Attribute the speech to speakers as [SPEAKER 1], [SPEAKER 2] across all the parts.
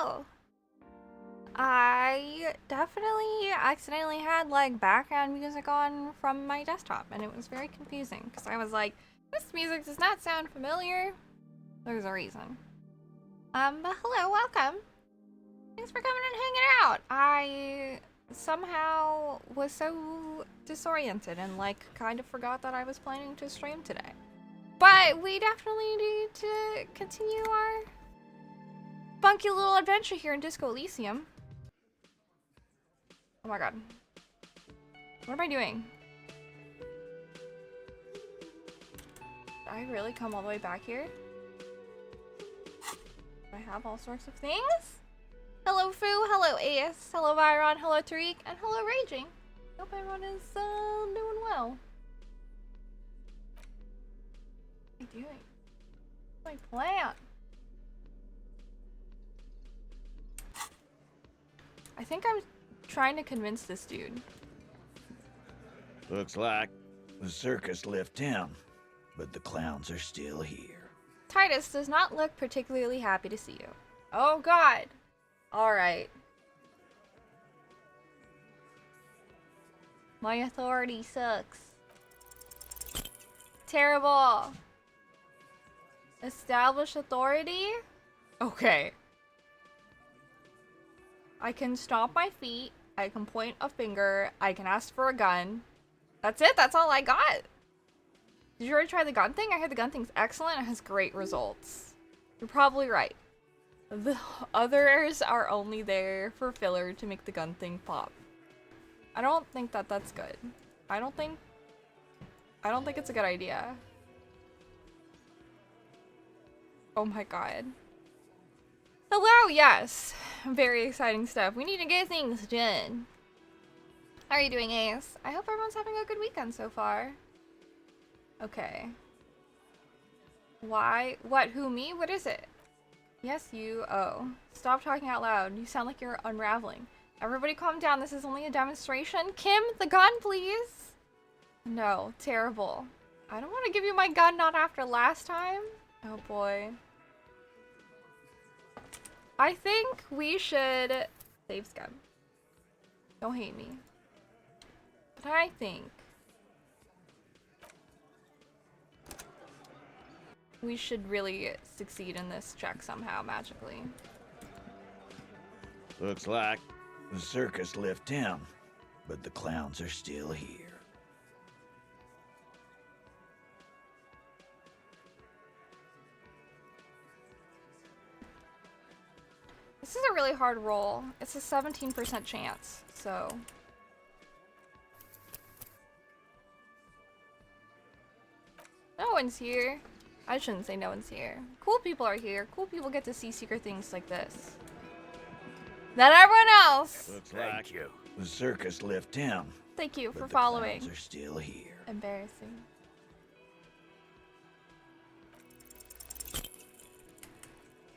[SPEAKER 1] hello! I definitely accidentally had like background music on from my desktop and it was very confusing because I was like, this music does not sound familiar. There's a reason. But hello, welcome. Thanks for coming and hanging out. I somehow was so disoriented and like kind of forgot that I was planning to stream today. But we definitely need to continue our funky little adventure here in Disco Elysium. Oh my god. What am I doing? Did I really come all the way back here? I have all sorts of things? Hello Fu, hello Ace, hello Byron, hello Tariq, and hello Raging. Hope everyone is doing well. What am I doing? What's my plan? I think I'm trying to convince this dude.
[SPEAKER 2] Looks like the circus left town, but the clowns are still here.
[SPEAKER 1] Titus does not look particularly happy to see you. Oh god. Alright. My authority sucks. Terrible. Establish authority? Okay. I can stomp my feet. I can point a finger. I can ask for a gun. That's it. That's all I got. Did you already try the gun thing? I heard the gun thing's excellent. It has great results. You're probably right. The others are only there for filler to make the gun thing pop. I don't think that that's good. I don't think it's a good idea. Oh my god. Hello, yes. Very exciting stuff. We need to get things done. How are you doing, Ace? I hope everyone's having a good weekend so far. Okay. Why? What? Who? Me? What is it? Yes, you. Oh. Stop talking out loud. You sound like you're unraveling. Everybody calm down. This is only a demonstration. Kim, the gun, please. No. Terrible. I don't want to give you my gun, not after last time. Oh boy. I think we should save Scum. Don't hate me. But I think we should really succeed in this check somehow, magically.
[SPEAKER 2] Looks like the circus left town, but the clowns are still here.
[SPEAKER 1] This is a really hard roll. It's a 17% chance, so. No one's here. I shouldn't say no one's here. Cool people are here. Cool people get to see secret things like this. Than everyone else!
[SPEAKER 2] Looks like the circus left town.
[SPEAKER 1] Thank you for
[SPEAKER 2] but
[SPEAKER 1] following.
[SPEAKER 2] The clowns are still here.
[SPEAKER 1] Embarrassing.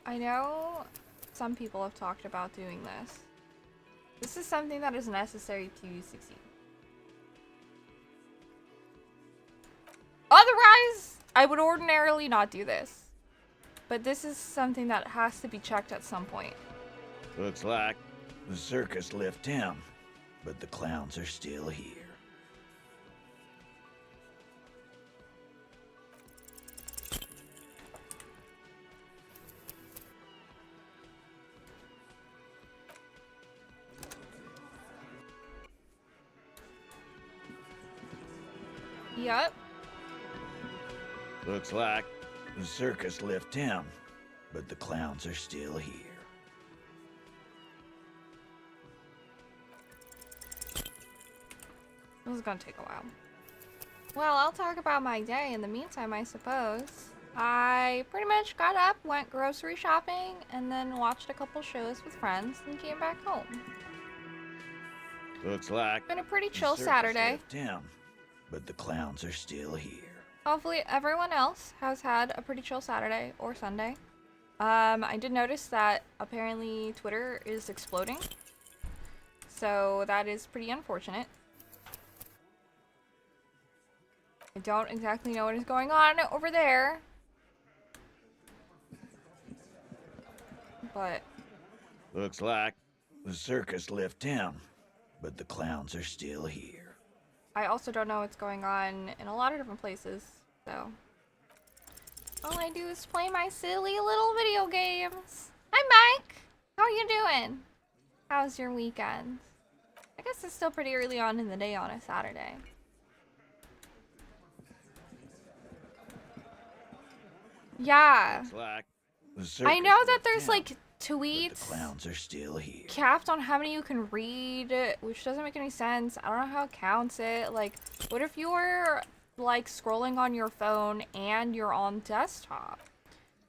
[SPEAKER 1] I know some people have talked about doing this. This is something that is necessary to succeed. Otherwise, I would ordinarily not do this. But this is something that has to be checked at some point.
[SPEAKER 2] Looks like the circus left town, but the clowns are still here.
[SPEAKER 1] Yep.
[SPEAKER 2] Looks like the circus left town, but the clowns are still here.
[SPEAKER 1] This is gonna take a while. Well, I'll talk about my day in the meantime, I suppose. I pretty much got up, went grocery shopping, and then watched a couple shows with friends and came back home.
[SPEAKER 2] Looks like
[SPEAKER 1] Been a pretty chill
[SPEAKER 2] the circus
[SPEAKER 1] Saturday.
[SPEAKER 2] left town, but the clowns are still here.
[SPEAKER 1] Hopefully everyone else has had a pretty chill Saturday or Sunday. I did notice that apparently Twitter is exploding. So that is pretty unfortunate. I don't exactly know what is going on over there. But
[SPEAKER 2] Looks like the circus left town, but the clowns are still here.
[SPEAKER 1] I also don't know what's going on in a lot of different places, so all I do is play my silly little video games. Hi, Mike! How are you doing? How's your weekend? I guess it's still pretty early on in the day on a Saturday. Yeah.
[SPEAKER 2] Looks like the
[SPEAKER 1] I
[SPEAKER 2] circus
[SPEAKER 1] know that
[SPEAKER 2] left
[SPEAKER 1] there's
[SPEAKER 2] town,
[SPEAKER 1] like
[SPEAKER 2] but
[SPEAKER 1] tweets
[SPEAKER 2] the clowns are still here.
[SPEAKER 1] capped on how many you can read, which doesn't make any sense. I don't know how it counts it. Like, what if you're like scrolling on your phone and you're on desktop?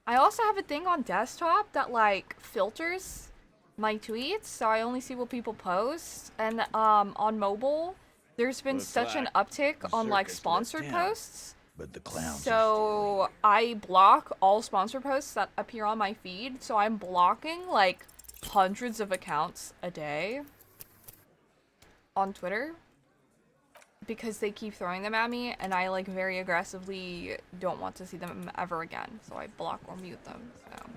[SPEAKER 1] I also have a thing on desktop that like filters my tweets, so I only see what people post. And on mobile, there's been
[SPEAKER 2] Looks
[SPEAKER 1] such an
[SPEAKER 2] like
[SPEAKER 1] uptick
[SPEAKER 2] the
[SPEAKER 1] on like
[SPEAKER 2] circus left
[SPEAKER 1] sponsored
[SPEAKER 2] town,
[SPEAKER 1] posts.
[SPEAKER 2] but the clowns are still
[SPEAKER 1] So I block all sponsor posts that appear on my feed. So I'm blocking like hundreds of accounts a day on Twitter because they keep throwing them at me, and I like very aggressively don't want to see them ever again. So I block or mute them. So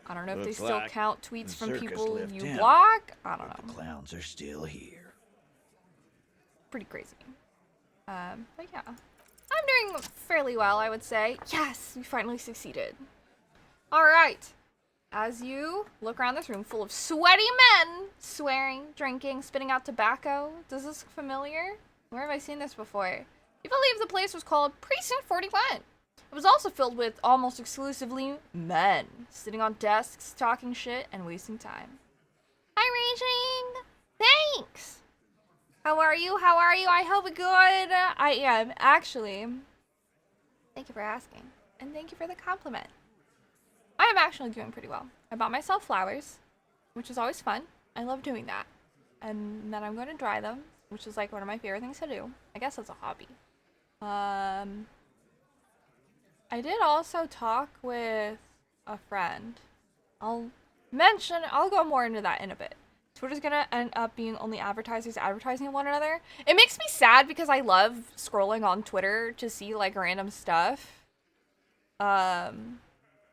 [SPEAKER 1] I don't know if they
[SPEAKER 2] Looks
[SPEAKER 1] still
[SPEAKER 2] like
[SPEAKER 1] count tweets
[SPEAKER 2] the
[SPEAKER 1] from
[SPEAKER 2] circus
[SPEAKER 1] people
[SPEAKER 2] left
[SPEAKER 1] you
[SPEAKER 2] town,
[SPEAKER 1] block. I don't
[SPEAKER 2] but the
[SPEAKER 1] know.
[SPEAKER 2] clowns are still here.
[SPEAKER 1] Pretty crazy. But yeah. I'm doing fairly well, I would say. Yes, we finally succeeded. Alright. As you look around this room full of sweaty men, swearing, drinking, spitting out tobacco. Does this look familiar? Where have I seen this before? You believe the place was called Precinct 41. It was also filled with almost exclusively men, sitting on desks, talking shit, and wasting time. Hi, Raging! Thanks! How are you? How are you? I hope good. I am, actually. Thank you for asking. And thank you for the compliment. I am actually doing pretty well. I bought myself flowers, which is always fun. I love doing that. And then I'm going to dry them, which is like one of my favorite things to do. I guess that's a hobby. I did also talk with a friend. I'll go more into that in a bit. Twitter's gonna end up being only advertisers advertising one another. It makes me sad because I love scrolling on Twitter to see like random stuff. I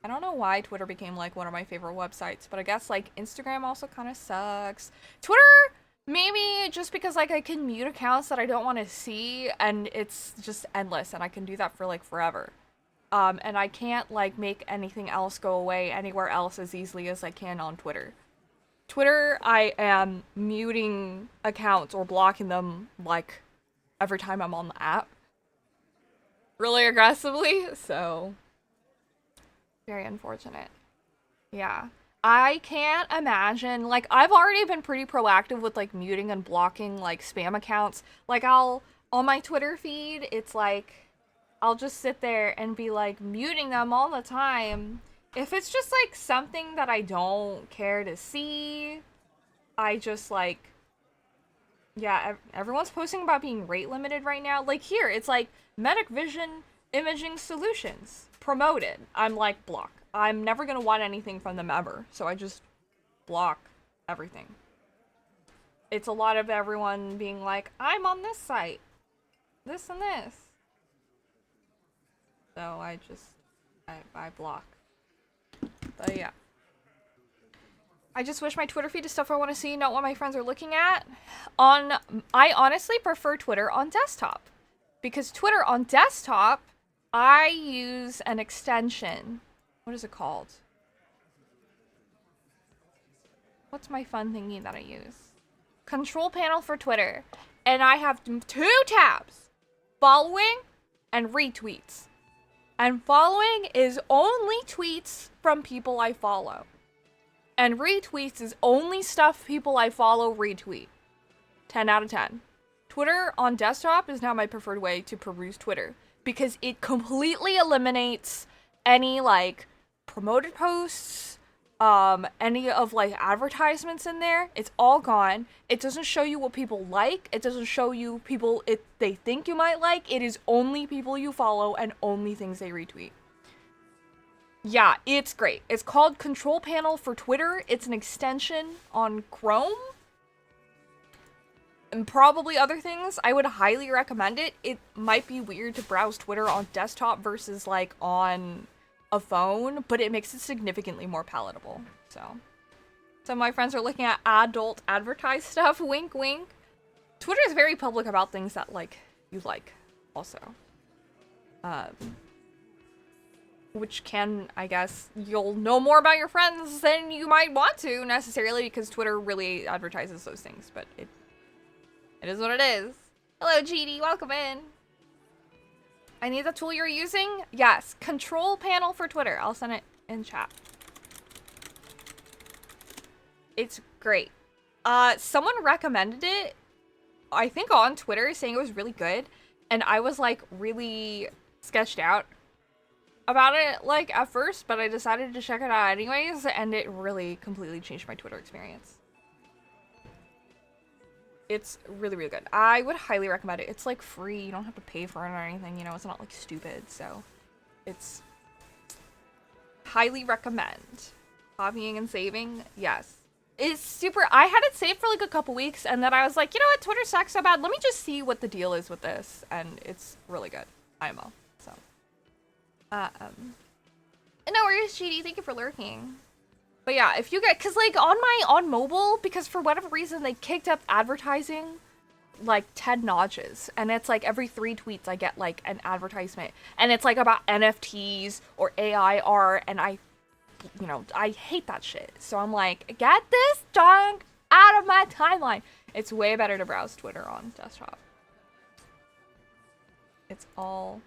[SPEAKER 1] don't know why Twitter became like one of my favorite websites, but I guess like Instagram also kind of sucks. Twitter, maybe just because like I can mute accounts that I don't want to see, and it's just endless, and I can do that for like forever. And I can't like make anything else go away anywhere else as easily as I can on Twitter. Twitter, I am muting accounts or blocking them like every time I'm on the app. Really aggressively, so very unfortunate. Yeah. I can't imagine, like, I've already been pretty proactive with like muting and blocking like spam accounts. Like on my Twitter feed, it's like I'll just sit there and be like muting them all the time. If it's just like something that I don't care to see, I just like, yeah, everyone's posting about being rate limited right now. Like here, it's like Medic Vision Imaging Solutions promoted. I'm like, block. I'm never gonna want anything from them ever, so I just block everything. It's a lot of everyone being like, I'm on this site, this and this. So I block. But yeah. I just wish my Twitter feed is stuff I want to see, not what my friends are looking at. I honestly prefer Twitter on desktop. Because Twitter on desktop, I use an extension. What is it called? What's my fun thingy that I use? Control panel for Twitter. And I have 2 tabs. Following and retweets. And following is only tweets from people I follow. And retweets is only stuff people I follow retweet. 10 out of 10. Twitter on desktop is now my preferred way to peruse Twitter. Because it completely eliminates any, like, promoted posts, any of, like, advertisements in there. It's all gone. It doesn't show you what people like. It doesn't show you people they think you might like. It is only people you follow and only things they retweet. Yeah, it's great. It's called Control Panel for Twitter. It's an extension on Chrome. And probably other things. I would highly recommend it. It might be weird to browse Twitter on desktop versus, like, on a phone, but it makes it significantly more palatable. So, Some of my friends are looking at adult advertised stuff. Wink, wink. Twitter is very public about things that, like, you like, also. Which can, I guess, you'll know more about your friends than you might want to, necessarily, because Twitter really advertises those things, but it is what it is. Hello, GD, welcome in. I need the tool you're using? Yes, control panel for Twitter. I'll send it in chat. It's great. Someone recommended it, I think on Twitter, saying it was really good, and I was, like, really sketched out about it, like, at first, but I decided to check it out anyways, and it really completely changed my Twitter experience. It's really, really good. I would highly recommend it. It's, like, free. You don't have to pay for it or anything, you know? It's not, like, stupid, so it's highly recommend. Copying and saving, yes. It's super. I had it saved for, like, a couple weeks, and then I was like, you know what? Twitter sucks so bad. Let me just see what the deal is with this, and it's really good. IMO, so. No worries, GD. Thank you for lurking. But yeah, if you get, cause like on mobile, because for whatever reason they kicked up advertising like 10 notches, and it's like every 3 tweets I get like an advertisement, and it's like about NFTs or AI art, and I hate that shit. So I'm like, get this junk out of my timeline. It's way better to browse Twitter on desktop. It's all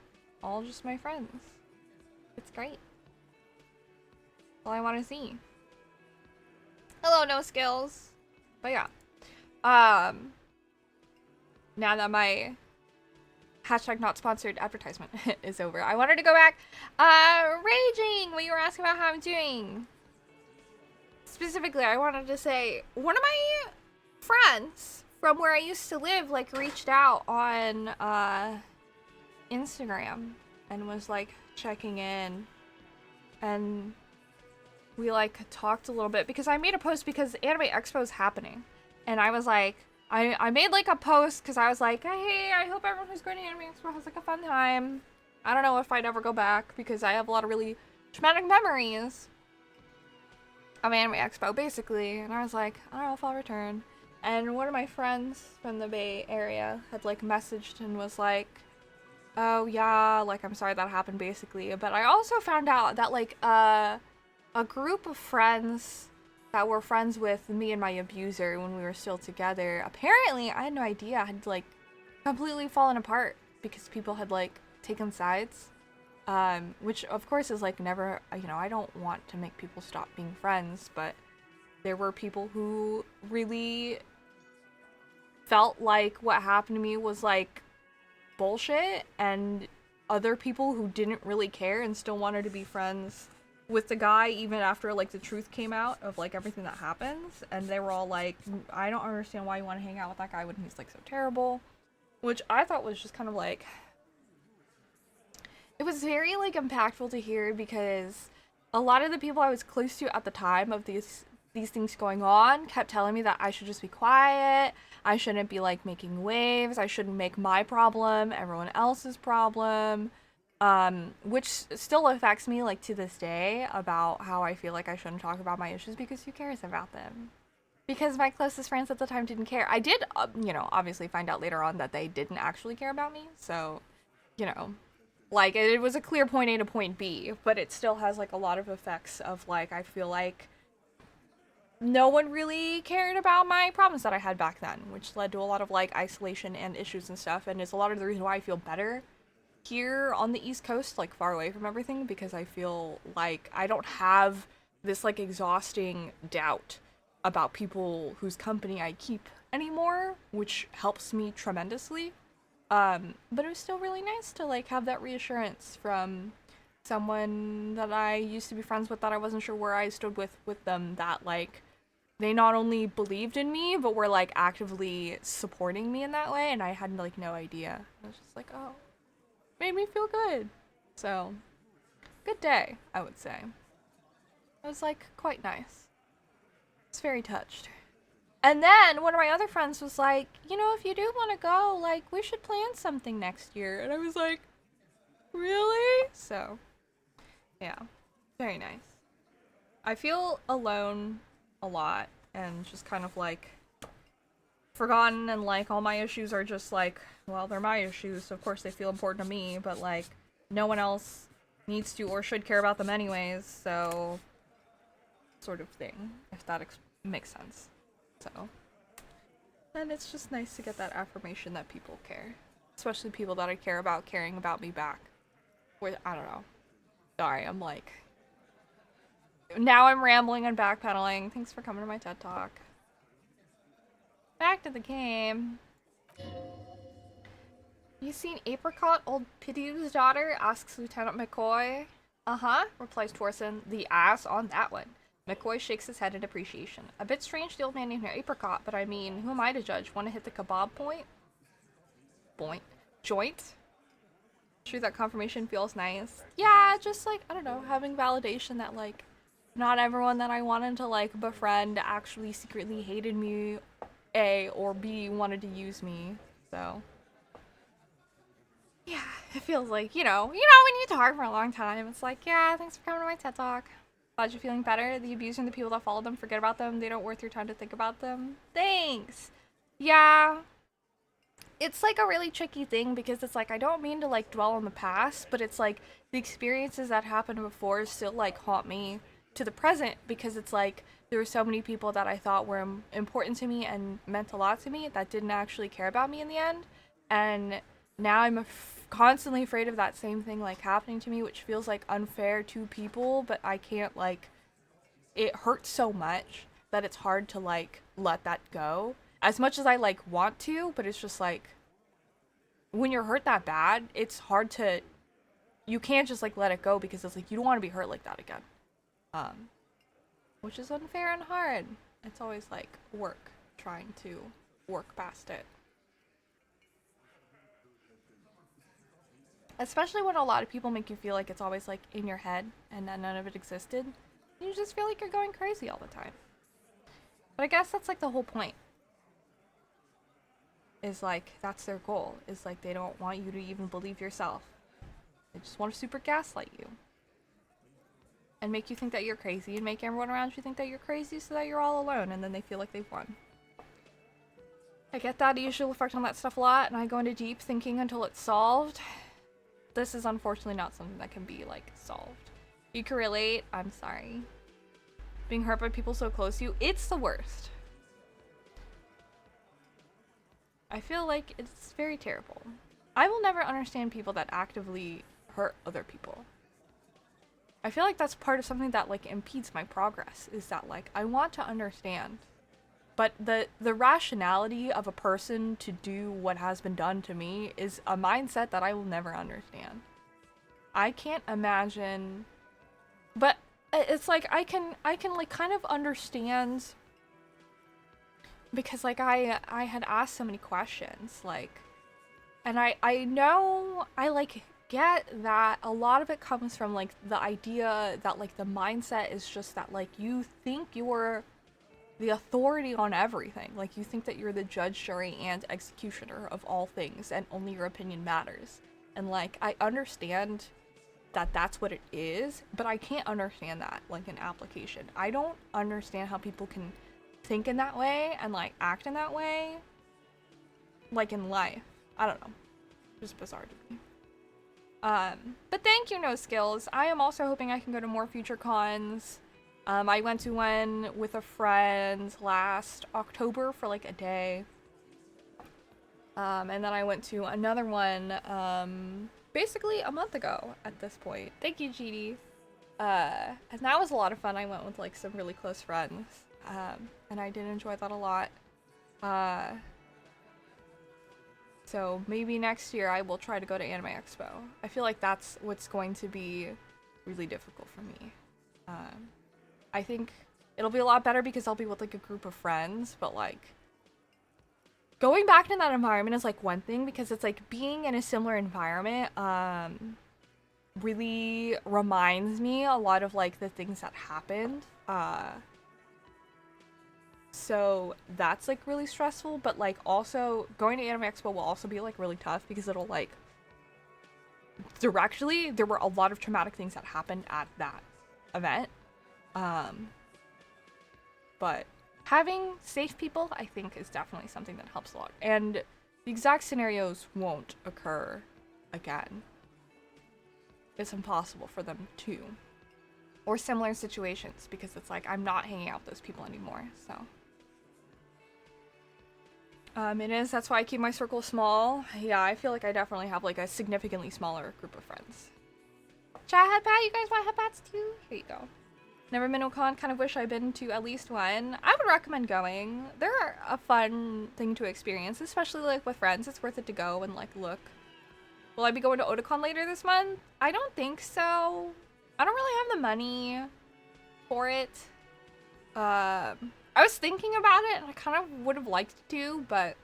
[SPEAKER 1] just my friends. It's great. All I want to see. Hello, no skills. But yeah. Now that my hashtag not sponsored advertisement is over, I wanted to go back. Raging, when you were asking about how I'm doing. Specifically, I wanted to say, one of my friends from where I used to live, like, reached out on, Instagram and was, like, checking in, and we, like, talked a little bit, because I made a post because Anime Expo is happening, and I was like, I made, like, a post because I was like, hey, I hope everyone who's going to Anime Expo has, like, a fun time. I don't know if I'd ever go back, because I have a lot of really traumatic memories of Anime Expo, basically, and I was like, I don't know if I'll return. And one of my friends from the Bay Area had, like, messaged and was like, oh yeah, like, I'm sorry that happened, basically. But I also found out that, like, a group of friends that were friends with me and my abuser when we were still together, apparently, I had no idea, had, like, completely fallen apart because people had, like, taken sides. Which, of course, is, like, never, you know, I don't want to make people stop being friends, but there were people who really felt like what happened to me was, like, bullshit, and other people who didn't really care and still wanted to be friends with the guy even after, like, the truth came out of, like, everything that happens, and they were all like, I don't understand why you want to hang out with that guy when he's, like, so terrible, which I thought was just kind of, like, it was very, like, impactful to hear, because a lot of the people I was close to at the time of these things going on kept telling me that I should just be quiet, I shouldn't be, like, making waves, I shouldn't make my problem everyone else's problem, which still affects me, like, to this day, about how I feel like I shouldn't talk about my issues, because who cares about them? Because my closest friends at the time didn't care. I did, you know, obviously find out later on that they didn't actually care about me, so, you know, like, it was a clear point A to point B, but it still has, like, a lot of effects of, like, I feel like no one really cared about my problems that I had back then, which led to a lot of, like, isolation and issues and stuff, and is a lot of the reason why I feel better here on the East Coast, like, far away from everything, because I feel like I don't have this, like, exhausting doubt about people whose company I keep anymore, which helps me tremendously. But it was still really nice to, like, have that reassurance from someone that I used to be friends with, that I wasn't sure where I stood with them, that, like, they not only believed in me, but were, like, actively supporting me in that way, and I had, like, no idea. I was just like, oh, made me feel good. So, good day, I would say. It was, like, quite nice. I was very touched. And then one of my other friends was like, you know, if you do want to go, like, we should plan something next year. And I was like, really? So, yeah, very nice. I feel alone a lot and just kind of like forgotten, and like all my issues are just like, well, they're my issues, so of course they feel important to me, but like no one else needs to or should care about them anyways, so sort of thing, if that makes sense. So, and it's just nice to get that affirmation that people care, especially people that I care about caring about me back. With, I don't know. Sorry, I'm like, now I'm rambling and backpedaling. Thanks for coming to my TED Talk. Back to the game. You seen Apricot, old Pidgew's daughter? Asks Lieutenant McCoy. Uh-huh, replies Torsen. The ass on that one. McCoy shakes his head in appreciation. A bit strange the old man named her Apricot, but I mean, who am I to judge? Want to hit the kebab point? Point? Joint? True, that confirmation feels nice. Yeah, just like, I don't know, having validation that like, not everyone that I wanted to like befriend actually secretly hated me, A, or B, wanted to use me, so. Yeah, it feels like, you know, when you talk for a long time, it's like, yeah, thanks for coming to my TED Talk. Glad you're feeling better. The abuser and the people that follow them, forget about them. They don't worth your time to think about them. Thanks. Yeah. It's like a really tricky thing because it's like, I don't mean to like dwell on the past, but it's like the experiences that happened before still like haunt me to the present because it's like there were so many people that I thought were important to me and meant a lot to me that didn't actually care about me in the end. And now I'm constantly afraid of that same thing like happening to me, which feels like unfair to people, but I can't like, it hurts so much that it's hard to like let that go as much as I like want to, but it's just like when you're hurt that bad, it's hard to, you can't just like let it go because it's like you don't want to be hurt like that again, which is unfair and hard. It's always like work, trying to work past it. Especially when a lot of people make you feel like it's always like in your head and that none of it existed. You just feel like you're going crazy all the time. But I guess that's like the whole point. Is like, that's their goal. Is like, they don't want you to even believe yourself. They just want to super gaslight you. And make you think that you're crazy and make everyone around you think that you're crazy so that you're all alone and then they feel like they've won. I get that. I usually reflect on that stuff a lot and I go into deep thinking until it's solved. This is unfortunately not something that can be like solved. You can relate. I'm sorry. Being hurt by people so close to you, it's the worst. I feel like it's very terrible. I will never understand people that actively hurt other people. I feel like that's part of something that like impedes my progress, is that like I want to understand, but the rationality of a person to do what has been done to me is a mindset that I will never understand. I can't imagine, but it's like I can like kind of understand, because like I had asked so many questions, like, and I know I like get that a lot of it comes from like the idea that like the mindset is just that like you think you're the authority on everything, like you think that you're the judge, jury, and executioner of all things and only your opinion matters. And like I understand that that's what it is, but I can't understand that like in application. I don't understand how people can think in that way and like act in that way like in life. I don't know, just bizarre to me. But thank you, No Skills. I am also hoping I can go to more future cons. I went to one with a friend last October for like a day, and then I went to another one basically a month ago at this point. Thank you, GD. And that was a lot of fun. I went with like some really close friends. And I did enjoy that a lot. So maybe next year I will try to go to Anime Expo. I feel like that's what's going to be really difficult for me. I think it'll be a lot better because I'll be with like a group of friends, but like going back to that environment is like one thing, because it's like being in a similar environment really reminds me a lot of like the things that happened. So that's like really stressful, but like also going to Anime Expo will also be like really tough because it'll like directly there were a lot of traumatic things that happened at that event. But but having safe people, I think, is definitely something that helps a lot. And the exact scenarios won't occur again. It's impossible for them to. Or similar situations, because it's like, I'm not hanging out with those people anymore, so. That's why I keep my circle small. Yeah, I feel like I definitely have like a significantly smaller group of friends. Chat headpat, you guys want headpats too? Here you go. Never been to a con, kind of wish I'd been to at least one. I would recommend going. They're a fun thing to experience, especially like with friends. It's worth it to go and like look. Will I be going to Otakon later this month? I don't think so. I don't really have the money for it. I was thinking about it and I kind of would have liked to, but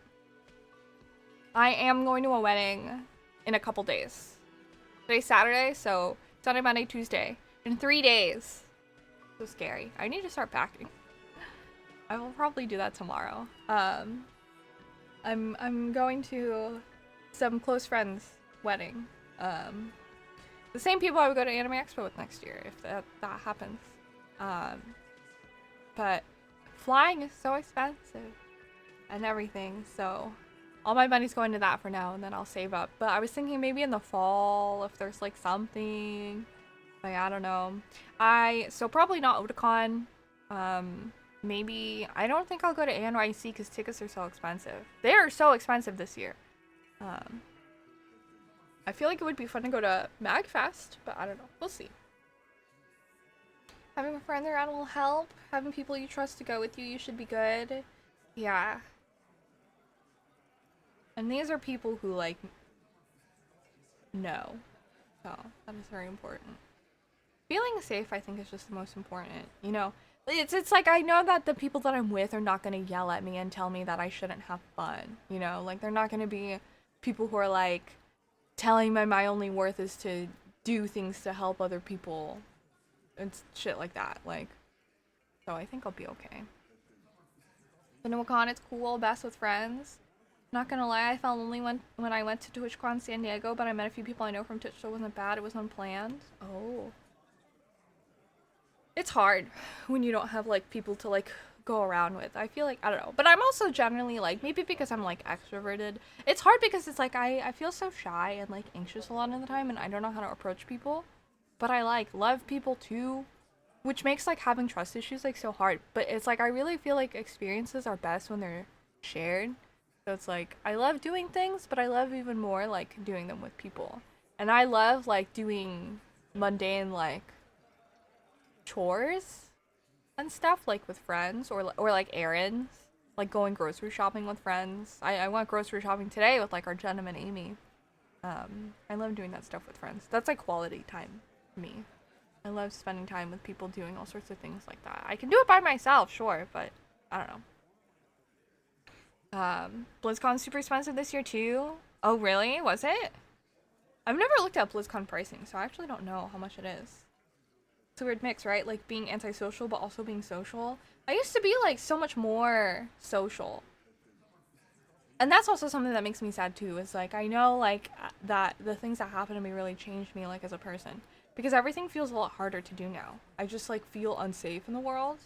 [SPEAKER 1] I am going to a wedding in a couple days. Today's Saturday, so Sunday, Monday, Tuesday. In 3 days. So scary. I need to start packing. I will probably do that tomorrow. I'm going to some close friends' wedding. The same people I would go to Anime Expo with next year if that happens. But flying is so expensive and everything, so all my money's going to that for now, and then I'll save up. But I was thinking maybe in the fall if there's like something. Like, I don't know. So probably not Otakon. Maybe, I don't think I'll go to NYC because tickets are so expensive. They are so expensive this year. I feel like it would be fun to go to MagFest, but I don't know. We'll see. Having a friend around will help. Having people you trust to go with you should be good. Yeah. And these are people who, like, know. So, that is very important. Feeling safe, I think, is just the most important, you know? It's like, I know that the people that I'm with are not going to yell at me and tell me that I shouldn't have fun, you know? Like, they're not going to be people who are, like, telling me my only worth is to do things to help other people and shit like that, like, so I think I'll be okay. The NoaCon, it's cool, best with friends. Not gonna lie, I felt lonely when I went to TwitchCon San Diego, but I met a few people I know from Twitch, so it wasn't bad, it was unplanned. Oh. It's hard when you don't have, like, people to, like, go around with. I feel like, I don't know. But I'm also generally, like, maybe because I'm, like, extroverted. It's hard because it's, like, I feel so shy and, like, anxious a lot of the time, and I don't know how to approach people. But I, like, love people, too. Which makes, like, having trust issues, like, so hard. But it's, like, I really feel like experiences are best when they're shared. So it's, like, I love doing things, but I love even more, like, doing them with people. And I love, like, doing mundane, like, chores and stuff, like with friends, or like errands, like going grocery shopping with friends. I went grocery shopping today with like our Jenna and Amy. I love doing that stuff with friends. That's like quality time for me. I love spending time with people doing all sorts of things like that. I can do it by myself, sure, but I don't know. BlizzCon's super expensive this year too. Oh really? Was it? I've never looked at BlizzCon pricing, so I actually don't know how much it is. It's a weird mix, right? Like being antisocial but also being social. I used to be like so much more social. And that's also something that makes me sad too, is like I know like that the things that happened to me really changed me like as a person. Because everything feels a lot harder to do now. I just like feel unsafe in the world.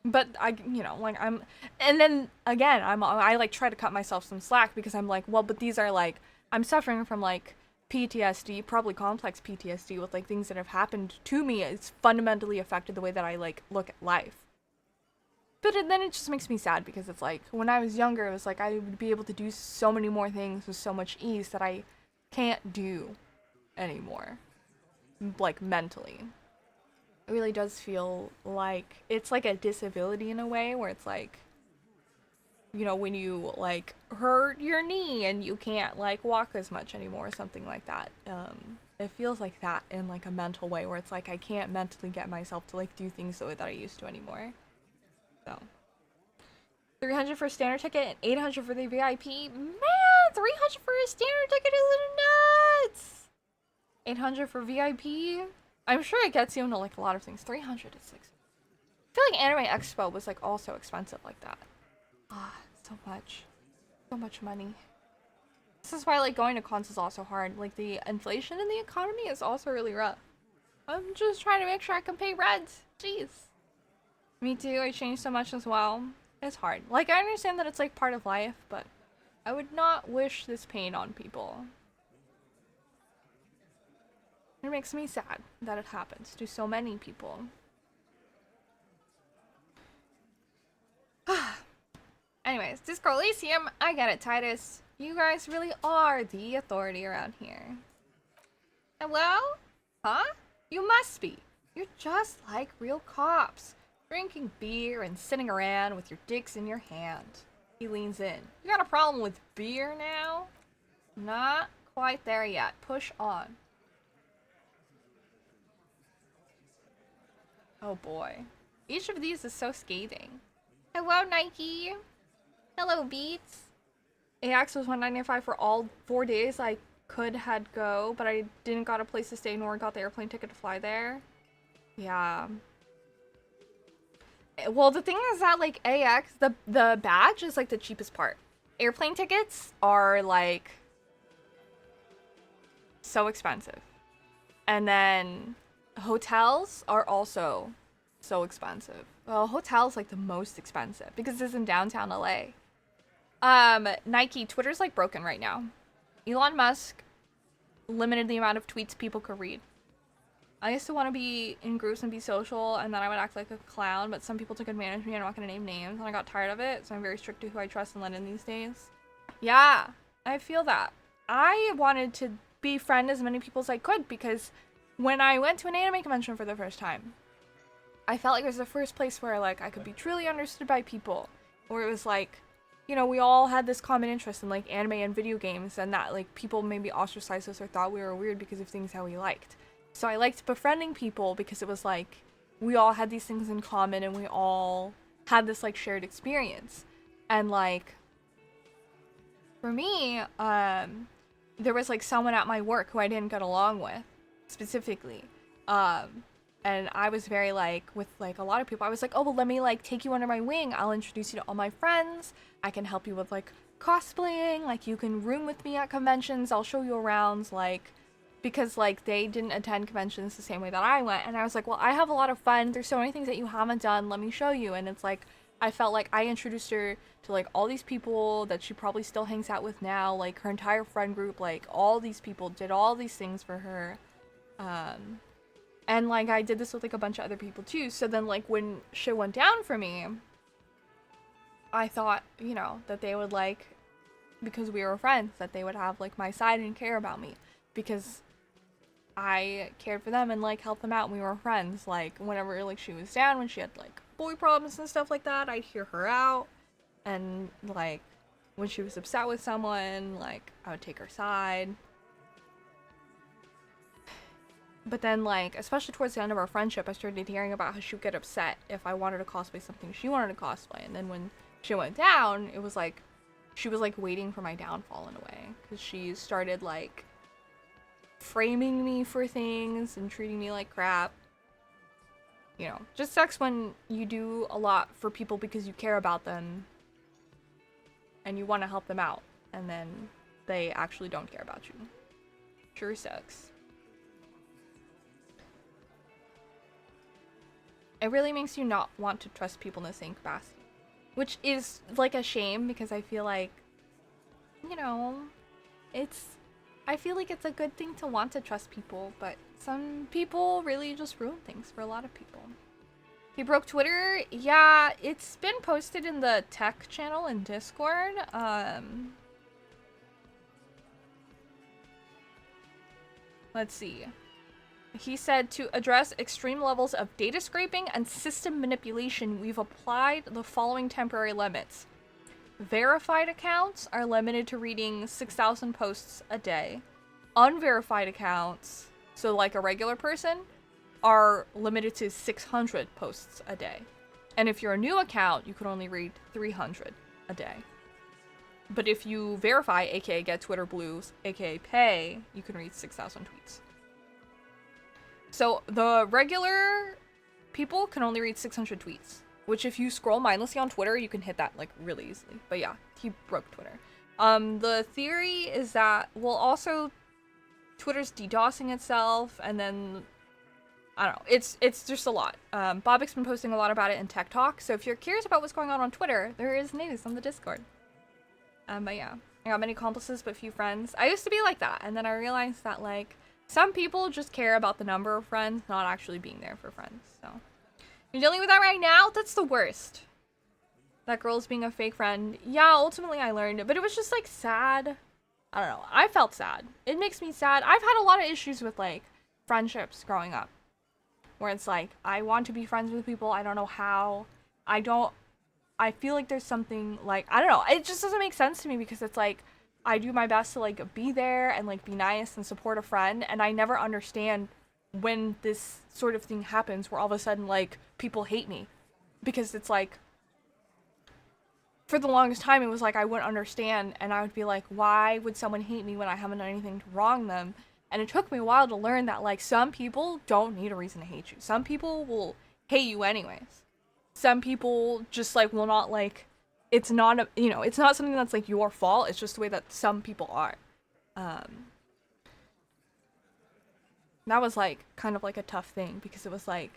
[SPEAKER 1] But I, you know, like and then again, I like try to cut myself some slack because I'm like, well, but these are like, I'm suffering from like PTSD, probably complex PTSD with like things that have happened to me. It's fundamentally affected the way that I like look at life. But then it just makes me sad because it's like when I was younger, it was like I would be able to do so many more things with so much ease that I can't do anymore, like mentally. It really does feel like it's like a disability in a way where it's like, you know, when you like hurt your knee and you can't like walk as much anymore or something like that. It feels like that in like a mental way where it's like I can't mentally get myself to like do things the way that I used to anymore. So 300 for a standard ticket and 800 for the VIP. Man, 300 for a standard ticket is nuts. 800 for VIP. I'm sure it gets you into like a lot of things. 300 is like, I feel like Anime Expo was like also expensive like that. So much money. This is why like going to cons is also hard. Like the inflation in the economy is also really rough. I'm just trying to make sure I can pay rent. Jeez. Me too. I changed so much as well. It's hard. Like, I understand that it's like part of life, but I would not wish this pain on people. It makes me sad that it happens to so many people. Anyways, Disco Elysium, I get it, Titus. You guys really are the authority around here. Hello? Huh? You must be. You're just like real cops. Drinking beer and sitting around with your dicks in your hand. He leans in. You got a problem with beer now? Not quite there yet. Push on. Oh boy. Each of these is so scathing. Hello, Nike. Hello, Beats. AX was $195 for all 4 days I had go, but I didn't got a place to stay nor got the airplane ticket to fly there. Yeah. Well, the thing is that, like, AX, the badge is, like, the cheapest part. Airplane tickets are, like, so expensive. And then hotels are also so expensive. Well, hotels, like, the most expensive because it's in downtown LA. Nike, Twitter's, like, broken right now. Elon Musk limited the amount of tweets people could read. I used to want to be in groups and be social, and then I would act like a clown, but some people took advantage of me, and I'm not going to name names, and I got tired of it, so I'm very strict to who I trust and let in these days. Yeah, I feel that. I wanted to befriend as many people as I could, because when I went to an anime convention for the first time, I felt like it was the first place where, like, I could be truly understood by people, where it was like, you know, we all had this common interest in, like, anime and video games, and that, like, people maybe ostracized us or thought we were weird because of things that we liked. So I liked befriending people because it was like we all had these things in common and we all had this like shared experience. And like for me, there was like someone at my work who I didn't get along with specifically. And I was very like with like a lot of people, I was like, oh well, let me like take you under my wing. I'll introduce you to all my friends. I can help you with like cosplaying. Like you can room with me at conventions. I'll show you around. Like because like they didn't attend conventions the same way that I went, and I was like, well, I have a lot of fun, there's so many things that you haven't done, let me show you. And it's like I felt like I introduced her to like all these people that she probably still hangs out with now, like her entire friend group, like all these people did all these things for her. And like I did this with like a bunch of other people too. So then like when shit went down for me, I thought, you know, that they would like, because we were friends, that they would have like my side and care about me, because I cared for them and like helped them out and we were friends. Like whenever like she was down, when she had like boy problems and stuff like that, I'd hear her out. And like when she was upset with someone, like I would take her side. But then like, especially towards the end of our friendship, I started hearing about how she would get upset if I wanted to cosplay something she wanted to cosplay. And then when she went down, it was like she was like waiting for my downfall in a way, because she started like framing me for things and treating me like crap. You know, just sucks when you do a lot for people because you care about them and you want to help them out, and then they actually don't care about you. Sure sucks. It really makes you not want to trust people in the same capacity, which is like a shame, because I feel like, you know, I feel like it's a good thing to want to trust people, but some people really just ruin things for a lot of people. He broke Twitter? Yeah, it's been posted in the tech channel in Discord. Let's see. He said, to address extreme levels of data scraping and system manipulation, we've applied the following temporary limits. Verified accounts are limited to reading 6,000 posts a day. Unverified accounts, so like a regular person, are limited to 600 posts a day. And if you're a new account, you can only read 300 a day. But if you verify, aka get Twitter Blues, aka pay, you can read 6,000 tweets. So the regular people can only read 600 tweets, which if you scroll mindlessly on Twitter, you can hit that like really easily. But yeah, he broke Twitter. The theory is that, well, also Twitter's DDoSing itself, and then I don't know. It's just a lot. Bobik's been posting a lot about it in Tech Talk, so if you're curious about what's going on Twitter, there is news on the Discord. But yeah, I got many accomplices but few friends. I used to be like that, and then I realized that like some people just care about the number of friends, not actually being there for friends. So you're dealing with that right now? That's the worst. That girl's being a fake friend. Yeah, ultimately I learned it, but it was just like sad. I don't know. I felt sad. It makes me sad. I've had a lot of issues with like friendships growing up, where it's like I want to be friends with people. I don't know how. I feel like there's something like I don't know. It just doesn't make sense to me because it's like I do my best to like be there and like be nice and support a friend, and I never understand when this sort of thing happens where all of a sudden like people hate me because it's like for the longest time it was like I wouldn't understand and I would be like, why would someone hate me when I haven't done anything to wrong them? And it took me a while to learn that like some people don't need a reason to hate you. Some people will hate you anyways. Some people just like will not like it's not a, you know, it's not something that's like your fault. It's just the way that some people are. That was like kind of like a tough thing because it was like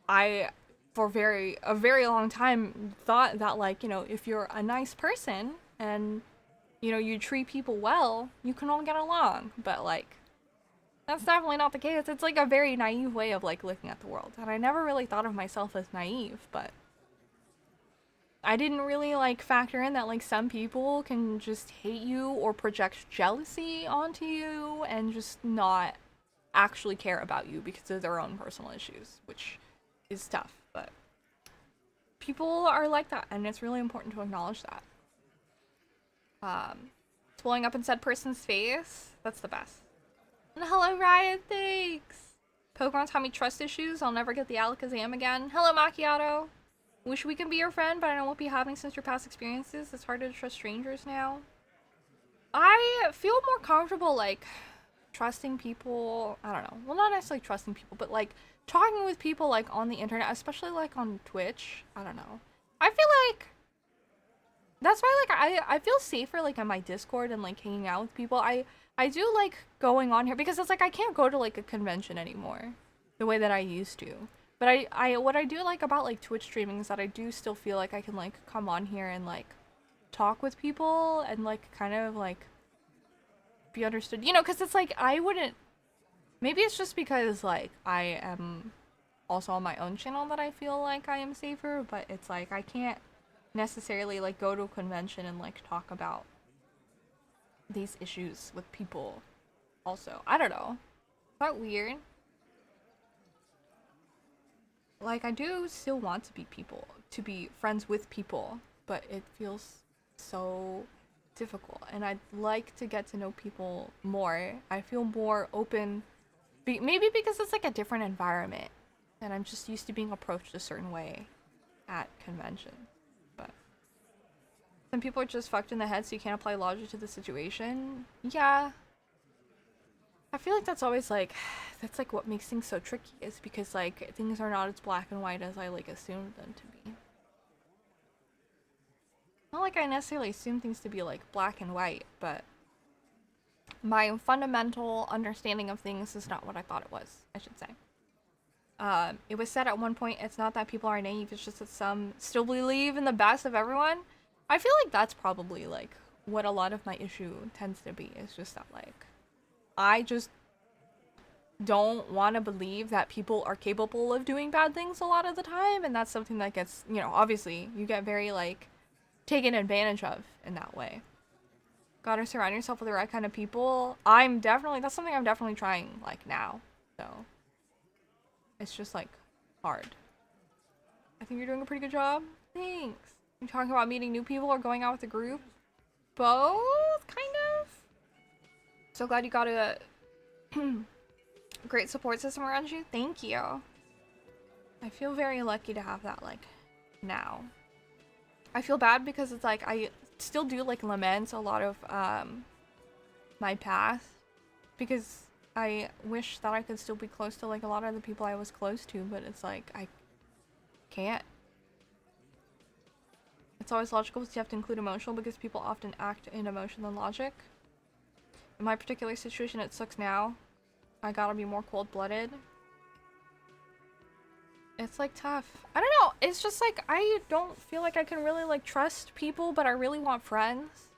[SPEAKER 1] I for a very long time thought that like, you know, if you're a nice person and you know, you treat people well, you can all get along. But like that's definitely not the case. It's like a very naive way of like looking at the world. And I never really thought of myself as naive, but I didn't really like factor in that like some people can just hate you or project jealousy onto you and just not actually care about you because of their own personal issues, which is tough, but people are like that and it's really important to acknowledge that. Blowing up in said person's face, that's the best. And hello Ryan, thanks! Pokemon taught me trust issues, I'll never get the Alakazam again. Hello Macchiato! Wish we can be your friend, but I know it won't be happening since your past experiences. It's hard to trust strangers now. I feel more comfortable, like, trusting people. I don't know. Well, not necessarily trusting people, but, like, talking with people, like, on the internet, especially, like, on Twitch. I don't know. I feel like that's why, like, I feel safer, like, on my Discord and, like, hanging out with people. I do like going on here because it's, like, I can't go to, like, a convention anymore the way that I used to. But I what I do like about like Twitch streaming is that I do still feel like I can like come on here and like talk with people and like kind of like be understood. You know, because it's like I wouldn't. Maybe it's just because like I am also on my own channel that I feel like I am safer. But it's like I can't necessarily like go to a convention and like talk about these issues with people. Also, I don't know. Is that weird? Like, I do still want to be friends with people, but it feels so difficult. And I'd like to get to know people more. I feel more open, maybe because it's like a different environment, and I'm just used to being approached a certain way at conventions. But some people are just fucked in the head, so you can't apply logic to the situation. Yeah. I feel like that's always like, that's like what makes things so tricky is because like things are not as black and white as I like assumed them to be. Not like I necessarily assume things to be like black and white, but my fundamental understanding of things is not what I thought it was, I should say. It was said at one point, it's not that people are naive, it's just that some still believe in the best of everyone. I feel like that's probably like what a lot of my issue tends to be, is just that like I just don't want to believe that people are capable of doing bad things a lot of the time, and that's something that gets, you know, obviously you get very like taken advantage of in that way. Gotta surround yourself with the right kind of people. That's something I'm definitely trying like now, so it's just like hard. I think you're doing a pretty good job. Thanks. You're talking about meeting new people or going out with a group? Both, kind of. So glad you got a great support system around you. Thank you. I feel very lucky to have that, like, now. I feel bad because it's like I still do like lament a lot of my past because I wish that I could still be close to like a lot of the people I was close to, but it's like I can't. It's always logical because you have to include emotional because people often act in emotion than logic. In my particular situation, it sucks now. I gotta be more cold-blooded. It's like tough. I don't know. It's just like I don't feel like I can really like trust people, but I really want friends.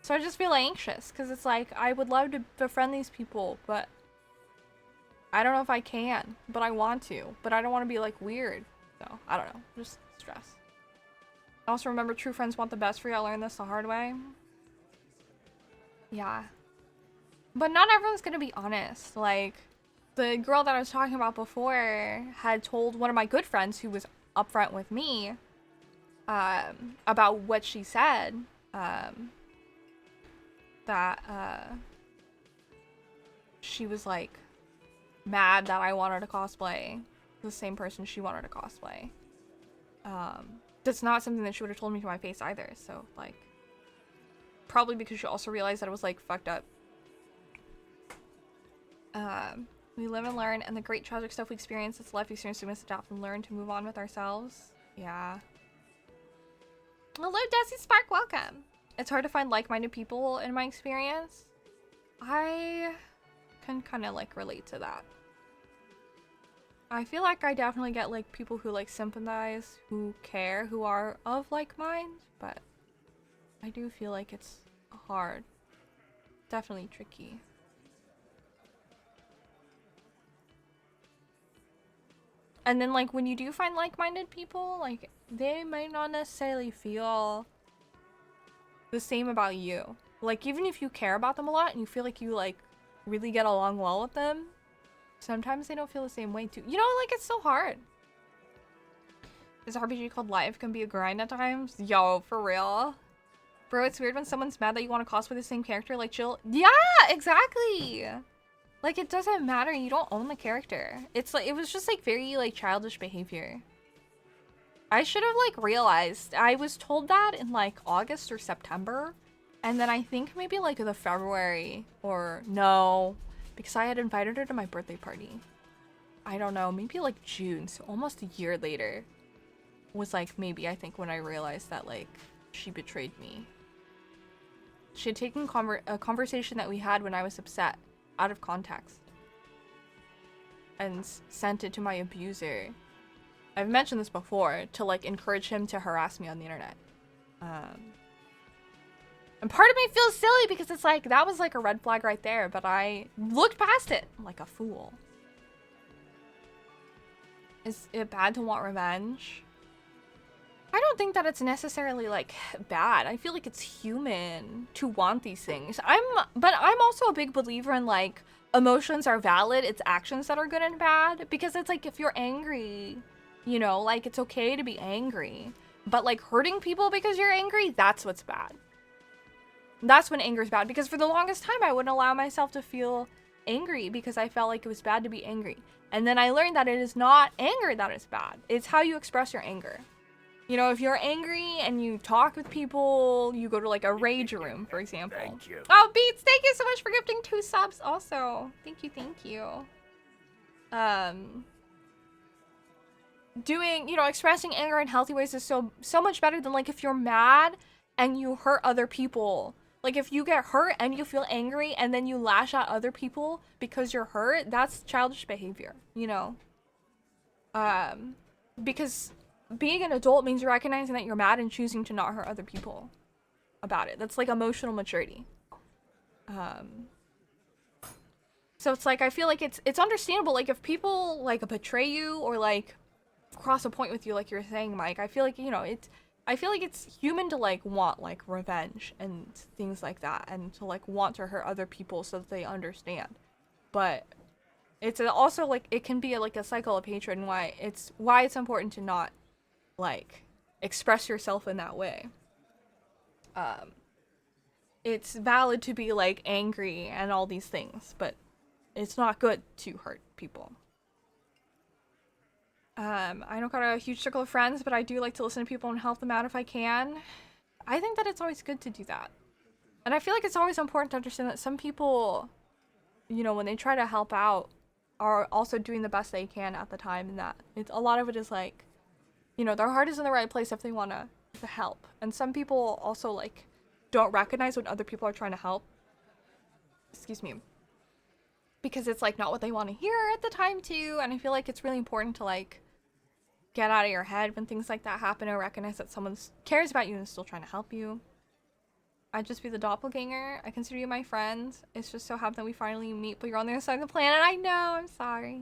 [SPEAKER 1] So I just feel anxious because it's like I would love to befriend these people, but I don't know if I can. But I want to. But I don't want to be like weird. So I don't know. Just stress. I also remember true friends want the best for you. I learned this the hard way. Yeah. But not everyone's gonna be honest. Like, the girl that I was talking about before had told one of my good friends who was upfront with me about what she said. That she was like mad that I wanted to cosplay the same person she wanted to cosplay. That's not something that she would have told me to my face either. So like, probably because she also realized that it was like fucked up. We live and learn, and the great tragic stuff we experience, it's life experience we must adapt and learn to move on with ourselves. Yeah. Hello, Desi Spark, welcome. It's hard to find like-minded people in my experience. I can kind of like relate to that. I feel like I definitely get like people who like sympathize, who care, who are of like mind, but I do feel like it's hard. Definitely tricky. And then like when you do find like-minded people, like they might not necessarily feel the same about you. Like even if you care about them a lot and you feel like you like really get along well with them, sometimes they don't feel the same way too. You know, like it's so hard. This RPG called Life can be a grind at times. Yo, for real. Bro, it's weird when someone's mad that you want to cosplay the same character, like chill. Yeah, exactly. Like it doesn't matter, you don't own the character. It's like, it was just like very like childish behavior. I should have like realized. I was told that in like August or September. And then I think maybe like the February or no, because I had invited her to my birthday party. I don't know, maybe like June, so almost a year later was like maybe I think when I realized that like she betrayed me. She had taken a conversation that we had when I was upset out of context and sent it to my abuser. I've mentioned this before, to like encourage him to harass me on the internet. And part of me feels silly because it's like that was like a red flag right there, but I looked past it like a fool. Is it bad to want revenge? I don't think that it's necessarily like bad. I feel like it's human to want these things. But I'm also a big believer in like emotions are valid. It's actions that are good and bad, because it's like if you're angry, you know, like it's okay to be angry, but like hurting people because you're angry, that's what's bad. That's when anger is bad, because for the longest time I wouldn't allow myself to feel angry because I felt like it was bad to be angry. And then I learned that it is not anger that is bad. It's how you express your anger. You know, if you're angry and you talk with people, you go to like a rage room, for example.
[SPEAKER 2] Thank you.
[SPEAKER 1] Oh, Beats, thank you so much for gifting 2 subs also. Thank you, thank you. Doing, you know, expressing anger in healthy ways is so much better than like if you're mad and you hurt other people. Like if you get hurt and you feel angry and then you lash at other people because you're hurt, that's childish behavior, you know? Because being an adult means you're recognizing that you're mad and choosing to not hurt other people about it. That's like emotional maturity. So it's like, I feel like it's understandable. Like if people like betray you or like cross a point with you, like you're saying, Mike, I feel like, you know, I feel like it's human to like want like revenge and things like that, and to like want to hurt other people so that they understand. But it's also like, it can be like a cycle of hatred, and why it's important to not like express yourself in that way. It's valid to be like angry and all these things, but it's not good to hurt people. I don't got a huge circle of friends, but I do like to listen to people and help them out if I can. I think that it's always good to do that. And I feel like it's always important to understand that some people, you know, when they try to help out, are also doing the best they can at the time, and that a lot of it is like, you know, their heart is in the right place if they want to help. And some people also like don't recognize when other people are trying to help. Excuse me. because it's like not what they want to hear at the time too. And I feel like it's really important to like get out of your head when things like that happen and recognize that someone cares about you and is still trying to help you. I'd just be the doppelganger. I consider you my friend. It's just so happened that we finally meet, but you're on the other side of the planet. I know, I'm sorry.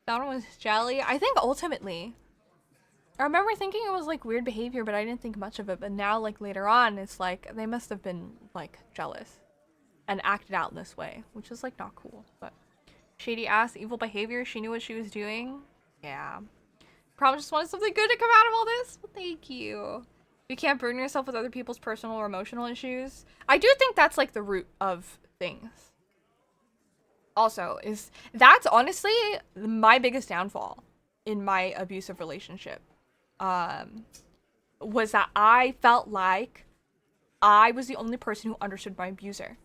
[SPEAKER 1] That one was jelly. I think ultimately, I remember thinking it was like weird behavior, but I didn't think much of it. But now, like later on, it's like they must have been like jealous and acted out in this way, which is like not cool. But shady ass, evil behavior. She knew what she was doing. Yeah. Probably just wanted something good to come out of all this. Well, thank you. You can't burden yourself with other people's personal or emotional issues. I do think that's like the root of things. Also, that's honestly my biggest downfall in my abusive relationship. Was that I felt like I was the only person who understood my abuser,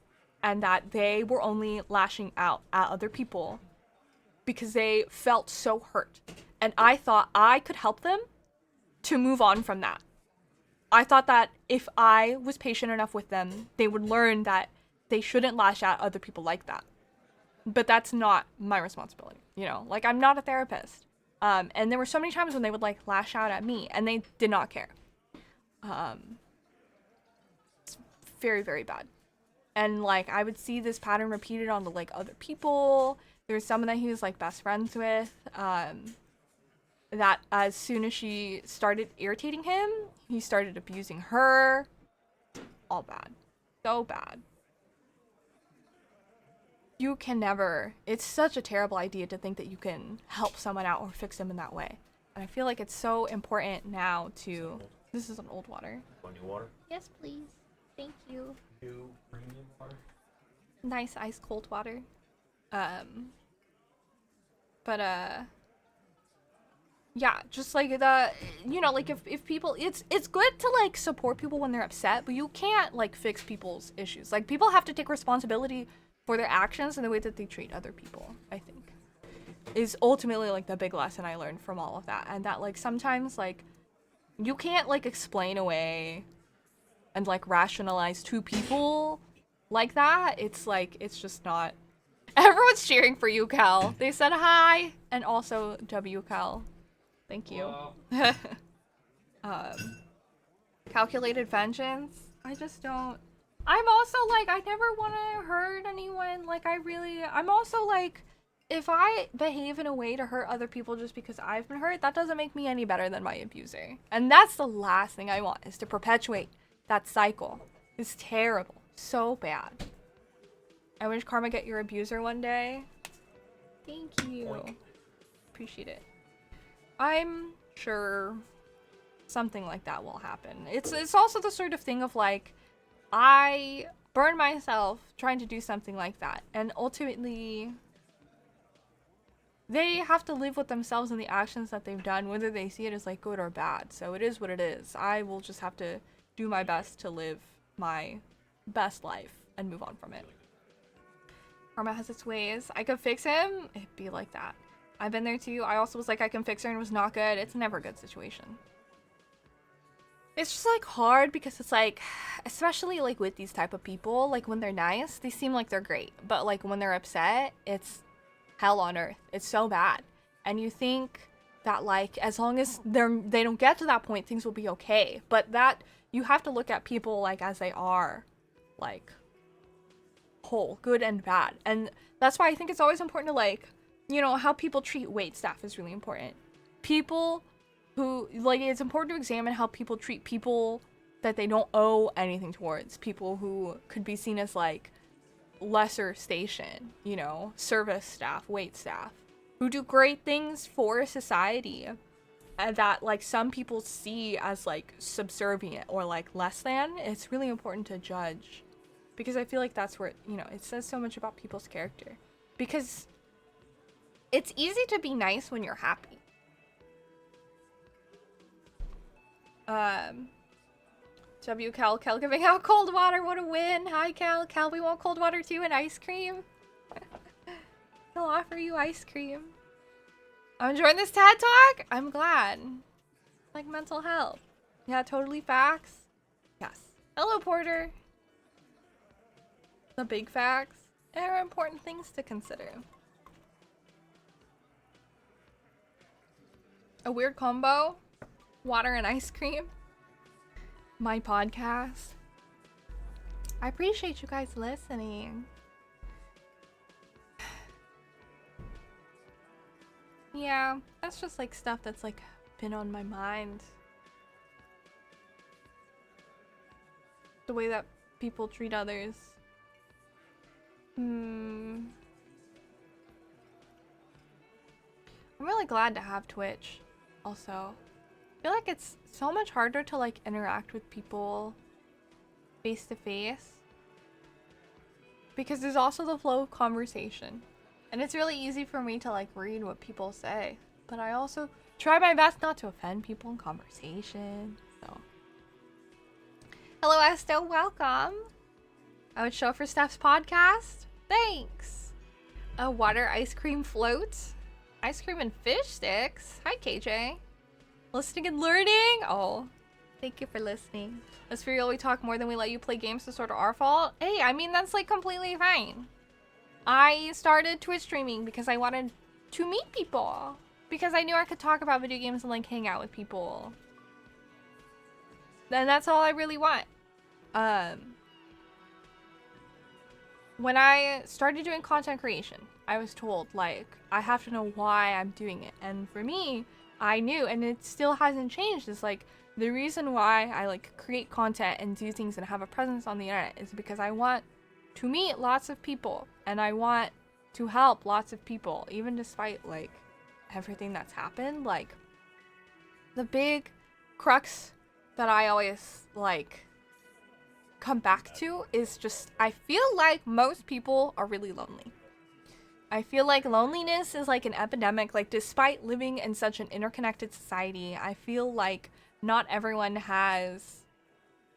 [SPEAKER 1] and that they were only lashing out at other people because they felt so hurt. And I thought I could help them to move on from that. I thought that if I was patient enough with them, they would learn that they shouldn't lash out at other people like that. But that's not my responsibility, you know? Like, I'm not a therapist. And there were so many times when they would, like, lash out at me, and they did not care. It's very, very bad. And, like, I would see this pattern repeated on, like, other people. There was someone that he was, like, best friends with, that as soon as she started irritating him, he started abusing her. All bad. So bad. You can never, it's such a terrible idea to think that you can help someone out or fix them in that way. And I feel like it's so important now to, this is an old water.
[SPEAKER 3] Want new water?
[SPEAKER 1] Yes, please. Thank you.
[SPEAKER 3] New premium water?
[SPEAKER 1] Nice ice cold water. Yeah, just like the, you know, like if people, it's good to like support people when they're upset, but you can't like fix people's issues. Like people have to take responsibility for their actions and the way that they treat other people, I think, is ultimately like the big lesson I learned from all of that. And that like sometimes like you can't like explain away and like rationalize to people like that. It's like, it's just not. Everyone's cheering for you, Cal. They said hi, and also W, Cal. Thank you. Calculated vengeance. I just don't. I'm also like, I never want to hurt anyone. Like, I'm also like, if I behave in a way to hurt other people just because I've been hurt, that doesn't make me any better than my abuser. And that's the last thing I want, is to perpetuate that cycle. It's terrible. So bad. I wish Karma get your abuser one day. Thank you. Appreciate it. I'm sure something like that will happen. It's also the sort of thing of like, I burned myself trying to do something like that, and ultimately they have to live with themselves and the actions that they've done, whether they see it as like good or bad. So it is what it is. I will just have to do my best to live my best life and move on from it. Karma has its ways. I could fix him. It'd be like that. I've been there too. I also was like, I can fix her, and it was not good. It's never a good situation. It's just like hard because it's like, especially like with these type of people, like when they're nice, they seem like they're great. But like when they're upset, it's hell on earth. It's so bad. And you think that like, as long as they don't get to that point, things will be okay. But that, you have to look at people like as they are, like whole, good and bad. And that's why I think it's always important to like, you know, how people treat wait staff is really important. People who, like, it's important to examine how people treat people that they don't owe anything towards. People who could be seen as, like, lesser station, you know, service staff, wait staff, who do great things for society, and that, like, some people see as, like, subservient or, like, less than. It's really important to judge, because I feel like that's where, you know, it says so much about people's character. Because it's easy to be nice when you're happy. W Cal giving out cold water, what a win. Hi Cal, we want cold water too and ice cream. He'll offer you ice cream. I'm enjoying this TED Talk. I'm glad. Like mental health. Yeah, totally facts. Yes. Hello Porter. The big facts. There are important things to consider. A weird combo. Water and ice cream. My podcast. I appreciate you guys listening. Yeah, that's just like stuff that's like been on my mind. The way that people treat others. I'm really glad to have Twitch also. I feel like it's so much harder to like interact with people face to face because there's also the flow of conversation. And it's really easy for me to like read what people say, but I also try my best not to offend people in conversation. So, hello Esto, welcome. I would show up for Steph's podcast. Thanks. A water ice cream float, ice cream and fish sticks. Hi KJ. Listening and learning. Oh, thank you for listening. As for real, we talk more than we let you play games, so sort of our fault. Hey, I mean that's like completely fine. I started Twitch streaming because I wanted to meet people. Because I knew I could talk about video games and like hang out with people. And that's all I really want. When I started doing content creation, I was told like, I have to know why I'm doing it. And for me, I knew, and it still hasn't changed, is like, the reason why I like create content and do things and have a presence on the internet is because I want to meet lots of people and I want to help lots of people, even despite like everything that's happened. Like the big crux that I always like come back to is just, I feel like most people are really lonely. I feel like loneliness is like an epidemic. Like despite living in such an interconnected society, I feel like not everyone has,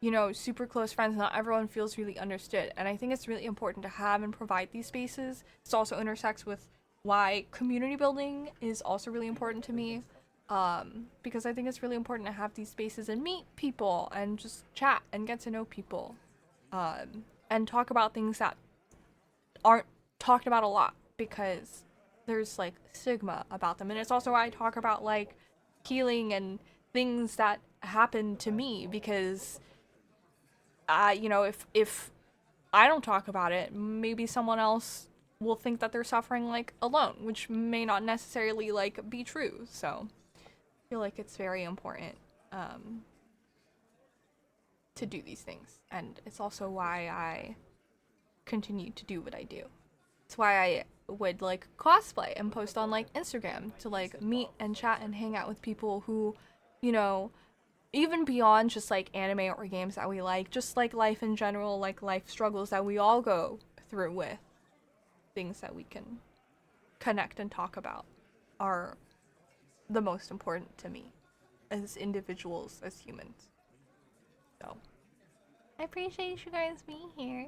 [SPEAKER 1] you know, super close friends. Not everyone feels really understood. And I think it's really important to have and provide these spaces. This also intersects with why community building is also really important to me. Because I think it's really important to have these spaces and meet people and just chat and get to know people. And talk about things that aren't talked about a lot because there's like stigma about them. And it's also why I talk about like healing and things that happened to me because you know, if I don't talk about it, maybe someone else will think that they're suffering like alone, which may not necessarily like be true. So I feel like it's very important to do these things, and it's also why I continue to do what I do. It's why I would like cosplay and post on like Instagram to like meet and chat and hang out with people who, you know, even beyond just like anime or games that we like, just like life in general, like life struggles that we all go through with, things that we can connect and talk about are the most important to me as individuals, as humans. So I appreciate you guys being here.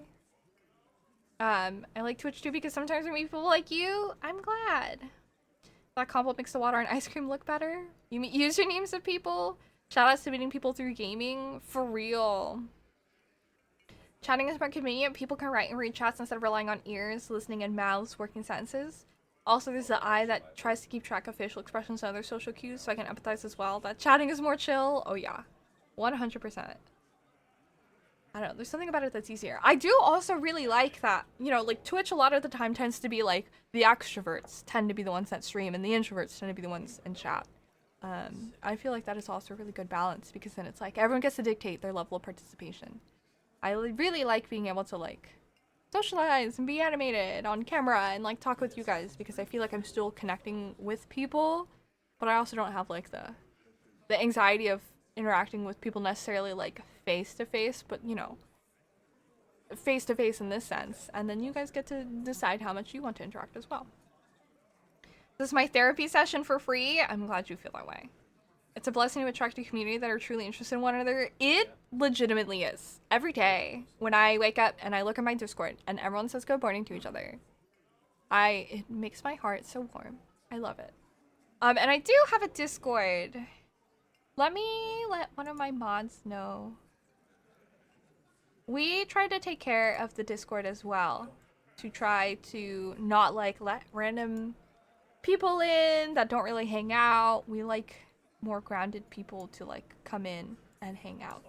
[SPEAKER 1] I like Twitch too because sometimes I meet people like you. I'm glad. That combo makes the water and ice cream look better. You meet usernames of people. Shout outs to meeting people through gaming. For real. Chatting is more convenient. People can write and read chats instead of relying on ears, listening, and mouths working sentences. Also, there's the eye that tries to keep track of facial expressions and other social cues, so I can empathize as well. That chatting is more chill. Oh yeah. 100%. I don't know, there's something about it that's easier. I do also really like that, you know, like Twitch a lot of the time tends to be like the extroverts tend to be the ones that stream and the introverts tend to be the ones in chat. I feel like that is also a really good balance because then it's like everyone gets to dictate their level of participation. I really like being able to like socialize and be animated on camera and like talk with you guys because I feel like I'm still connecting with people, but I also don't have like the anxiety of interacting with people necessarily like face to face, but you know, face to face in this sense. And then you guys get to decide how much you want to interact as well. This is my therapy session for free. I'm glad you feel that way. It's a blessing to attract a community that are truly interested in one another. It legitimately is. Every day when I wake up and I look at my Discord and everyone says good morning to each other, it makes my heart so warm. I love it. And I do have a Discord. Let one of my mods know. We tried to take care of the Discord as well. to try to not like let random people in that don't really hang out. We like more grounded people to like come in and hang out.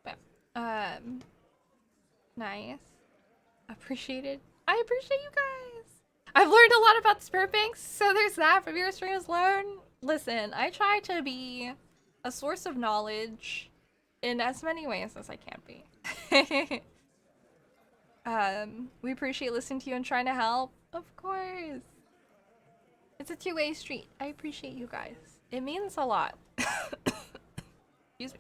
[SPEAKER 1] But nice. Appreciated. I appreciate you guys. I've learned a lot about spirit banks, so there's that from your streams. Listen, I try to be a source of knowledge in as many ways as I can be. We appreciate listening to you and trying to help. Of course. It's a two-way street. I appreciate you guys. It means a lot. Excuse me.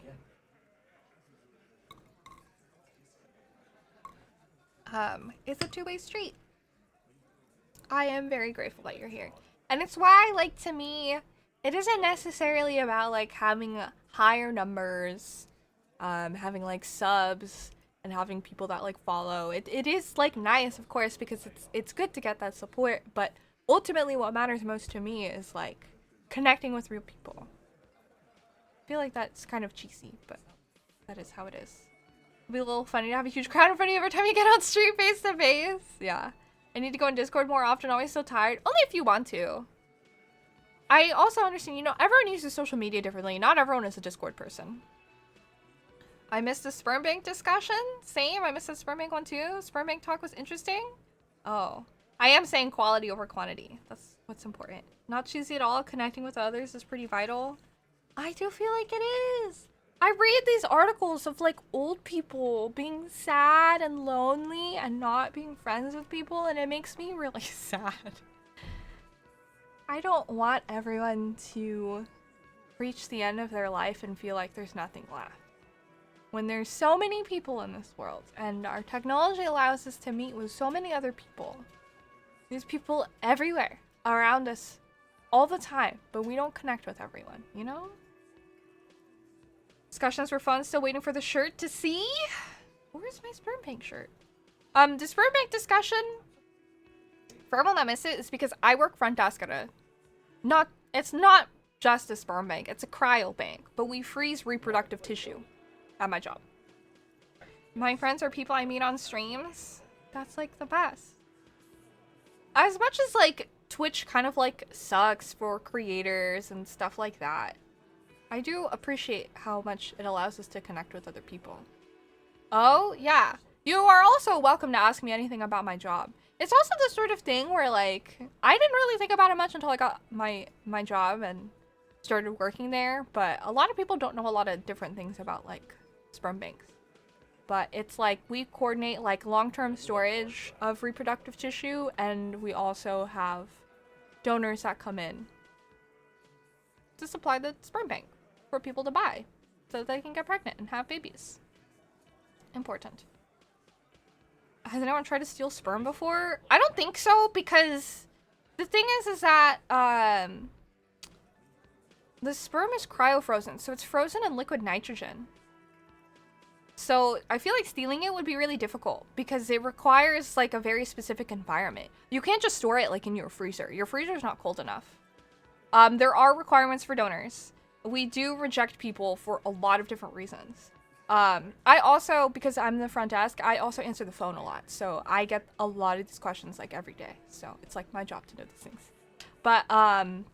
[SPEAKER 1] It's a two-way street. I am very grateful that you're here. And it's why, like, to me, it isn't necessarily about, like, having higher numbers, having, like, subs, and having people that, like, follow. It is, like, nice, of course, because it's good to get that support, but ultimately what matters most to me is, like, connecting with real people. I feel like that's kind of cheesy, but that is how it is. It'll be a little funny to have a huge crowd in front of you every time you get on stream face to face. Yeah. I need to go in Discord more often, always so tired. Only if you want to. I also understand, you know, everyone uses social media differently. Not everyone is a Discord person. I missed the sperm bank discussion. Same, I missed the sperm bank one too. Sperm bank talk was interesting. Oh. I am saying quality over quantity. That's what's important. Not cheesy at all. Connecting with others is pretty vital. I do feel like it is. I read these articles of like old people being sad and lonely and not being friends with people, and it makes me really sad. I don't want everyone to reach the end of their life and feel like there's nothing left. When there's so many people in this world and our technology allows us to meet with so many other people. There's people everywhere around us all the time, but we don't connect with everyone, you know? Discussions were fun. Still waiting for the shirt to see. Where's my sperm bank shirt? The sperm bank discussion, for everyone that missed it, is because I work front desk at it's not just a sperm bank, it's a cryo bank, but we freeze reproductive tissue at my job. My friends are people I meet on streams. That's like the best. As much as like Twitch kind of like sucks for creators and stuff like that, I do appreciate how much it allows us to connect with other people. Oh, yeah. You are also welcome to ask me anything about my job. It's also the sort of thing where, like, I didn't really think about it much until I got my job and started working there, but a lot of people don't know a lot of different things about, like, sperm banks. But it's like, we coordinate, like, long-term storage of reproductive tissue, and we also have donors that come in to supply the sperm bank for people to buy so that they can get pregnant and have babies. Important. Has anyone tried to steal sperm before? I don't think so, because the thing is that the sperm is cryo-frozen, so it's frozen in liquid nitrogen. So I feel like stealing it would be really difficult because it requires like a very specific environment. You can't just store it like in your freezer. Your freezer is not cold enough. There are requirements for donors. We do reject people for a lot of different reasons. I also, because I'm the front desk, I also answer the phone a lot. So I get a lot of these questions like every day. So it's like my job to know these things. But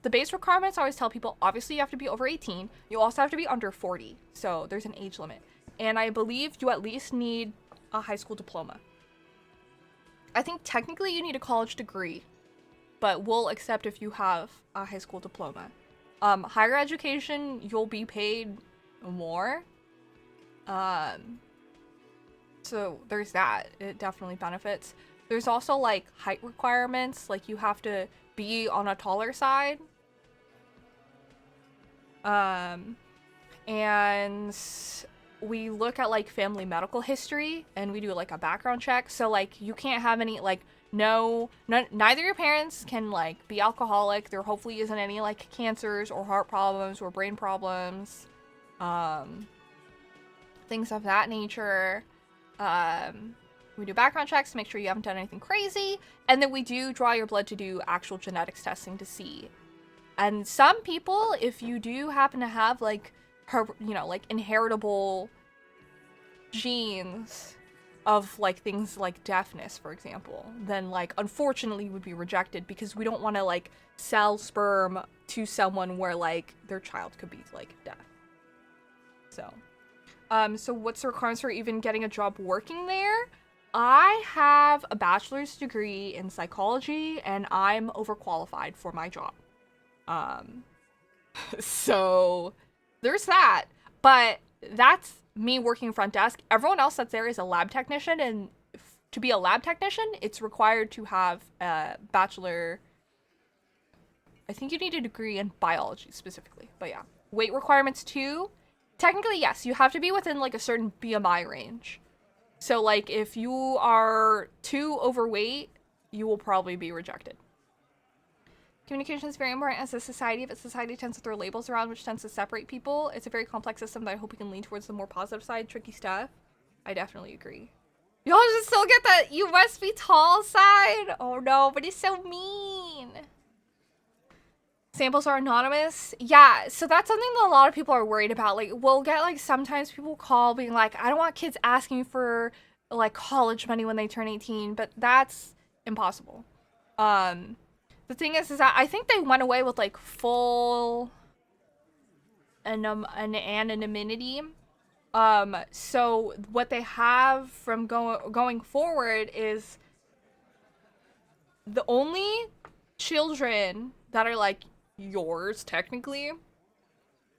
[SPEAKER 1] the base requirements, I always tell people, obviously you have to be over 18. You also have to be under 40. So there's an age limit. And I believe you at least need a high school diploma. I think technically you need a college degree, but we'll accept if you have a high school diploma. Higher education, you'll be paid more. So there's that. It definitely benefits. There's also like height requirements, like you have to be on a taller side. And we look at like family medical history and we do like a background check. So like you can't have any like neither your parents can like be alcoholic. There hopefully isn't any like cancers or heart problems or brain problems. Things of that nature. We do background checks to make sure you haven't done anything crazy, and then we do draw your blood to do actual genetics testing to see. And some people, if you do happen to have like like inheritable genes of like things like deafness, for example, then like unfortunately would be rejected because we don't want to like sell sperm to someone where like their child could be like deaf. So what's the requirements for even getting a job working there? I have a bachelor's degree in psychology and I'm overqualified for my job. So there's that, but that's me working front desk. Everyone else that's there is a lab technician, and to be a lab technician, it's required to have a bachelor. I think you need a degree in biology specifically, but yeah. Weight requirements too. Technically, yes, you have to be within like a certain BMI range. So like if you are too overweight, you will probably be rejected. Communication is very important as a society, but society tends to throw labels around, which tends to separate people. It's a very complex system that I hope we can lean towards the more positive side. Tricky stuff. I definitely agree. Y'all just still get that you must be tall side? Oh no, but it's so mean. Samples are anonymous. Yeah, so that's something that a lot of people are worried about. Like, we'll get like sometimes people call being like, I don't want kids asking for like college money when they turn 18, but that's impossible. The thing is that I think they went away with like full anonymity. So what they have from going forward is the only children that are like yours, technically,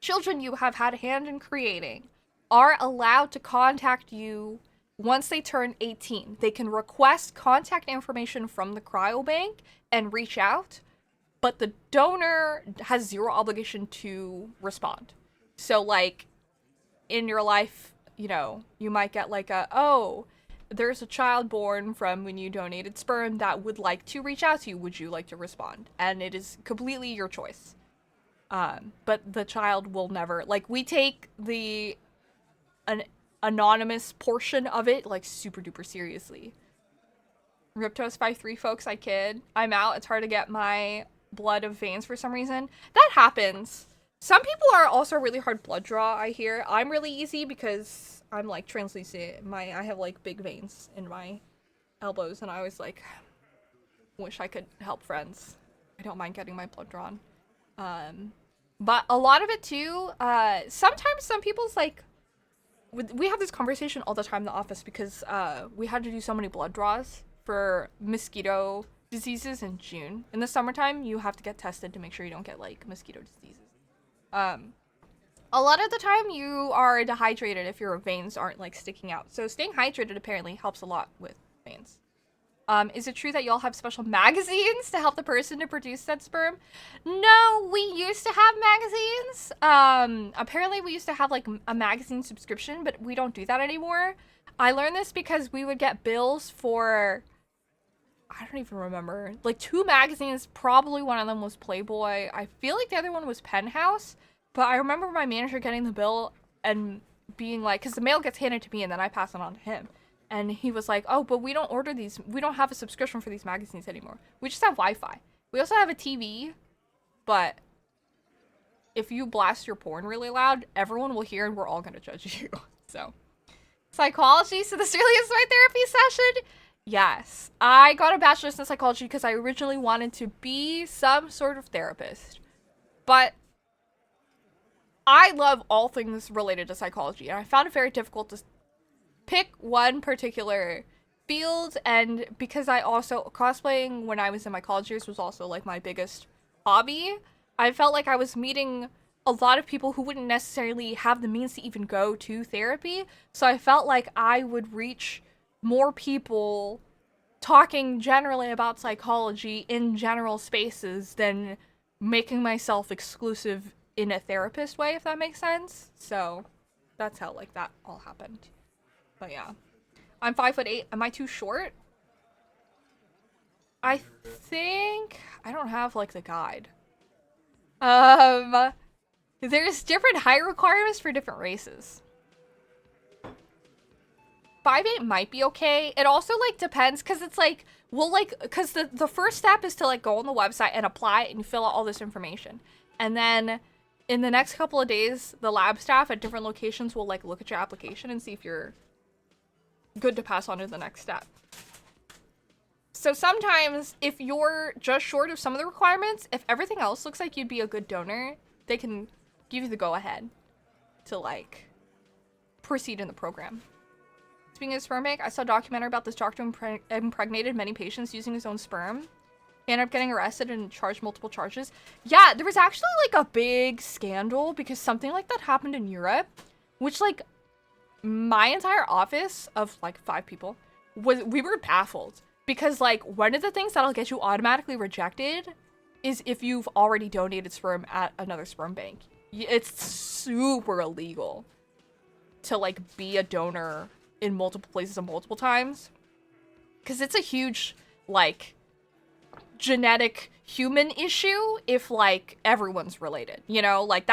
[SPEAKER 1] children you have had a hand in creating, are allowed to contact you once they turn 18. They can request contact information from the cryobank and reach out, but the donor has zero obligation to respond. So like in your life, you know, you might get like there's a child born from when you donated sperm that would like to reach out to you. Would you like to respond? And it is completely your choice. But the child will never, like, we take an anonymous portion of it like super duper seriously. Riptos 5'3", folks, I kid. I'm out. It's hard to get my blood of veins for some reason. That happens. Some people are also really hard blood draw, I hear. I'm really easy because I'm like translucent. I have like big veins in my elbows, and I always like wish I could help friends. I don't mind getting my blood drawn. But a lot of it too, sometimes some people's like, we have this conversation all the time in the office because we had to do so many blood draws for mosquito diseases in June. In the summertime, you have to get tested to make sure you don't get like mosquito diseases. A lot of the time you are dehydrated if your veins aren't like sticking out. So staying hydrated apparently helps a lot with veins. Is it true that y'all have special magazines to help the person to produce said sperm? No, we used to have magazines. Apparently we used to have like a magazine subscription, but we don't do that anymore. I learned this because we would get bills for, I don't even remember, like 2 magazines. Probably one of them was Playboy. I feel like the other one was Penthouse, but I remember my manager getting the bill and being like, because the mail gets handed to me and then I pass it on to him. And he was like, oh, but we don't order these. We don't have a subscription for these magazines anymore. We just have Wi-Fi. We also have a TV, but if you blast your porn really loud, everyone will hear and we're all going to judge you. So, psychology. So this really is my therapy session? Yes. I got a bachelor's in psychology because I originally wanted to be some sort of therapist. But I love all things related to psychology, and I found it very difficult to pick one particular field. And because I also, cosplaying when I was in my college years was also like my biggest hobby, I felt like I was meeting a lot of people who wouldn't necessarily have the means to even go to therapy. So I felt like I would reach more people talking generally about psychology in general spaces than making myself exclusive in a therapist way, if that makes sense. So that's how like that all happened. But yeah, I'm 5'8". Am I too short? I think I don't have like the guide. There's different height requirements for different races. 5/8 might be okay. It also, like, depends, because it's, like, we'll, like, because the first step is to, like, go on the website and apply and fill out all this information. And then in the next couple of days, the lab staff at different locations will, like, look at your application and see if you're good to pass on to the next step. So sometimes, if you're just short of some of the requirements, if everything else looks like you'd be a good donor, they can give you the go-ahead to, like, proceed in the program. Speaking of sperm bank, I saw a documentary about this doctor who impregnated many patients using his own sperm. He ended up getting arrested and charged multiple charges. Yeah, there was actually, like, a big scandal because something like that happened in Europe, which, like, my entire office of, like, 5 people, we were baffled. Because, like, one of the things that'll get you automatically rejected is if you've already donated sperm at another sperm bank. It's super illegal to, like, be a donor in multiple places and multiple times. Because it's a huge, like, genetic human issue if, like, everyone's related. You know? Like,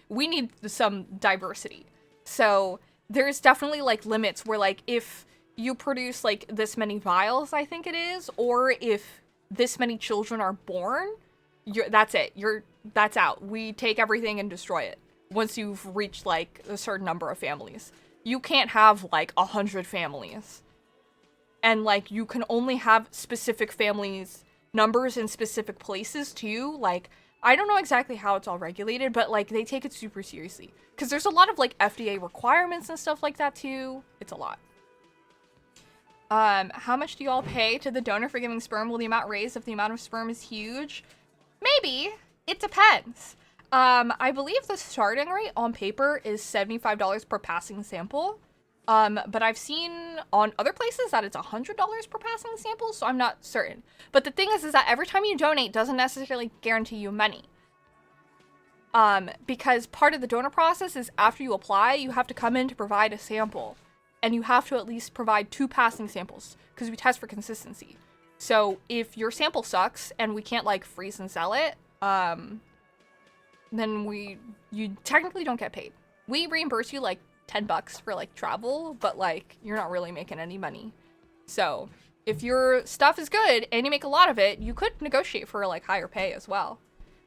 [SPEAKER 1] we need some diversity. So there's definitely, like, limits where, like, if you produce, like, this many vials, I think it is, or if this many children are born, that's it. That's out. We take everything and destroy it once you've reached, like, a certain number of families. You can't have, like, 100 families. And, like, you can only have specific families numbers in specific places, too. Like, I don't know exactly how it's all regulated, but, like, they take it super seriously. Because there's a lot of, like, FDA requirements and stuff like that, too. It's a lot. How much do you all pay to the donor for giving sperm? Will the amount raise if the amount of sperm is huge? Maybe. It depends. I believe the starting rate on paper is $75 per passing sample. But I've seen on other places that it's $100 per passing sample, so I'm not certain. But the thing is that every time you donate doesn't necessarily guarantee you money. Because part of the donor process is after you apply, you have to come in to provide a sample. And you have to at least provide 2 passing samples, because we test for consistency. So if your sample sucks and we can't, like, freeze and sell it, then you technically don't get paid. We reimburse you, like, $10 for, like, travel, but, like, you're not really making any money. So if your stuff is good and you make a lot of it, you could negotiate for, like, higher pay as well.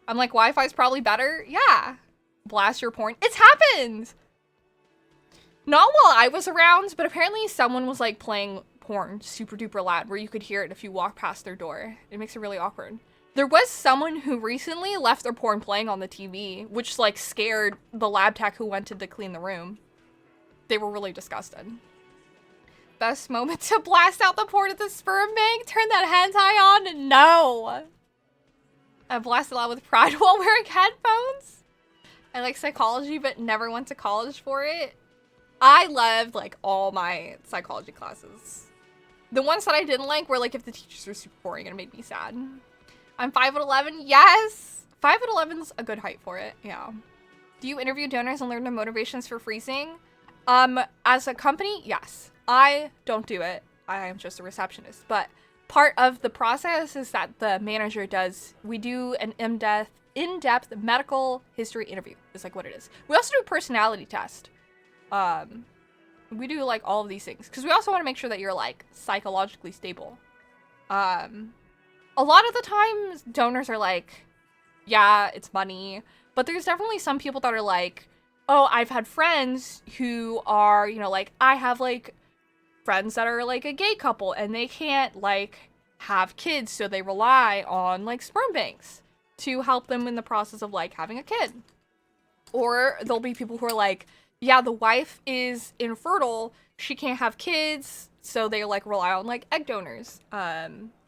[SPEAKER 1] I'm like, Wi-Fi's probably better? Yeah. Blast your porn. It's happened! Not while I was around, but apparently someone was, like, playing porn super duper loud where you could hear it if you walk past their door. It makes it really awkward. There was someone who recently left their porn playing on the TV, which, like, scared the lab tech who went to clean the room. They were really disgusted. Best moment to blast out the porn at the sperm bank? Turn that hentai on? No! I blasted out with pride while wearing headphones? I like psychology, but never went to college for it. I loved, like, all my psychology classes. The ones that I didn't like were, like, if the teachers were super boring and it made me sad. I'm 5'11". Yes! 5'11's a good height for it, yeah. Do you interview donors and learn their motivations for freezing? As a company, yes. I don't do it. I am just a receptionist. But part of the process is that the manager does. We do an in-depth medical history interview. Is, like, what it is. We also do a personality test. We do, like, all of these things because we also want to make sure that you're, like, psychologically stable. A lot of the times donors are like, yeah, it's money, but there's definitely some people that are like, oh, I've had friends who are, you know, like, I have, like, friends that are, like, a gay couple and they can't, like, have kids, so they rely on, like, sperm banks to help them in the process of, like, having a kid. Or there'll be people who are like, yeah, the wife is infertile, she can't have kids, so they, like, rely on, like, egg donors,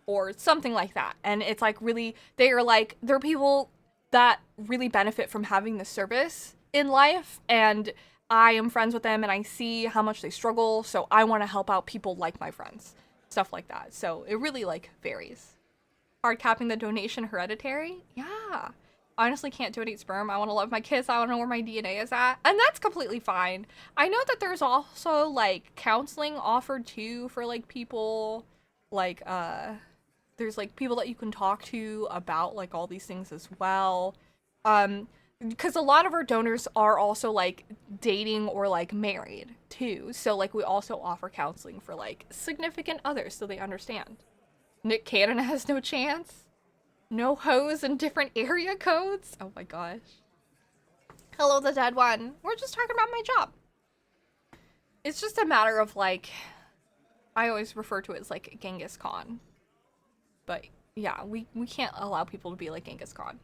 [SPEAKER 1] or something like that. And it's, like, really, there are people that really benefit from having this service in life, and I am friends with them, and I see how much they struggle, so I want to help out people like my friends. Stuff like that. So it really, like, varies. Hard capping the donation hereditary? Yeah. Honestly can't donate sperm. I want to love my kids. I want to know where my DNA is at. And that's completely fine. I know that there's also, like, counseling offered too for, like, people, like, there's, like, people that you can talk to about, like, all these things as well. because a lot of our donors are also like dating or like married too. So like we also offer counseling for like significant others so they understand. Nick Cannon has no chance. No hoes in different area codes. Oh my gosh. Hello, the dead one. We're just talking about my job. It's just a matter of like, I always refer to it as like Genghis Khan. But yeah, we can't allow people to be like Genghis Khan.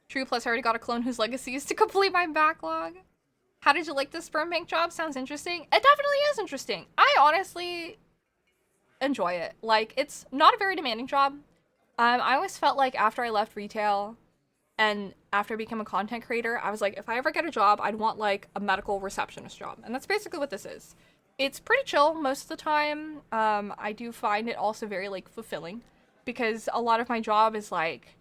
[SPEAKER 1] True, plus I already got a clone whose legacy is to complete my backlog. How did you like this sperm bank job? Sounds interesting. It definitely is interesting. I honestly enjoy it. Like, it's not a very demanding job. I always felt like after I left retail and after I became a content creator, I was like, if I ever get a job, I'd want like a medical receptionist job. And that's basically what this is. It's pretty chill most of the time. I do find it also very like fulfilling because a lot of my job is like,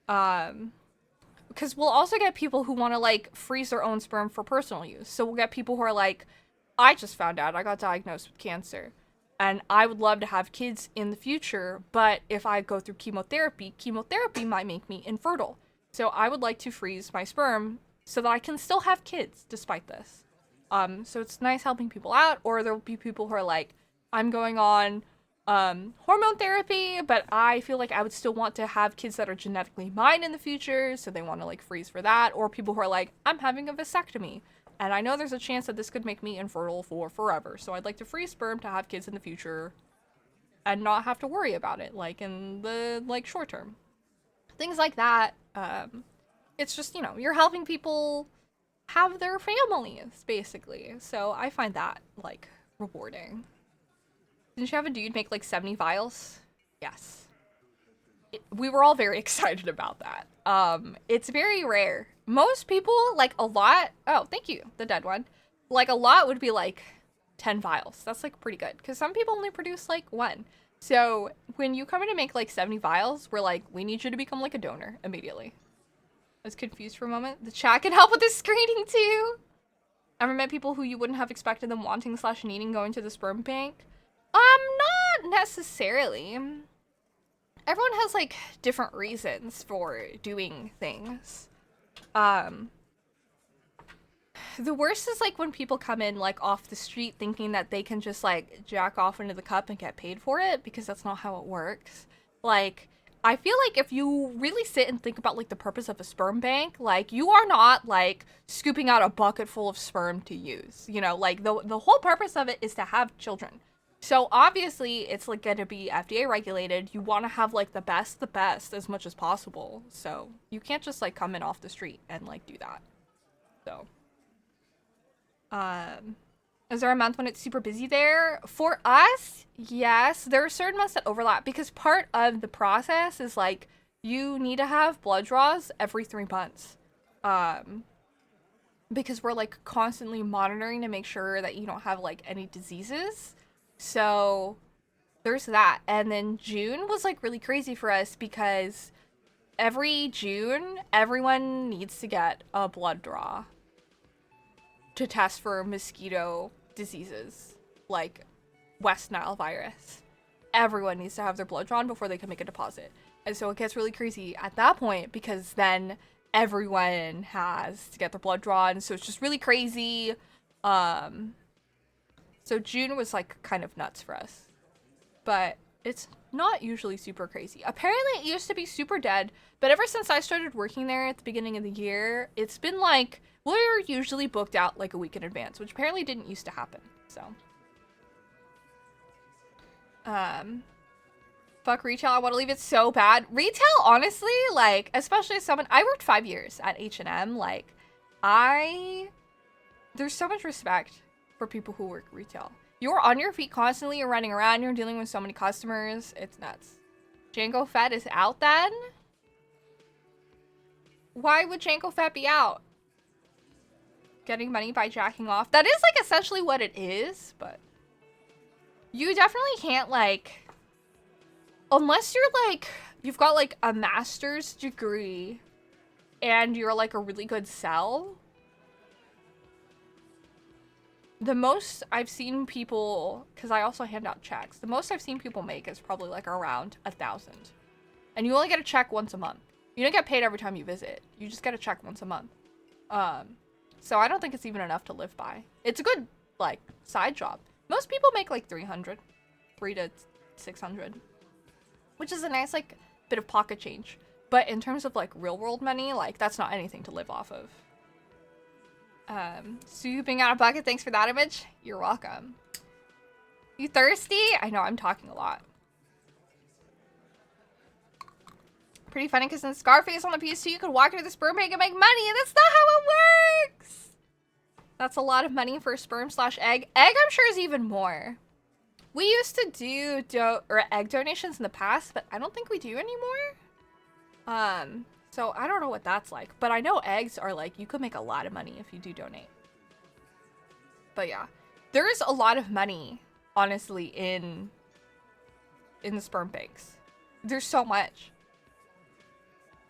[SPEAKER 1] because we'll also get people who want to like freeze their own sperm for personal use. So we'll get people who are like, I just found out I got diagnosed with cancer and I would love to have kids in the future, but if I go through chemotherapy might make me infertile. So I would like to freeze my sperm so that I can still have kids despite this. So it's nice helping people out, or there will be people who are like, I'm going on hormone therapy, but I feel like I would still want to have kids that are genetically mine in the future, so they want to like freeze for that. Or people who are like, I'm having a vasectomy and I know there's a chance that this could make me infertile for forever, so I'd like to freeze sperm to have kids in the future and not have to worry about it like in the like short term, things like that. It's just, you know, you're helping people have their families basically, so I find that like rewarding. Didn't you have a dude make like 70 vials? Yes. We were all very excited about that. It's very rare. Most people, like a lot, oh, thank you, the dead one. Like a lot would be like 10 vials. That's like pretty good, because some people only produce like one. So when you come in to make like 70 vials, we're like, we need you to become like a donor immediately. I was confused for a moment. The chat can help with this screening too. Ever met people who you wouldn't have expected them wanting / needing going to the sperm bank? Not necessarily. Everyone has like different reasons for doing things. The worst is like when people come in like off the street thinking that they can just like jack off into the cup and get paid for it, because that's not how it works. Like, I feel like if you really sit and think about like the purpose of a sperm bank, like you are not like scooping out a bucket full of sperm to use, you know, like the whole purpose of it is to have children. So obviously it's like going to be FDA regulated. You want to have like the best as much as possible. So you can't just like come in off the street and like do that. So, is there a month when it's super busy there? For us, yes, there are certain months that overlap, because part of the process is like you need to have blood draws every 3 months. Because we're like constantly monitoring to make sure that you don't have like any diseases. So there's that. And then June was like really crazy for us because every June, everyone needs to get a blood draw to test for mosquito diseases like West Nile virus. Everyone needs to have their blood drawn before they can make a deposit. And so it gets really crazy at that point, because then everyone has to get their blood drawn. So it's just really crazy. So June was like kind of nuts for us, but it's not usually super crazy. Apparently it used to be super dead, but ever since I started working there at the beginning of the year, it's been like, we're usually booked out like a week in advance, which apparently didn't used to happen. So, fuck retail. I want to leave it so bad. Retail, honestly, like, especially as someone, I worked 5 years at H&M. Like, there's so much respect for people who work retail. You're on your feet constantly, you're running around, you're dealing with so many customers. It's nuts. Jango Fett is out then? Why would Jango Fett be out? Getting money by jacking off? That is like essentially what it is, but you definitely can't like, unless you're like, you've got like a master's degree and you're like a really good sell. The most I've seen people, because I also hand out checks, the most I've seen people make is probably like around 1,000. And you only get a check once a month.
[SPEAKER 4] You don't get paid every time you visit. You just get a check once a month. So I don't think it's even enough to live by. It's a good, like, side job. Most people make, like, 300 to 600, which is a nice, like, bit of pocket change. But in terms of, like, real-world money, like, that's not anything to live off of. Scooping out a bucket, thanks for that image. You're welcome. You thirsty? I know, I'm talking a lot. Pretty funny because in Scarface on the PS2, you could walk into the sperm bank and make money, and that's not how it works! That's a lot of money for sperm/egg. Egg, I'm sure, is even more. We used to do egg donations in the past, but I don't think we do anymore. So I don't know what that's like, but I know eggs are like, you could make a lot of money if you do donate. But yeah, there's a lot of money, honestly, in the sperm banks. There's so much.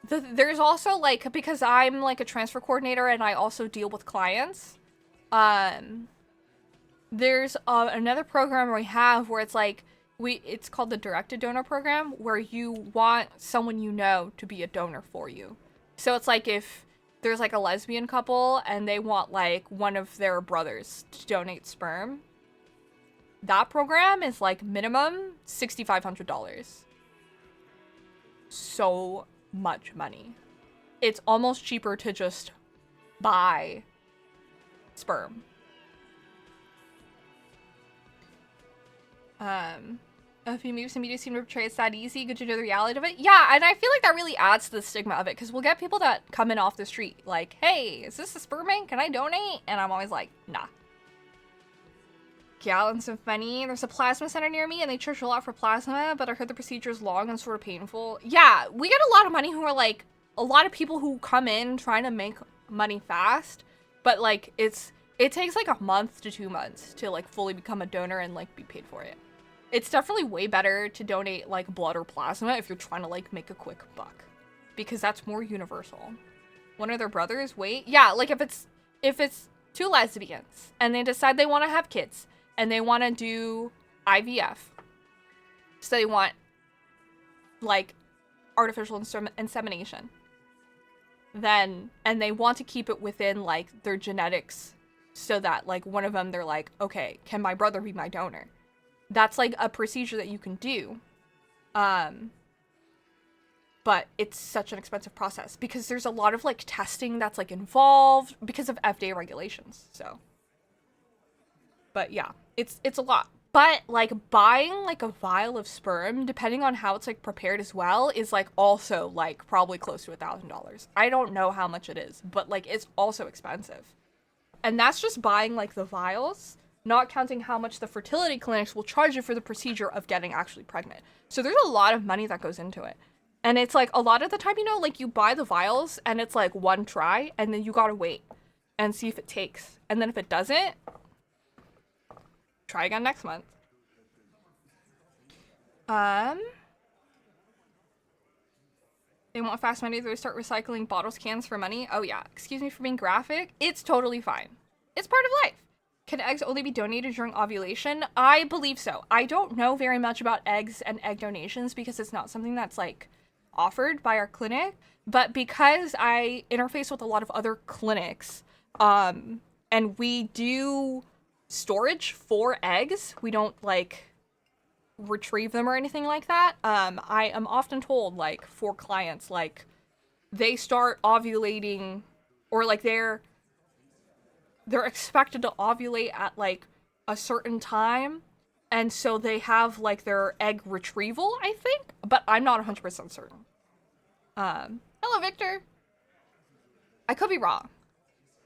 [SPEAKER 4] There's also, like, because I'm, like, a transfer coordinator and I also deal with clients, there's another program we have where it's, like, it's called the Directed Donor Program, where you want someone you know to be a donor for you. So it's, like, if there's, like, a lesbian couple and they want, like, one of their brothers to donate sperm, that program is, like, minimum $6,500. So much money. It's almost cheaper to just buy sperm. If you move some media seem to portray it's that easy, good to know the reality of it. Yeah, and I feel like that really adds to the stigma of it, because we'll get people that come in off the street like, hey, is this a sperm bank? Can I donate? And I'm always like, nah. Gallons of money. There's a plasma center near me and they charge a lot for plasma, but I heard the procedure is long and sort of painful. Yeah, we get a lot of money who are like, a lot of people who come in trying to make money fast, but like it takes like a month to 2 months to like fully become a donor and like be paid for it. It's definitely way better to donate like blood or plasma if you're trying to like make a quick buck, because that's more universal. One of their brothers, wait, yeah, like if it's two lesbians and they decide they want to have kids, and they want to do IVF. So they want, like, artificial insemination. And they want to keep it within, like, their genetics. So that, like, one of them, they're like, okay, can my brother be my donor? That's, like, a procedure that you can do. But it's such an expensive process. Because there's a lot of, like, testing that's, like, involved. Because of FDA regulations, so. But yeah, it's a lot. But like buying like a vial of sperm, depending on how it's like prepared as well, is like also like probably close to $1,000. I don't know how much it is, but like it's also expensive. And that's just buying like the vials, not counting how much the fertility clinics will charge you for the procedure of getting actually pregnant. So there's a lot of money that goes into it. And it's like a lot of the time, you know, like you buy the vials and it's like one try and then you gotta wait and see if it takes. And then if it doesn't, try again next month. They want fast money, they start recycling bottles, cans for money. Oh yeah, excuse me for being graphic. It's totally fine. It's part of life. Can eggs only be donated during ovulation? I believe so. I don't know very much about eggs and egg donations because it's not something that's like offered by our clinic, but because I interface with a lot of other clinics, and we do storage for eggs, we don't like retrieve them or anything like that. I am often told like for clients, like they start ovulating or like they're expected to ovulate at like a certain time, and so they have like their egg retrieval, I think, but I'm not 100% certain. Hello Victor. I could be wrong.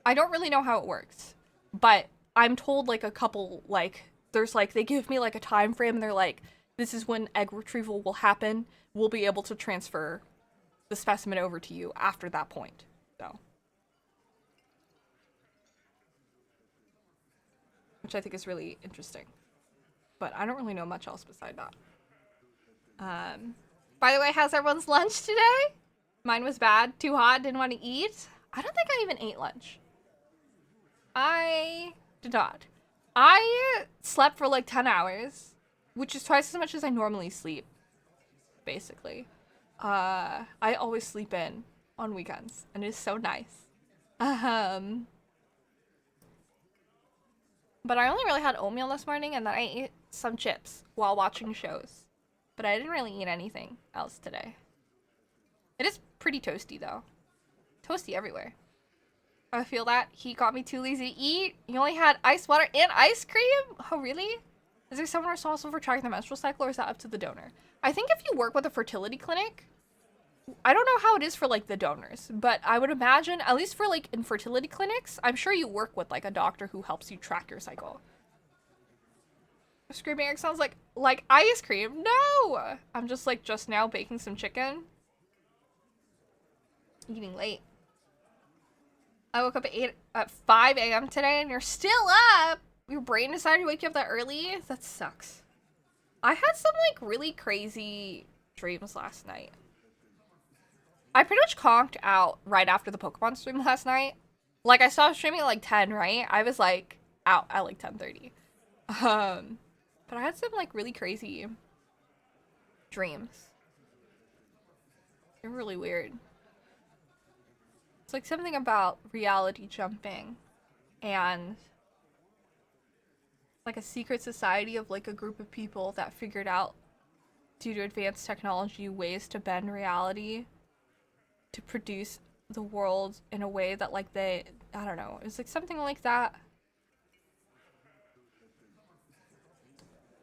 [SPEAKER 4] I don't really know how it works, but I'm told like a couple, like there's like, they give me like a time frame and they're like, this is when egg retrieval will happen. We'll be able to transfer the specimen over to you after that point. So, which I think is really interesting, but I don't really know much else beside that. By the way, how's everyone's lunch today? Mine was bad, too hot, didn't want to eat. I don't think I even ate lunch. I did not. I slept for like 10 hours, which is twice as much as I normally sleep, basically. I always sleep in on weekends, and it's so nice. Um, but I only really had oatmeal this morning, and then I ate some chips while watching shows. But I didn't really eat anything else today. It is pretty toasty, though. Toasty everywhere. I feel that he got me too lazy to eat. You only had ice water and ice cream? Oh, really? Is there someone responsible for tracking the menstrual cycle, or is that up to the donor? I think if you work with a fertility clinic, I don't know how it is for, like, the donors, but I would imagine, at least for, like, infertility clinics, I'm sure you work with, like, a doctor who helps you track your cycle. Screaming egg sounds like ice cream. No! I'm just, like, just now baking some chicken. Eating late. I woke up at 5 a.m. today, and you're still up! Your brain decided to wake you up that early? That sucks. I had some, like, really crazy dreams last night. I pretty much conked out right after the Pokemon stream last night. Like, I stopped streaming at, like, 10, right? I was, like, out at, like, 10:30. But I had some, like, really crazy dreams. They're really weird. It's, like, something about reality jumping and like a secret society of, like, a group of people that figured out, due to advanced technology, ways to bend reality to produce the world in a way that, like, I don't know, it's like something like that.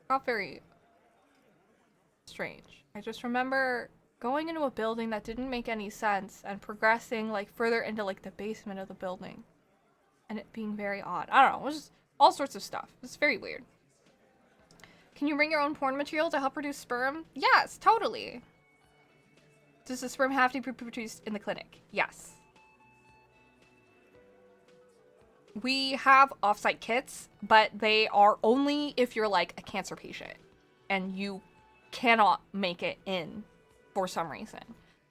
[SPEAKER 4] Not very strange. I just remember going into a building that didn't make any sense and progressing, like, further into, like, the basement of the building, and it being very odd. I don't know, it was just all sorts of stuff. It's very weird. Can you bring your own porn material to help produce sperm? Yes, totally. Does the sperm have to be produced in the clinic? Yes. We have offsite kits, but they are only if you're, like, a cancer patient and you cannot make it in for some reason.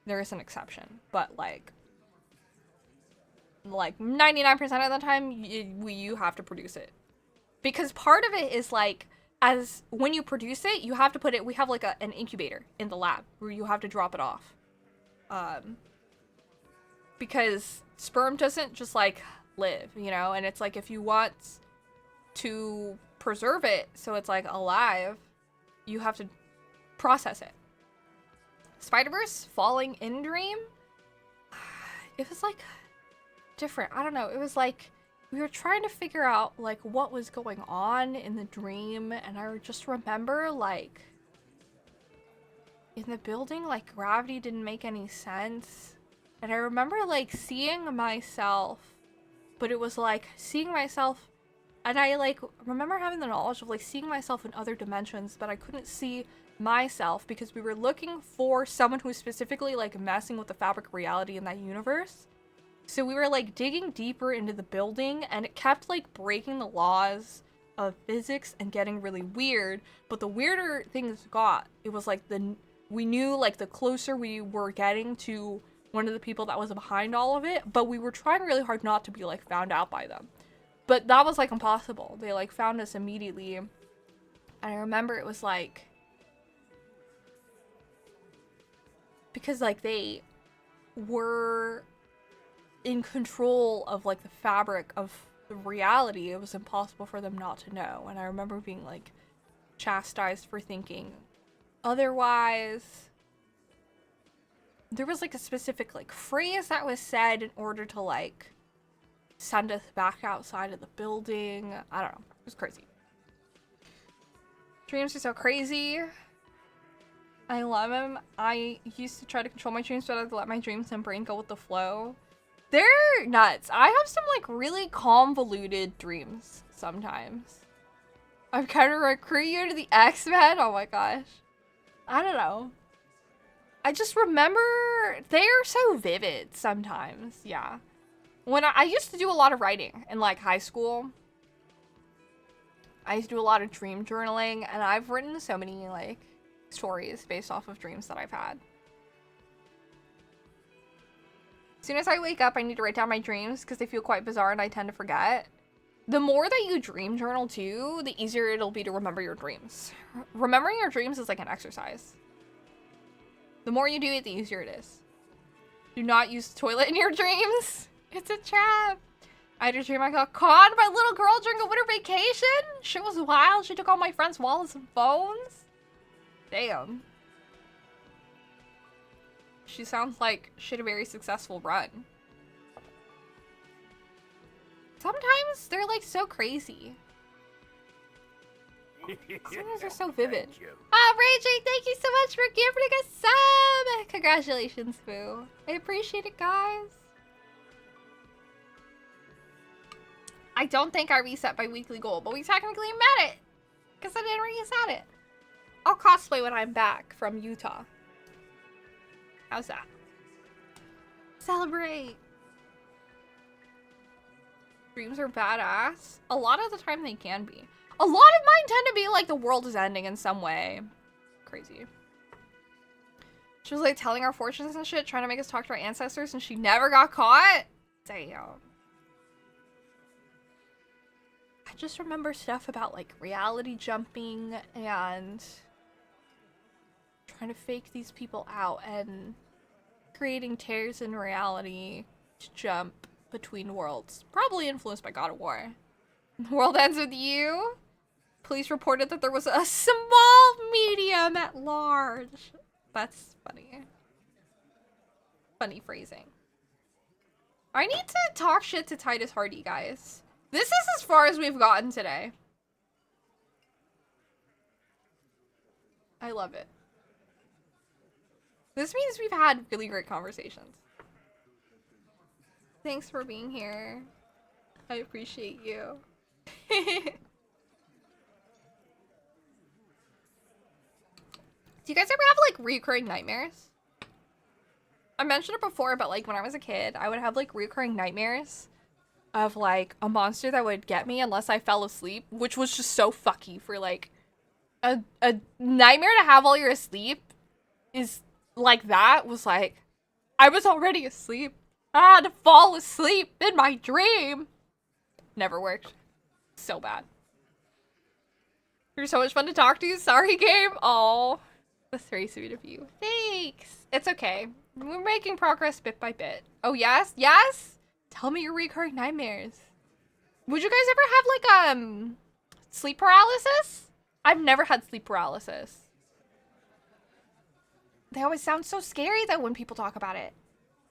[SPEAKER 4] There is an exception, but, like 99% of the time, you have to produce it. Because part of it is, like, as when you produce it, you have to put it, we have, like, an incubator in the lab where you have to drop it off. Because sperm doesn't just, like, live, you know? And it's like, if you want to preserve it so it's, like, alive, you have to process it. Spider-Verse falling in dream? It was, like, different. I don't know. It was, like, we were trying to figure out, like, what was going on in the dream, and I just remember, like, in the building, like, gravity didn't make any sense. And I remember, like, seeing myself, but it was, like, seeing myself, and I, like, remember having the knowledge of, like, seeing myself in other dimensions, but I couldn't see myself because we were looking for someone who was specifically, like, messing with the fabric of reality in that universe. So we were, like, digging deeper into the building, and it kept, like, breaking the laws of physics and getting really weird. But the weirder things got, it was, like, we knew, like, the closer we were getting to one of the people that was behind all of it, but we were trying really hard not to be, like, found out by them. But that was, like, impossible. They, like, found us immediately. And I remember it was, like, because, like, they were in control of, like, the fabric of the reality, it was impossible for them not to know. And I remember being, like, chastised for thinking otherwise. There was, like, a specific, like, phrase that was said in order to, like, send us back outside of the building. I don't know. It was crazy. Dreams are so crazy. I love them. I used to try to control my dreams, but I'd let my dreams and brain go with the flow. They're nuts. I have some, like, really convoluted dreams sometimes. I'm trying to recruit you to the X-Men. Oh my gosh. I don't know. I just remember they're so vivid sometimes. Yeah. When I used to do a lot of writing in, like, high school. I used to do a lot of dream journaling, and I've written so many, like, stories based off of dreams that I've had. As soon as I wake up, I need to write down my dreams because they feel quite bizarre and I tend to forget. The more that you dream journal too, the easier it'll be to remember your dreams. Remembering your dreams is like an exercise. The more you do it, the easier it is. Do not use the toilet in your dreams. It's a trap. I had a dream I got caught by a little girl during a winter vacation. Shit was wild. She took all my friends' wallets and phones. Damn. She sounds like she had a very successful run. Sometimes they're like so crazy. Sometimes they're so vivid. Oh, Raging, thank you so much for giving a sub! Congratulations, Boo. I appreciate it, guys. I don't think I reset my weekly goal, but we technically met it. Because I didn't reset it. I'll cosplay when I'm back from Utah. How's that? Celebrate! Dreams are badass. A lot of the time they can be. A lot of mine tend to be like the world is ending in some way. Crazy. She was like telling our fortunes and shit, trying to make us talk to our ancestors, and she never got caught? Damn. I just remember stuff about like reality jumping and trying to fake these people out and creating tears in reality to jump between worlds. Probably influenced by God of War. The world ends with you. Police reported that there was a small medium at large. That's funny. Funny phrasing. I need to talk shit to Titus Hardy, guys. This is as far as we've gotten today. I love it. This means we've had really great conversations. Thanks for being here. I appreciate you. Do you guys ever have like recurring nightmares? I mentioned it before, but like when I was a kid, I would have like recurring nightmares of like a monster that would get me unless I fell asleep, which was just so fucky for like a nightmare to have while you're asleep is like that was like I was already asleep. I had to fall asleep in my dream. Never worked. So bad. You're so much fun to talk to. Sorry, game. Oh, that's very sweet of you. Thanks. It's okay. We're making progress bit by bit. Oh, yes? Yes? Tell me your recurring nightmares. Would you guys ever have, like, sleep paralysis? I've never had sleep paralysis. They always sound so scary, though, when people talk about it.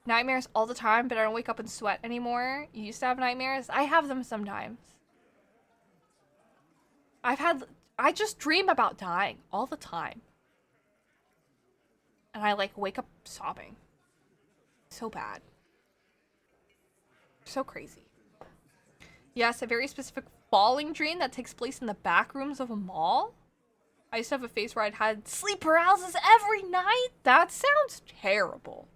[SPEAKER 4] Nightmares all the time, but I don't wake up and sweat anymore. You used to have nightmares? I have them sometimes. I just dream about dying all the time. And I, like, wake up sobbing. So bad. So crazy. Yes, a very specific falling dream that takes place in the back rooms of a mall. I used to have a phase where I'd had sleep paralysis every night. That sounds terrible.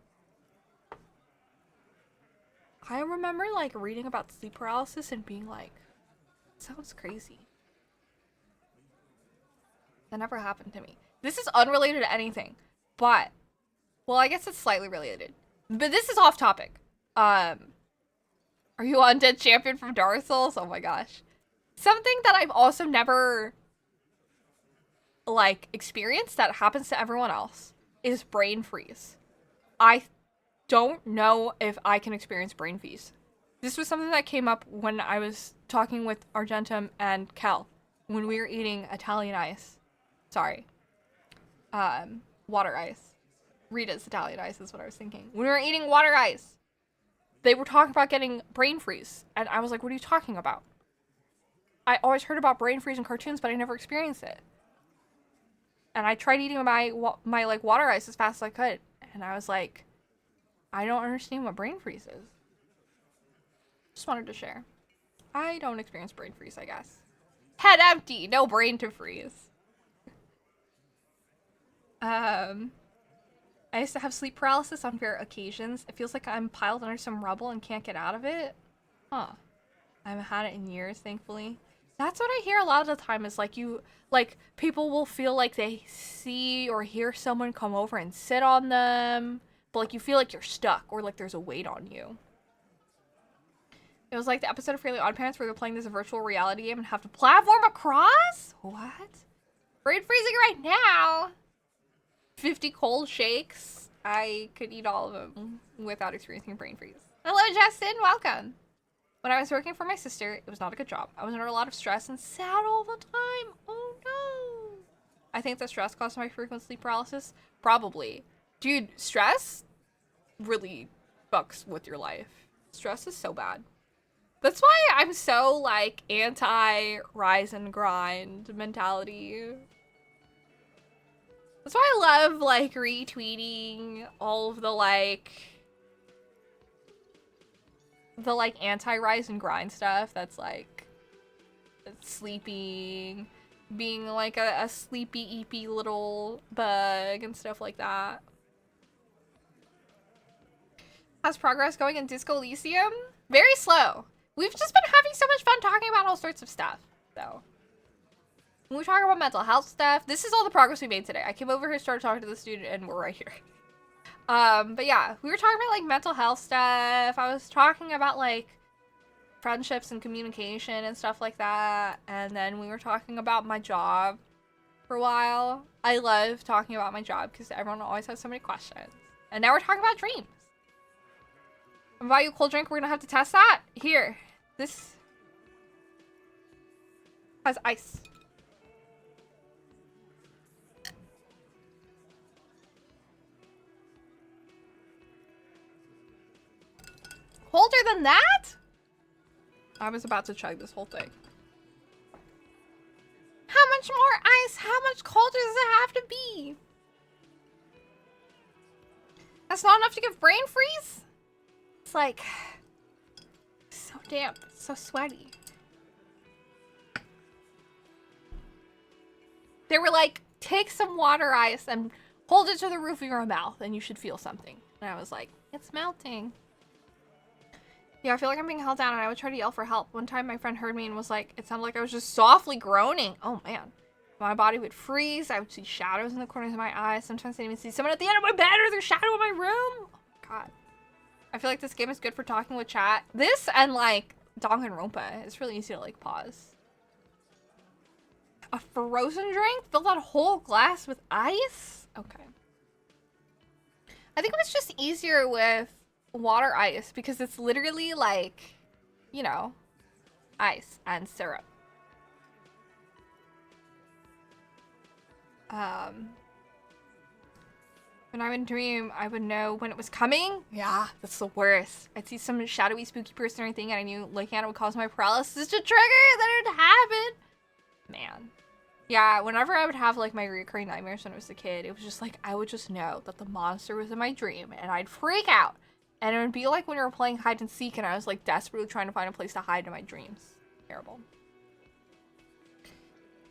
[SPEAKER 4] I remember, like, reading about sleep paralysis and being like, sounds crazy. That never happened to me. This is unrelated to anything, but, well, I guess it's slightly related. But this is off topic. Are you Undead Champion from Dark Souls? Oh my gosh. Something that I've also never, like, experienced that happens to everyone else is brain freeze. I don't know if I can experience brain freeze. This was something that came up when I was talking with Argentum and Kel when we were eating Italian ice. Sorry. Water ice. Rita's Italian ice is what I was thinking. When we were eating water ice, they were talking about getting brain freeze. And I was like, what are you talking about? I always heard about brain freeze in cartoons, but I never experienced it. And I tried eating my like water ice as fast as I could. And I was like, I don't understand what brain freeze is. Just wanted to share. I don't experience brain freeze, I guess. Head empty, no brain to freeze. I used to have sleep paralysis on rare occasions. It feels like I'm piled under some rubble and can't get out of it. Huh. I haven't had it in years, thankfully. That's what I hear a lot of the time is like people will feel like they see or hear someone come over and sit on them. But like you feel like you're stuck or like there's a weight on you. It was like the episode of Fairly Odd Parents where they're playing this virtual reality game and have to platform across? What? Brain freezing right now. 50 cold shakes, I could eat all of them without experiencing a brain freeze. Hello, Justin. Welcome. When I was working for my sister, it was not a good job. I was under a lot of stress and sad all the time. Oh no. I think the stress caused my frequent sleep paralysis. Probably. Dude, stress really fucks with your life. Stress is so bad. That's why I'm so, like, anti-rise and grind mentality. That's why I love, like, retweeting all of the, like, anti-rise and grind stuff that's, like, sleeping, being, like, a sleepy, eepy little bug and stuff like that. How's progress going in Disco Elysium? Very slow. We've just been having so much fun talking about all sorts of stuff, though. When we talk about mental health stuff, this is all the progress we made today. I came over here, started talking to the student, and we're right here. But yeah, we were talking about, like, mental health stuff. I was talking about, like, friendships and communication and stuff like that. And then we were talking about my job for a while. I love talking about my job because everyone always has so many questions. And now we're talking about dreams. I'm buy you a cold drink. We're gonna have to test that. Here. This has ice. Colder than that? I was about to chug this whole thing. How much more ice? How much colder does it have to be? That's not enough to give brain freeze? It's like so damp, so sweaty. They were like, take some water ice and hold it to the roof of your mouth and you should feel something. And I was like, it's melting. Yeah, I feel like I'm being held down and I would try to yell for help. One time my friend heard me and was like, it sounded like I was just softly groaning. Oh man. My body would freeze. I would see shadows in the corners of my eyes. Sometimes I'd even see someone at the end of my bed or their shadow in my room. Oh god. I feel like this game is good for talking with chat. This and like Danganronpa. It's really easy to like pause. A frozen drink? Fill that whole glass with ice? Okay. I think it was just easier with water ice because it's literally like, you know, ice and syrup. When I would dream, I would know when it was coming. Yeah, that's the worst. I'd see some shadowy, spooky person or anything, and I knew looking at it would cause my paralysis to trigger, then it would happen. Man. Yeah, whenever I would have, like, my recurring nightmares when I was a kid, it was just, like, I would just know that the monster was in my dream, and I'd freak out. And it would be like when we were playing hide and seek, and I was, like, desperately trying to find a place to hide in my dreams. Terrible.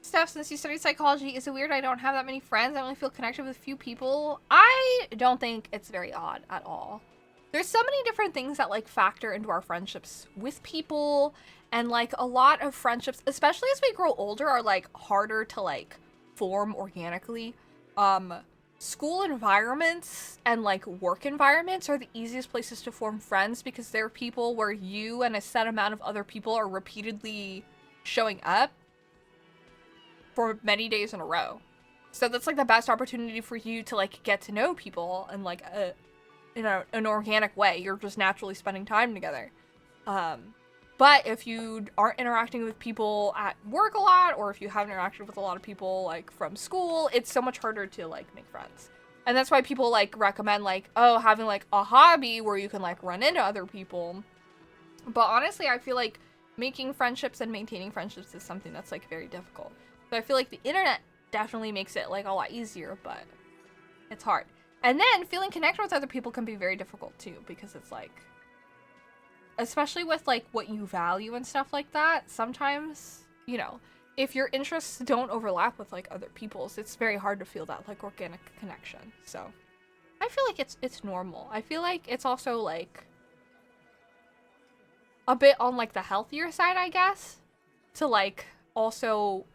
[SPEAKER 4] Steph, since you studied psychology, is it weird I don't have that many friends? I only feel connected with a few people. I don't think it's very odd at all. There's so many different things that like factor into our friendships with people, and like a lot of friendships, especially as we grow older, are like harder to like form organically. School environments and like work environments are the easiest places to form friends because they're people where you and a set amount of other people are repeatedly showing up for many days in a row. So that's like the best opportunity for you to like get to know people in like an organic way. You're just naturally spending time together. But if you aren't interacting with people at work a lot, or if you haven't interacted with a lot of people like from school, it's so much harder to like make friends. And that's why people like recommend like, oh, having like a hobby where you can like run into other people. But honestly, I feel like making friendships and maintaining friendships is something that's like very difficult. So I feel like the internet definitely makes it like a lot easier, but it's hard. And then feeling connected with other people can be very difficult too, because it's like, especially with like what you value and stuff like that, sometimes, you know, if your interests don't overlap with like other people's, it's very hard to feel that like organic connection. So I feel like it's normal. I feel like it's also like a bit on like the healthier side, I guess, to like also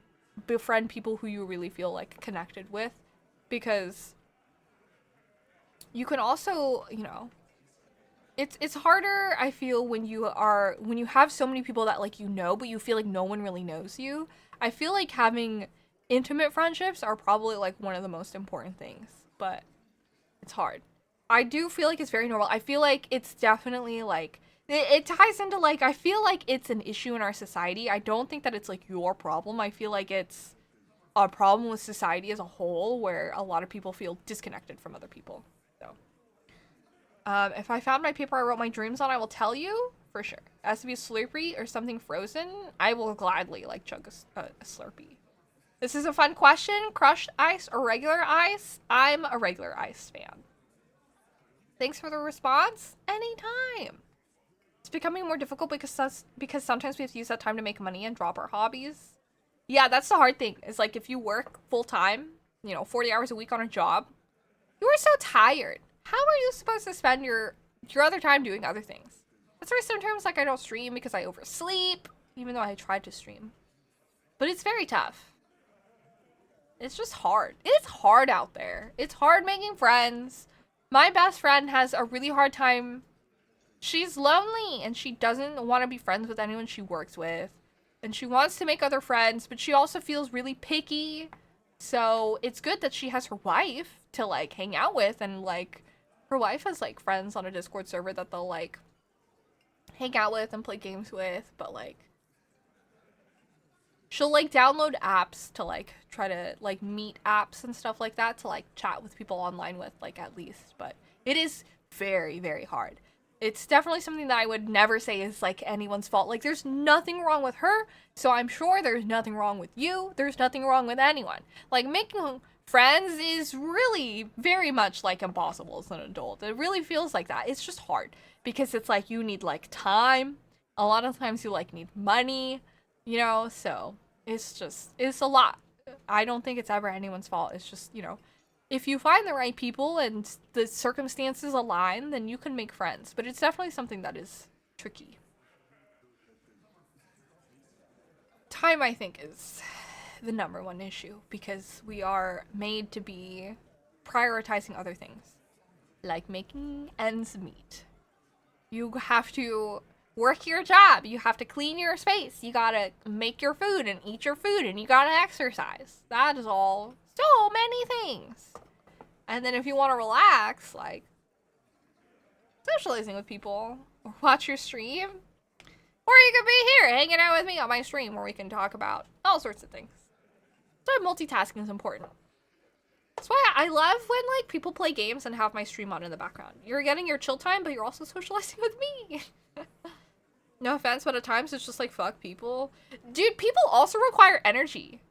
[SPEAKER 4] befriend people who you really feel like connected with, because you can also, you know, it's harder, I feel, when you have so many people that like you know, but you feel like no one really knows you. I feel like having intimate friendships are probably like one of the most important things. but it's hard. I do feel like it's very normal. I feel like it's definitely like it ties into like I feel like it's an issue in our society. I don't think that it's like your problem. I feel like it's a problem with society as a whole where a lot of people feel disconnected from other people. So, if I found my paper I wrote my dreams on, I will tell you for sure. It has to be a Slurpee or something frozen. I will gladly like chug a Slurpee. This is a fun question. Crushed ice or regular ice? I'm a regular ice fan. Thanks for the response. Anytime. It's becoming more difficult because sometimes we have to use that time to make money and drop our hobbies. Yeah, that's the hard thing. Is like if you work full time, 40 hours a week on a job, you are so tired. How are you supposed to spend your other time doing other things? That's why sometimes like I don't stream because I oversleep, even though I tried to stream. But it's very tough. It's just hard. It's hard out there. It's hard making friends. My best friend has a really hard time. She's lonely and she doesn't want to be friends with anyone she works with. And she wants to make other friends, but she also feels really picky. So it's good that she has her wife to like hang out with, and like her wife has like friends on a Discord server that they'll like hang out with and play games with, but like she'll like download apps to like try to like meet apps and stuff like that to like chat with people online with, like at least. But it is very, very hard. It's definitely something that I would never say is like anyone's fault. Like there's nothing wrong with her, so I'm sure there's nothing wrong with you. There's nothing wrong with anyone. Like making friends is really very much like impossible as an adult. It really feels like that. It's just hard because it's like you need like time. A lot of times you like need money. So it's a lot. I don't think it's ever anyone's fault. It's just, if you find the right people and the circumstances align, then you can make friends. But it's definitely something that is tricky. Time, I think, is the number one issue because we are made to be prioritizing other things, like making ends meet. You have to work your job. You have to clean your space. You gotta make your food and eat your food, and you gotta exercise. That is all so many things. And then if you want to relax, like socializing with people or watch your stream, or you could be here hanging out with me on my stream where we can talk about all sorts of things. So multitasking is important. That's why I love when like people play games and have my stream on in the background. You're getting your chill time, but you're also socializing with me. No offense, but at times it's just like, fuck people. Dude, people also require energy.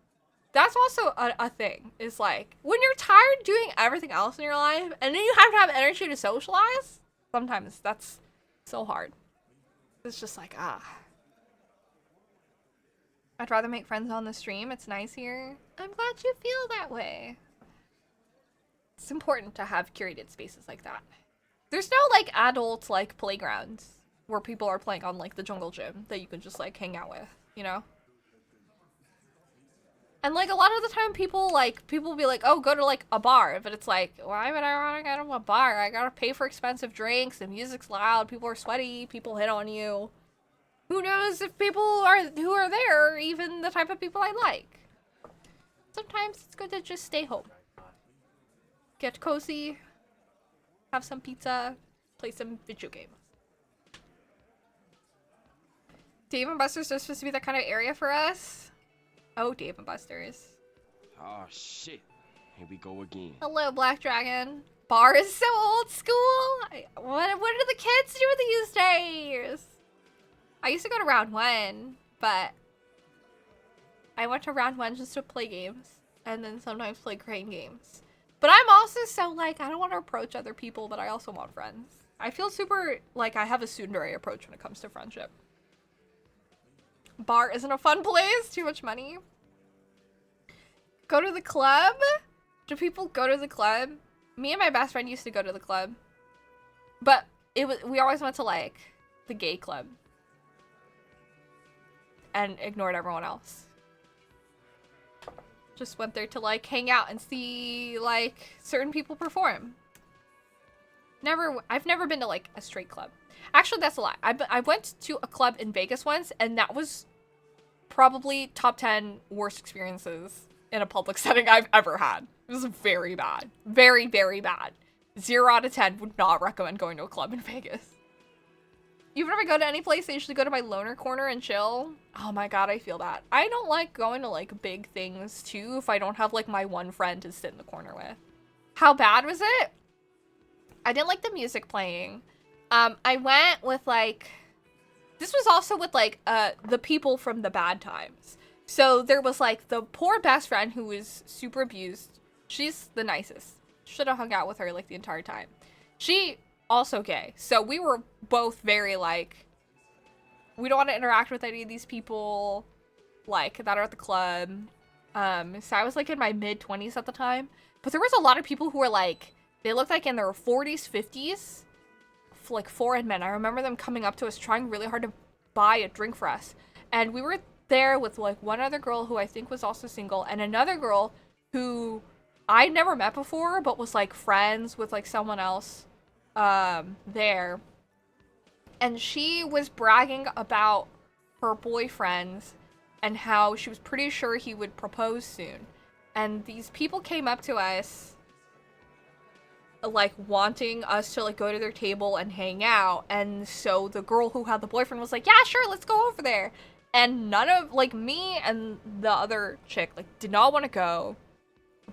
[SPEAKER 4] That's also a thing. Is like, when you're tired doing everything else in your life, and then you have to have energy to socialize, sometimes that's so hard. It's just like, I'd rather make friends on the stream. It's nice here. I'm glad you feel that way. It's important to have curated spaces like that. There's no like adult like playgrounds where people are playing on like the jungle gym that you can just like hang out with, And like a lot of the time people will be like, oh, go to like a bar, but it's like, why would I want to go to a bar? I gotta pay for expensive drinks, the music's loud, people are sweaty, people hit on you. Who knows if people who are there are even the type of people I like. Sometimes it's good to just stay home. Get cozy, have some pizza, play some video games. Dave & Buster's are supposed to be that kind of area for us. Oh, Dave & Buster's.
[SPEAKER 5] Oh, shit. Here we go again.
[SPEAKER 4] Hello, Black Dragon. Bar is so old school. What do the kids do these days? I used to go to round one, but I went to round one just to play games and then sometimes play crane games. But I'm also so like, I don't want to approach other people, but I also want friends. I feel super like I have a tsundere approach when it comes to friendship. Bar isn't a fun place. Too much money. Go to the club? Do people go to the club? Me and my best friend used to go to the club. But we always went to like the gay club. And ignored everyone else. Just went there to like hang out and see like certain people perform. I've never been to like a straight club. Actually, that's a lie. I went to a club in Vegas once, and that was probably top 10 worst experiences in a public setting I've ever had. It was very bad. Very, very bad. 0 out of 10 would not recommend going to a club in Vegas. Even if I go to any place, I usually go to my loner corner and chill. Oh my god, I feel that. I don't like going to like big things too if I don't have like my one friend to sit in the corner with. How bad was it? I didn't like the music playing. I went with like, this was also with like the people from the bad times. So there was like the poor best friend who was super abused. She's the nicest. Should have hung out with her like the entire time. She also gay. So we were both very like, we don't want to interact with any of these people like that are at the club. So I was like in my mid-20s at the time. But there was a lot of people who were like, they looked like in their 40s, 50s. Like foreign men. I remember them coming up to us trying really hard to buy a drink for us. And we were there with like one other girl who I think was also single and another girl who I'd never met before but was like friends with like someone else there. And she was bragging about her boyfriends and how she was pretty sure he would propose soon. And these people came up to us like wanting us to like go to their table and hang out, and so the girl who had the boyfriend was like, yeah, sure, let's go over there. And none of like me and the other chick like did not want to go,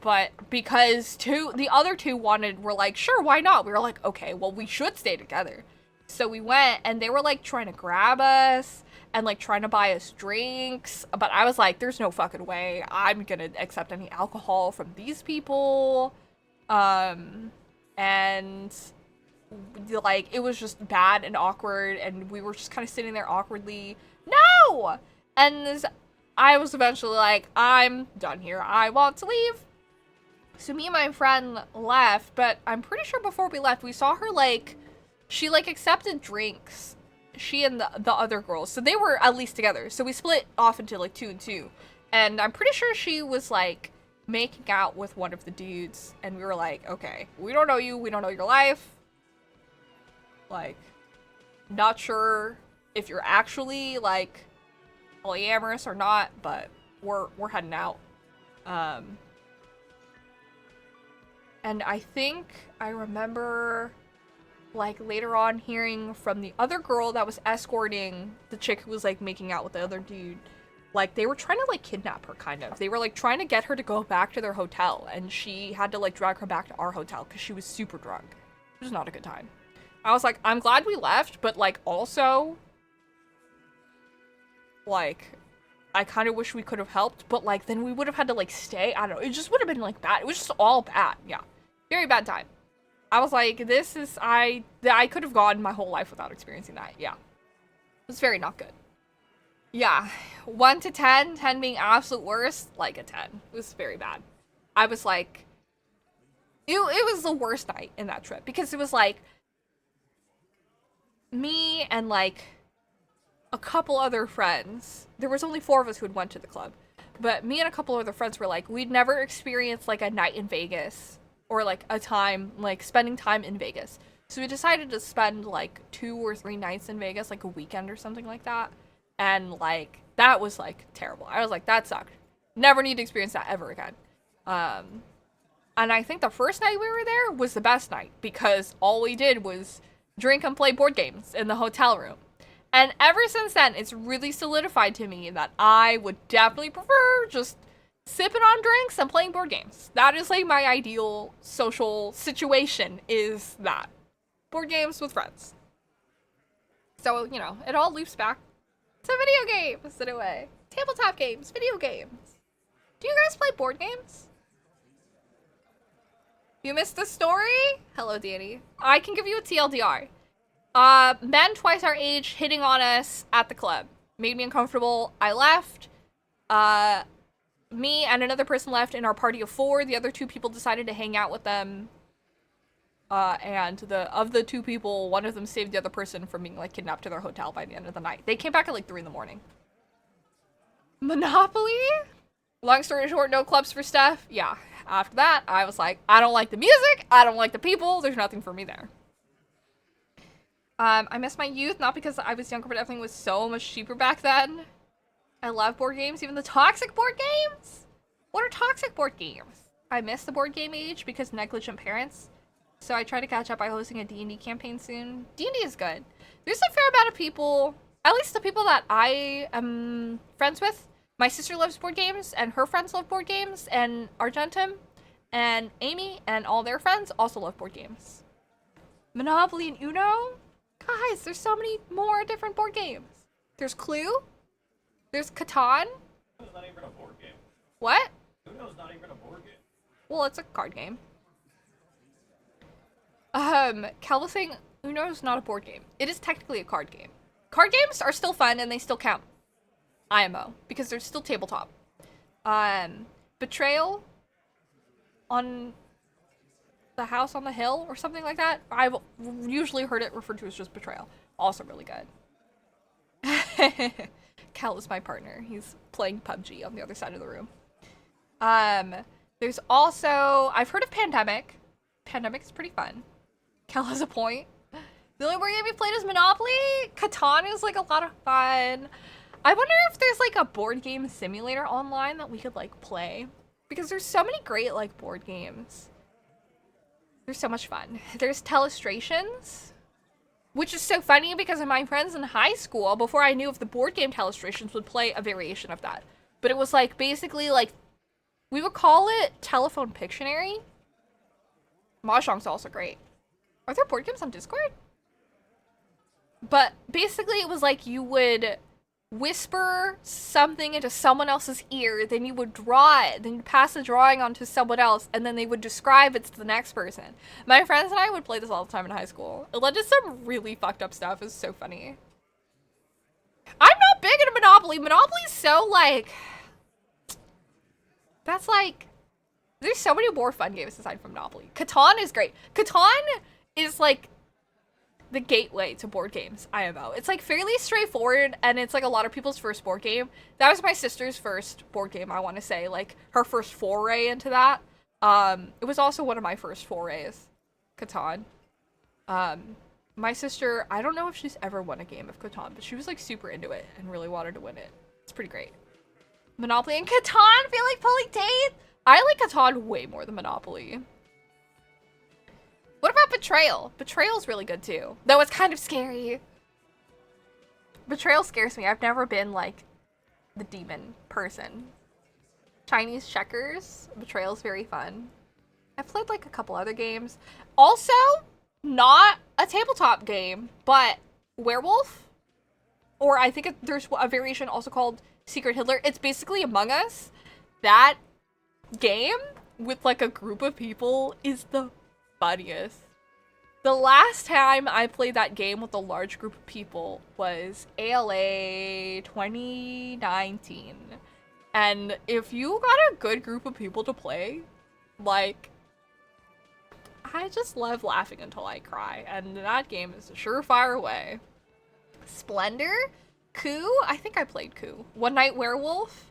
[SPEAKER 4] but because the other two were like, sure, why not? We were like, okay, well, we should stay together. So we went, and they were like trying to grab us and like trying to buy us drinks, but I was like, there's no fucking way I'm gonna accept any alcohol from these people. And like it was just bad and awkward, and we were just kind of sitting there awkwardly. No! And I was eventually like, I'm done here. I want to leave. So me and my friend left, but I'm pretty sure before we left, we saw her like, she like accepted drinks. She and the other girls. So they were at least together. So we split off into like 2 and 2. And I'm pretty sure she was like making out with one of the dudes, and we were like, okay, we don't know you, we don't know your life, like, not sure if you're actually like polyamorous or not, but we're heading out. And I think I remember like later on hearing from the other girl that was escorting the chick who was like making out with the other dude, like they were trying to like kidnap her, kind of. They were like trying to get her to go back to their hotel, and she had to like drag her back to our hotel because she was super drunk. It was not a good time. I was like, I'm glad we left, but like also like I kind of wish we could have helped, but like then we would have had to like stay. I don't know. It just would have been like bad. It was just all bad. Yeah. Very bad time. I was like, this is, I could have gone my whole life without experiencing that. Yeah. It was very not good. Yeah, 1 to 10, 10 being absolute worst, like a 10. It was very bad. I was like, it was the worst night in that trip, because it was like me and like a couple other friends. There was only 4 of us who had went to the club, but me and a couple other friends were like, we'd never experienced like a night in Vegas or like a time, like spending time in Vegas. So we decided to spend like 2 or 3 nights in Vegas, like a weekend or something like that. And like, that was like terrible. I was like, that sucked. Never need to experience that ever again. And I think the first night we were there was the best night, because all we did was drink and play board games in the hotel room. And ever since then, it's really solidified to me that I would definitely prefer just sipping on drinks and playing board games. That is like my ideal social situation, is that. Board games with friends. So, you know, it all loops back to video games in a way. Tabletop games, video games. Do you guys play board games? You missed the story? Hello, Danny. I can give you a TLDR. Men twice our age hitting on us at the club. Made me uncomfortable. I left. Me and another person left in our party of 4. The other 2 people decided to hang out with them. And of the 2 people, one of them saved the other person from being like kidnapped to their hotel by the end of the night. They came back at like 3 in the morning. Monopoly? Long story short, no clubs for Steph. Yeah. After that, I was like, I don't like the music. I don't like the people. There's nothing for me there. I miss my youth, not because I was younger, but everything was so much cheaper back then. I love board games, even the toxic board games. What are toxic board games? I miss the board game age because negligent parents. So I try to catch up by hosting a D&D campaign soon. D&D is good. There's a fair amount of people, at least the people that I am friends with. My sister loves board games, and her friends love board games, and Argentum, and Amy, and all their friends also love board games. Monopoly and Uno? Guys, there's so many more different board games. There's Clue. There's Catan.
[SPEAKER 3] Uno's not even a board game.
[SPEAKER 4] What?
[SPEAKER 3] Uno's not even a board game.
[SPEAKER 4] Well, it's a card game. Cal was saying Uno's not a board game. It is technically a card game. Card games are still fun and they still count. IMO, because they're still tabletop. Betrayal on the House on the Hill or something like that. I've usually heard it referred to as just Betrayal. Also really good. Cal is my partner. He's playing PUBG on the other side of the room. There's also, I've heard of Pandemic. Pandemic is pretty fun. Cal has a point. The only board game we played is Monopoly. Catan is like a lot of fun. I wonder if there's like a board game simulator online that we could like play. Because there's so many great like board games. There's so much fun. There's Telestrations, which is so funny because of my friends in high school, before I knew of the board game Telestrations, would play a variation of that. But it was like basically like, we would call it Telephone Pictionary. Mahjong's also great. Are there board games on Discord? But basically it was like you would whisper something into someone else's ear, then you would draw it, then you'd pass the drawing on to someone else, and then they would describe it to the next person. My friends and I would play this all the time in high school. It led to some really fucked up stuff. It was so funny. I'm not big into Monopoly. Monopoly's so like... That's like... There's so many more fun games aside from Monopoly. Catan is great. Catan is like the gateway to board games, IMO. It's like fairly straightforward, and it's like a lot of people's first board game. That was my sister's first board game, I want to say. Like her first foray into that. It was also one of my first forays. Catan. My sister, I don't know if she's ever won a game of Catan, but she was like super into it and really wanted to win it. It's pretty great. Monopoly and Catan feel like pulling teeth. I like Catan way more than Monopoly. What about Betrayal? Betrayal's really good too. Though it's kind of scary. Betrayal scares me. I've never been like the demon person. Chinese checkers. Betrayal's very fun. I've played like a couple other games. Also, not a tabletop game, but Werewolf. Or I think there's a variation also called Secret Hitler. It's basically Among Us. That game with like a group of people is the funniest. The last time I played that game with a large group of people was ALA 2019. And if you got a good group of people to play, like, I just love laughing until I cry. And that game is a surefire way. Splendor? Coup? I think I played Coup. One Night Werewolf?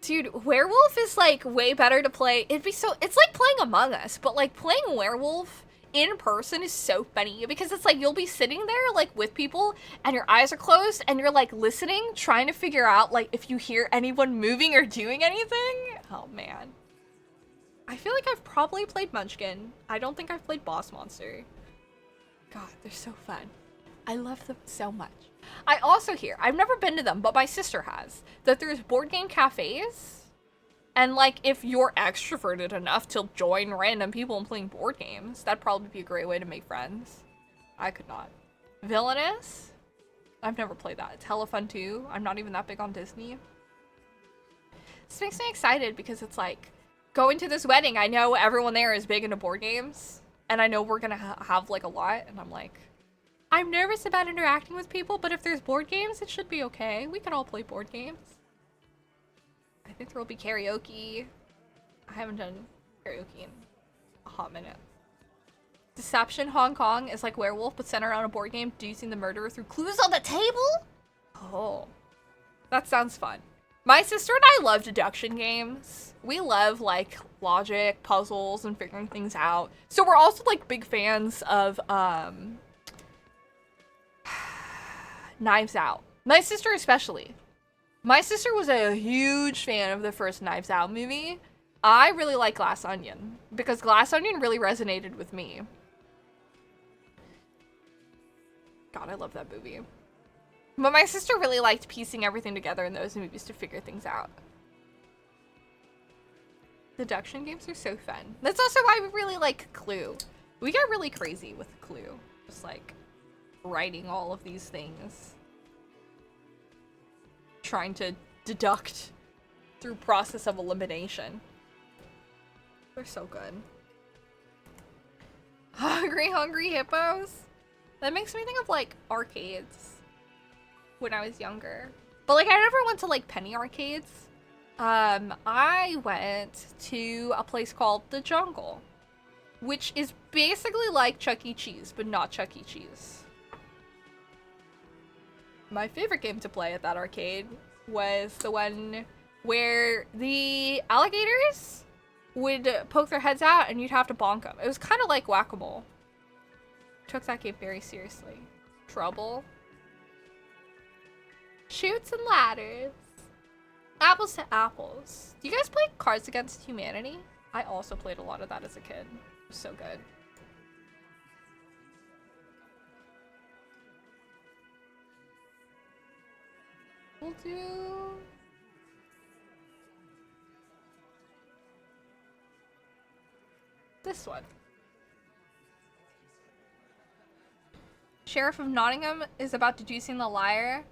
[SPEAKER 4] Dude, Werewolf is like way better to play. It's like playing Among Us, but like playing Werewolf in person is so funny because it's like you'll be sitting there like with people and your eyes are closed and you're like listening, trying to figure out like if you hear anyone moving or doing anything. Oh man. I feel like I've probably played Munchkin. I don't think I've played Boss Monster. God, they're so fun. I love them so much. I also hear, I've never been to them, but my sister has, that there's board game cafes. And like, if you're extroverted enough to join random people and playing board games, that'd probably be a great way to make friends. I could not. Villainous? I've never played that. It's hella fun too. I'm not even that big on Disney. This makes me excited because it's like, going to this wedding, I know everyone there is big into board games. And I know we're gonna have like a lot, and I'm like, I'm nervous about interacting with people, but if there's board games, it should be okay. We can all play board games. I think there will be karaoke. I haven't done karaoke in a hot minute. Deception Hong Kong is like Werewolf, but centered around a board game, deducing the murderer through clues on the table? Oh, that sounds fun. My sister and I love deduction games. We love like logic, puzzles, and figuring things out. So we're also like big fans of, Knives Out. My sister especially. My sister was a huge fan of the first Knives Out movie. I really like Glass Onion because Glass Onion really resonated with me. God, I love that movie. But my sister really liked piecing everything together in those movies to figure things out. Deduction games are so fun. That's also why we really like Clue. We got really crazy with Clue. Just like writing all of these things. Trying to deduct through process of elimination. They're so good. Hungry Hippos? That makes me think of like arcades when I was younger. But like I never went to like penny arcades. I went to a place called The Jungle, which is basically like Chuck E. Cheese, but not Chuck E. Cheese. My favorite game to play at that arcade was the one where the alligators would poke their heads out and you'd have to bonk them. It was kind of like whack-a-mole. Took that game very seriously. Trouble. Chutes and ladders. Apples to apples. Do you guys play Cards Against Humanity? I also played a lot of that as a kid. It was so good. We'll do... this one. Sheriff of Nottingham is about deducing the liar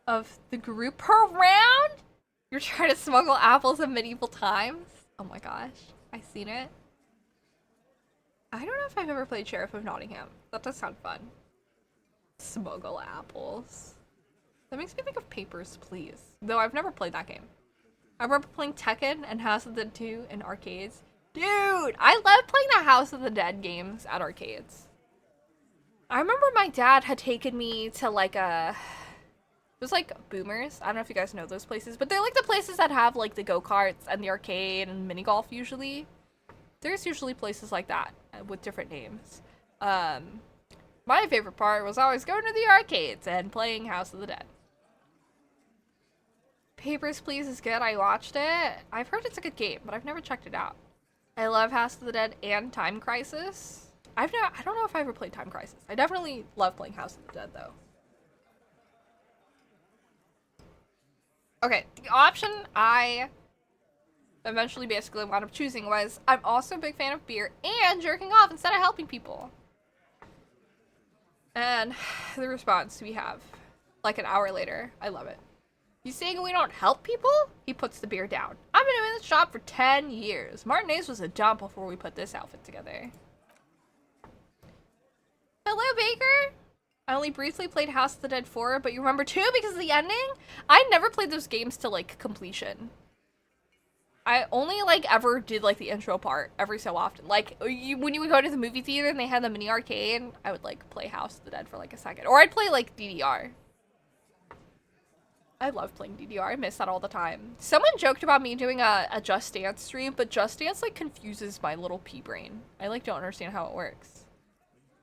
[SPEAKER 4] of the group per round? You're trying to smuggle apples in medieval times? Oh my gosh, I've seen it. I don't know if I've ever played Sheriff of Nottingham. That does sound fun. Smuggle apples. That makes me think of Papers, Please. Though I've never played that game. I remember playing Tekken and House of the Dead 2 in arcades. Dude, I love playing the House of the Dead games at arcades. I remember my dad had taken me to like a... It was like Boomers. I don't know if you guys know those places, but they're like the places that have like the go-karts and the arcade and mini golf usually. There's usually places like that with different names. My favorite part was always going to the arcades and playing House of the Dead. Papers, Please is good. I watched it. I've heard it's a good game, but I've never checked it out. I love House of the Dead and Time Crisis. I don't know if I ever played Time Crisis. I definitely love playing House of the Dead though. Okay, the option I eventually basically wound up choosing was I'm also a big fan of beer and jerking off instead of helping people. And the response we have, like an hour later, I love it. You saying we don't help people? He puts the beer down. I've been doing this job for 10 years. Martinez was a dump before we put this outfit together. Hello, Baker. I only briefly played House of the Dead 4, but you remember 2 because of the ending? I never played those games to, like, completion. I only, like, ever did, like, the intro part every so often. Like, when you would go to the movie theater and they had the mini arcade, I would, like, play House of the Dead for, like, a second. Or I'd play, like, DDR. I love playing DDR. I miss that all the time. Someone joked about me doing a Just Dance stream, but Just Dance, like, confuses my little pea brain. I, like, don't understand how it works.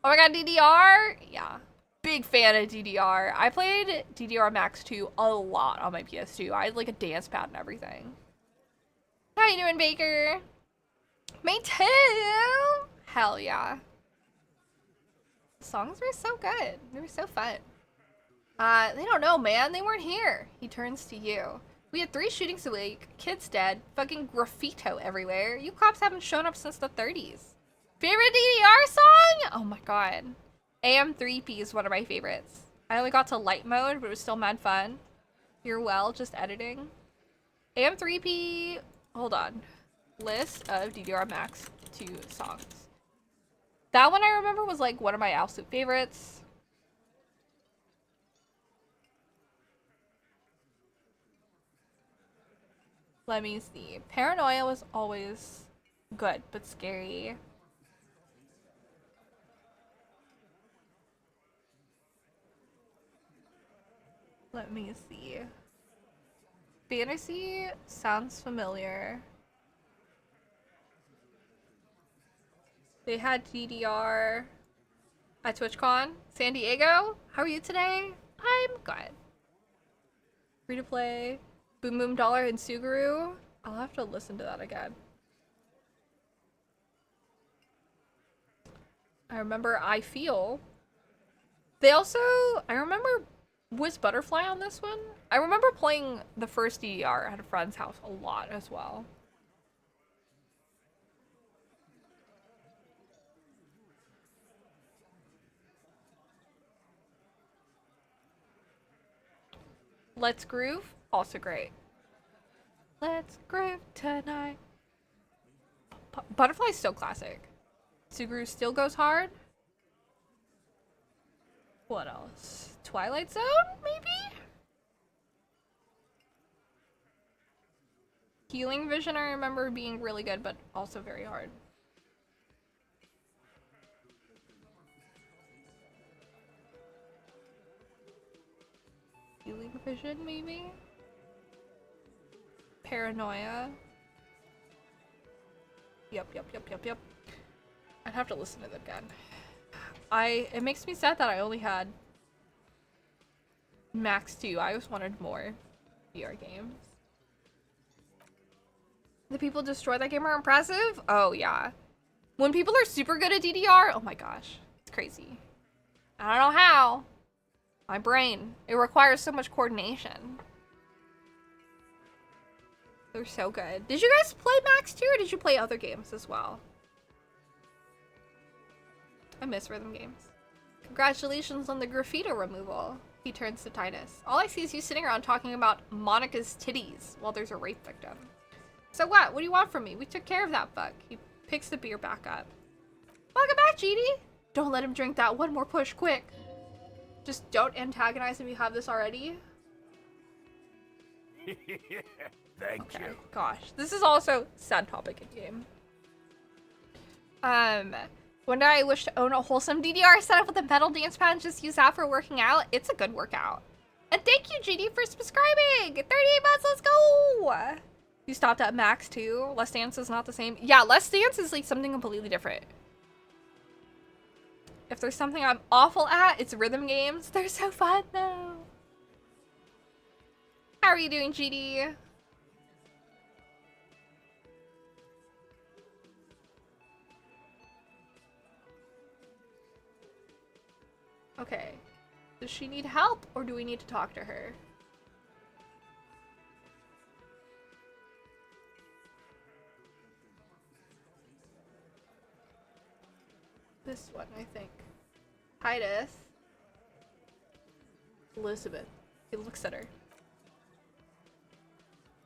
[SPEAKER 4] Oh my god, DDR? Yeah. Big fan of DDR. I played DDR Max 2 a lot on my PS2. I had like a dance pad and everything. How you doing, Baker? Me too! Hell yeah. The songs were so good. They were so fun. They don't know, man. They weren't here. He turns to you. We had 3 shootings a week. Kids dead. Fucking graffito everywhere. You cops haven't shown up since the 30s. Favorite DDR song? Oh my god. AM3P is one of my favorites. I only got to light mode, but it was still mad fun. You're well, just editing. AM3P, hold on. List of DDR Max 2 songs. That one I remember was like one of my absolute favorites. Let me see. Paranoia was always good, but scary. Let me see. Fantasy sounds familiar. They had DDR at TwitchCon. San Diego, how are you today? I'm good. Free to play. Boom Boom Dollar and Suguru. I'll have to listen to that again. I remember I Feel. They also, I remember, was Butterfly on this one? I remember playing the first DDR at a friend's house a lot as well. Let's Groove, also great. Let's groove tonight. Butterfly's still classic. Suguru still goes hard. What else? Twilight Zone, maybe? Healing Vision I remember being really good, but also very hard. Healing Vision, maybe? Paranoia. Yep. I'd have to listen to it again. It makes me sad that I only had Max 2. I always wanted more VR games. The people destroy that game are impressive? Oh yeah. When people are super good at DDR, oh my gosh. It's crazy. I don't know how. My brain. It requires so much coordination. They're so good. Did you guys play Max 2 or did you play other games as well? I miss rhythm games. Congratulations on the graffiti removal. He turns to Titus. All I see is you sitting around talking about Monica's titties while there's a rape victim. So what? What do you want from me? We took care of that fuck. He picks the beer back up. Welcome back, GD. Don't let him drink that. One more push, quick. Just don't antagonize him. You have this already.
[SPEAKER 2] Thank you.
[SPEAKER 4] Gosh, this is also sad topic in game. One day I wish to own a wholesome DDR setup with a metal dance pad and just use that for working out. It's a good workout. And thank you, GD, for subscribing. 38 months, let's go. You stopped at Max too. Let's Dance is not the same. Yeah, Let's Dance is like something completely different. If there's something I'm awful at, it's rhythm games. They're so fun though. How are you doing, GD? Okay. Does she need help or do we need to talk to her? This one, I think. Titus. Elizabeth. He looks at her.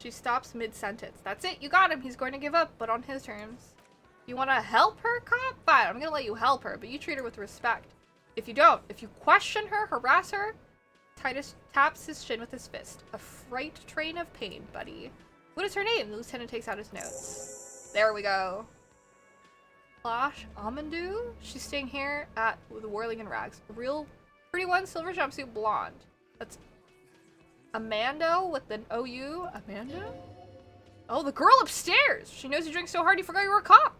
[SPEAKER 4] She stops mid-sentence. That's it, you got him. He's going to give up, but on his terms. You want to help her, cop? Fine, I'm going to let you help her, but you treat her with respect. If you don't, if you question her, harass her, Titus taps his shin with his fist. A freight train of pain, buddy. What is her name? The lieutenant takes out his notes. There we go. Flash Amandu? She's staying here at the Whirling in Rags. A real pretty one, silver jumpsuit, blonde. That's Amando with an OU. Amanda? Oh, the girl upstairs! She knows you drink so hard you forgot you were a cop!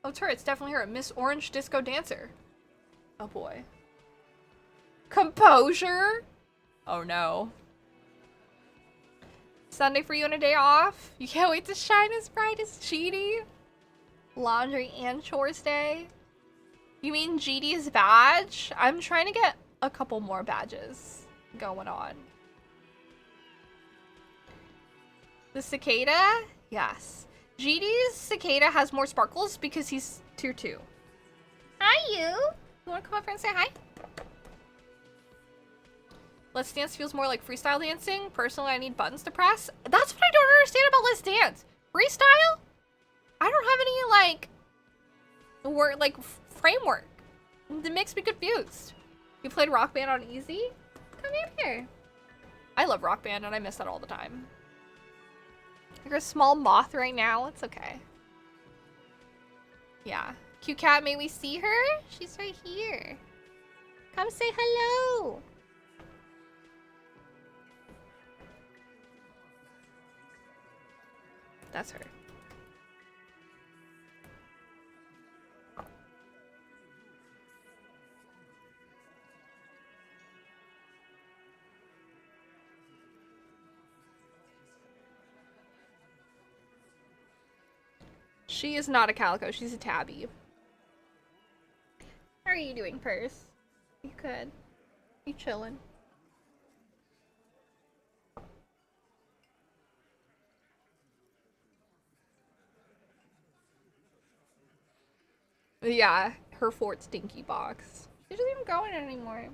[SPEAKER 4] Oh, it's her. It's definitely her. Miss Orange Disco Dancer. Oh boy. Composure? Oh no. Sunday for you and a day off? You can't wait to shine as bright as GD? Laundry and chores day? You mean GD's badge? I'm trying to get a couple more badges going on. The cicada? Yes. GD's cicada has more sparkles because he's tier 2. Hi, you! You wanna come over and say hi? Let's Dance feels more like freestyle dancing. Personally, I need buttons to press. That's what I don't understand about Let's Dance. Freestyle? I don't have any, framework. It makes me confused. You played Rock Band on easy? Come in here. I love Rock Band and I miss that all the time. You're a small moth right now. It's okay. Yeah. Cute cat, may we see her? She's right here. Come say hello. That's her. She is not a calico, she's a tabby. How are you doing, Purse? You good? You chillin'? Yeah, her Fort Stinky box. She doesn't even go in it anymore.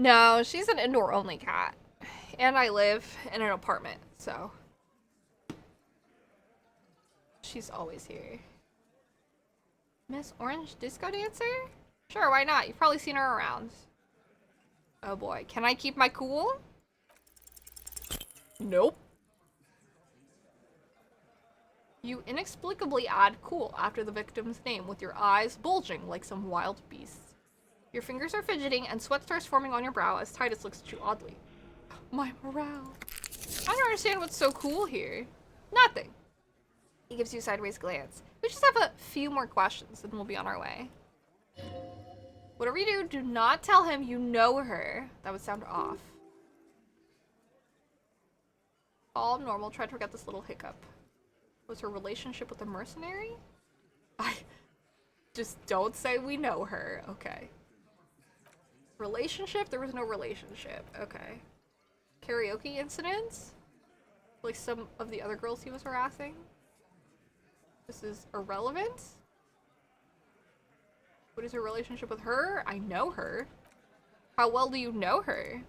[SPEAKER 4] No, she's an indoor only cat. And I live in an apartment, so she's always here. Miss Orange Disco Dancer? Sure, why not? You've probably seen her around. Oh boy, can I keep my cool? Nope. You inexplicably add cool after the victim's name with your eyes bulging like some wild beasts. Your fingers are fidgeting and sweat starts forming on your brow as Titus looks at you oddly. My morale. I don't understand what's so cool here. Nothing. He gives you a sideways glance. We just have a few more questions and we'll be on our way. Whatever you do, do not tell him you know her. That would sound off. All normal. Try to forget this little hiccup. Was her relationship with a mercenary? Just don't say we know her. Okay. Relationship? There was no relationship. Okay. Karaoke incidents? Like some of the other girls he was harassing? This is irrelevant? What is your relationship with her? I know her. How well do you know her?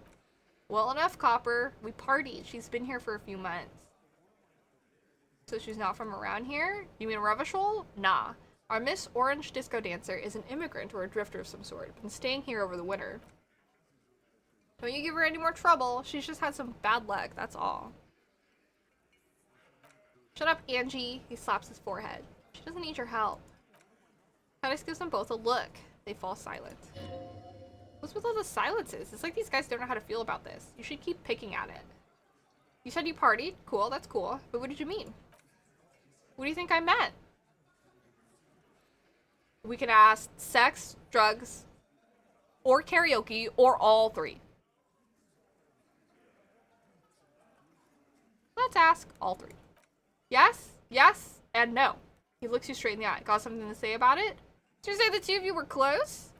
[SPEAKER 4] Well enough, Copper. We partied. She's been here for a few months. So she's not from around here? You mean Revachol? Nah. Our Miss Orange Disco Dancer is an immigrant or a drifter of some sort. Been staying here over the winter. Don't you give her any more trouble. She's just had some bad luck, that's all. Shut up, Angie. He slaps his forehead. She doesn't need your help. Titus gives them both a look. They fall silent. What's with all the silences? It's like these guys don't know how to feel about this. You should keep picking at it. You said you partied? Cool, that's cool. But what did you mean? What do you think I meant? We can ask sex, drugs, or karaoke, or all three. Let's ask all three. Yes, yes, and no. He looks you straight in the eye. Got something to say about it? Did you say the two of you were close?